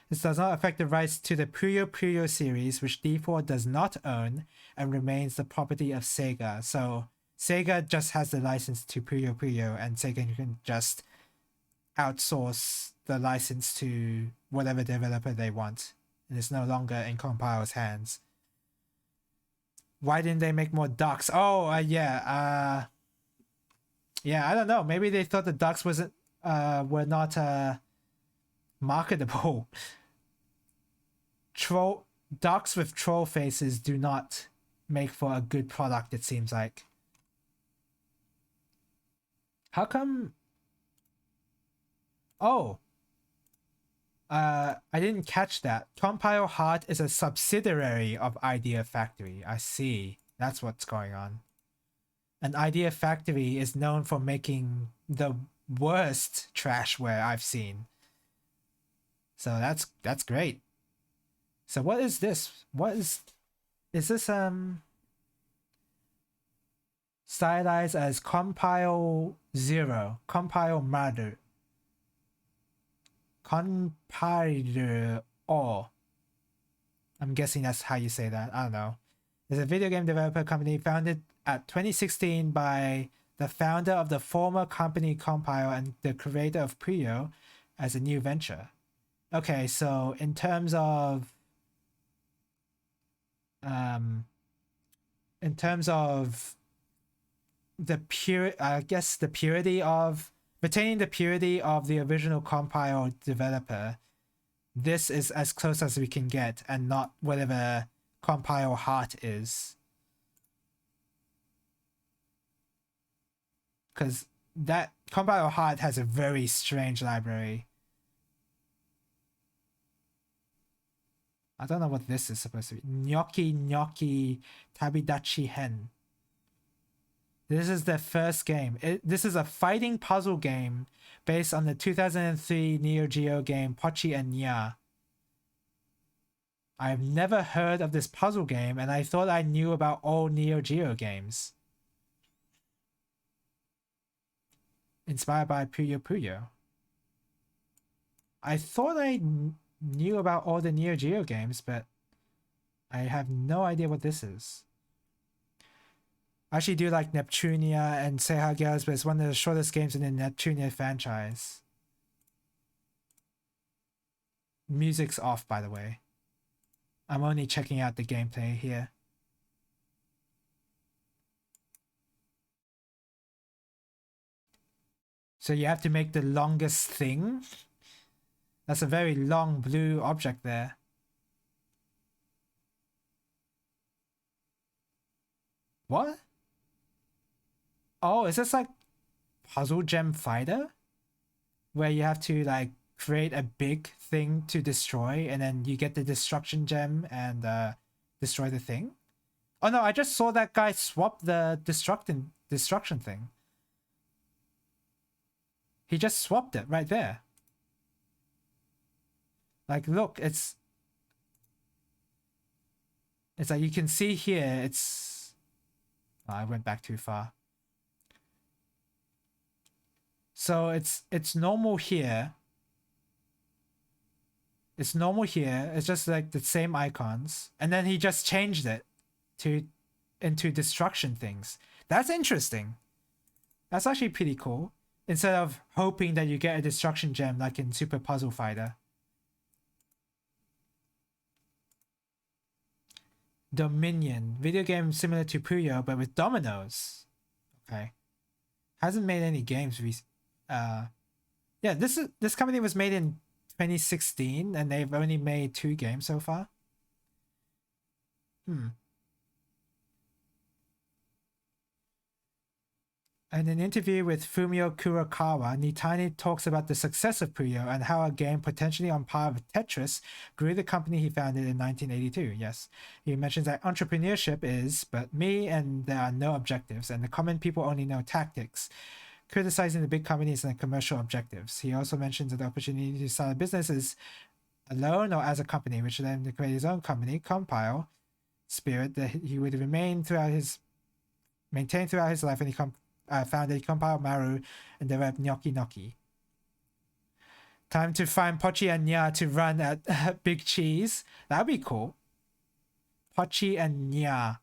This does not affect the rights to the Puyo Puyo series, which D4 does not own and remains the property of Sega. So Sega just has the license to Puyo Puyo, and Sega can just outsource the license to whatever developer they want. And it's no longer in Compile's hands. Why didn't they make more ducks? Oh, yeah. I don't know. Maybe they thought the ducks were not marketable. Ducks with troll faces do not make for a good product, it seems like. How come? Oh. I didn't catch that. Compile Heart is a subsidiary of Idea Factory. I see. That's what's going on. And Idea Factory is known for making the worst trashware I've seen. So that's great. So what is this? Is this stylized as Compile 0, Compile Mother, Compiler or I'm guessing that's how you say that. I don't know. It's a video game developer company founded at 2016 by the founder of the former company Compile and the creator of Puyo as a new venture. Okay, so in terms of the purity of retaining the purity of the original Compile developer, this is as close as we can get, and not whatever Compile Heart is. because that Compile Heart has a very strange library. I don't know what this is supposed to be. Gnocchi Gnocchi Tabidachi Hen. This is their first game. This is a fighting puzzle game based on the 2003 Neo Geo game Pochi and Nya. I've never heard of this puzzle game, and I thought I knew about all Neo Geo games. Inspired by Puyo Puyo. I thought I knew about all the Neo Geo games, but I have no idea what this is. I actually do like Neptunia and Seiha Girls, but it's one of the shortest games in the Neptunia franchise. Music's off, by the way. I'm only checking out the gameplay here. So you have to make the longest thing? That's a very long blue object there. What? Oh, is this like Puzzle Gem Fighter? Where you have to like create a big thing to destroy and then you get the destruction gem and destroy the thing? Oh no, I just saw that guy swap the destruction thing. He just swapped it right there. Like, look, it's like you can see here, it's... Oh, I went back too far. So it's normal here. It's normal here. It's just like the same icons. And then he just changed it into destruction things. That's interesting. That's actually pretty cool. Instead of hoping that you get a destruction gem like in Super Puzzle Fighter. Dominion. Video game similar to Puyo, but with dominoes. Okay. Hasn't made any games yeah, this company was made in 2016 and they've only made 2 games so far. In an interview with Fumio Kurokawa, Nitani talks about the success of Puyo and how a game potentially on par with Tetris grew the company he founded in 1982. Yes, he mentions that entrepreneurship is, but me, and there are no objectives, and the common people only know tactics, criticizing the big companies and the commercial objectives. He also mentions that the opportunity to start a business is alone or as a company, which led him to create his own company, Compile Spirit, that he would maintain throughout his life, and he founded Compile Maru and developed Gnocchi Gnocchi. Time to find Pochi and Nya to run at Big Cheese. That'd be cool. Pochi and Nya.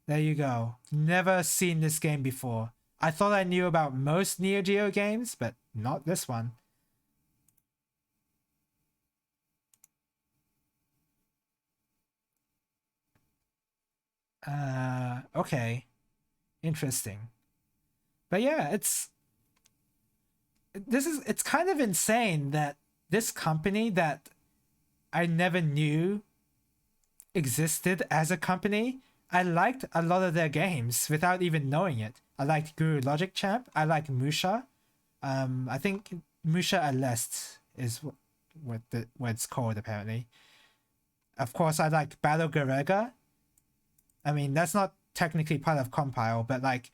There you go. Never seen this game before. I thought I knew about most Neo Geo games, but not this one. Okay. Interesting. But yeah, it's kind of insane that this company that I never knew existed as a company, I liked a lot of their games without even knowing it. I liked Guru Logic Champ. I like Musha. I think Musha Alest is what it's called apparently. Of course, I like Battle Garega. I mean, that's not technically part of Compile, but like,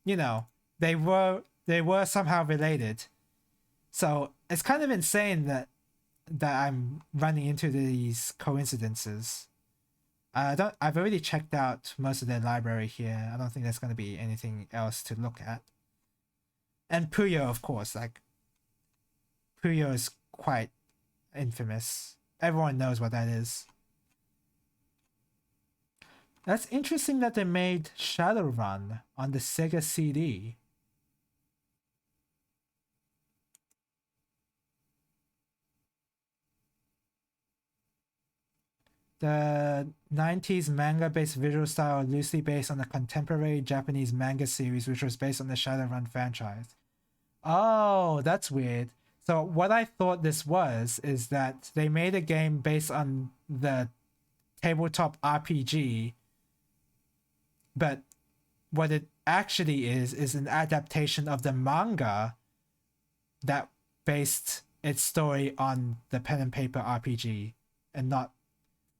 you know, they were somehow related. So it's kind of insane that I'm running into these coincidences. I've already checked out most of their library here. I don't think there's going to be anything else to look at. And Puyo, of course, like Puyo is quite infamous. Everyone knows what that is. That's interesting that they made Shadowrun on the Sega CD. The 90s manga-based visual style loosely based on the contemporary Japanese manga series, which was based on the Shadowrun franchise. Oh, that's weird. So what I thought this was is that they made a game based on the tabletop RPG, but what it actually is an adaptation of the manga that based its story on the pen and paper RPG, and not,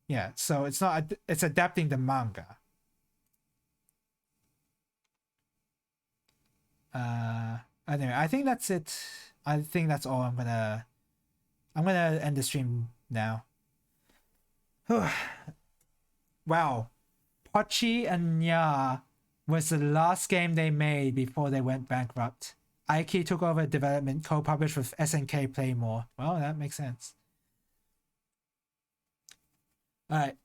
yeah, so it's not, it's adapting the manga. Anyway, I think that's it. I think that's all. I'm gonna end the stream now. Wow, Pochi and Nya was the last game they made before they went bankrupt. Aiki took over development, co-published with SNK Playmore. Well, that makes sense. Alright,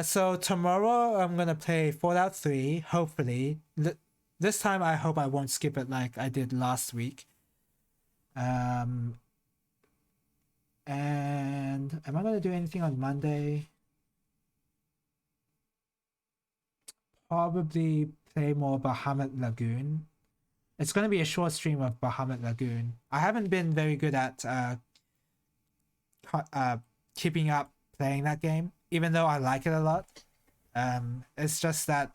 so tomorrow I'm gonna play Fallout 3, hopefully. This time I hope I won't skip it like I did last week. And am I gonna do anything on Monday? Probably play more Bahamut Lagoon. It's gonna be a short stream of Bahamut Lagoon. I haven't been very good at keeping up playing that game, even though I like it a lot. It's just that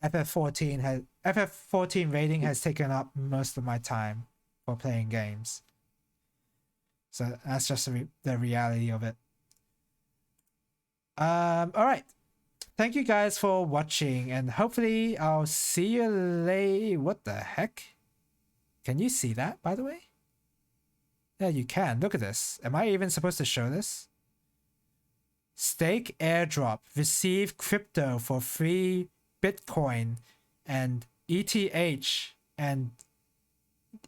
FF14 rating has taken up most of my time for playing games. So that's just the reality of it. All right. Thank you guys for watching, and hopefully I'll see you later. What the heck? Can you see that, by the way? Yeah, you can. Look at this. Am I even supposed to show this? Stake airdrop. Receive crypto for free Bitcoin and ETH, and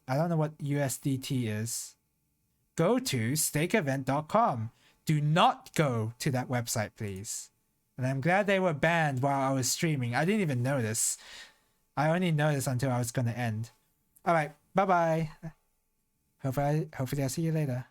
I don't know what USDT is. Go to stakeevent.com. Do not go to that website, please. And I'm glad they were banned while I was streaming. I didn't even notice. I only noticed until I was going to end. All right. Bye-bye. Hopefully I'll see you later.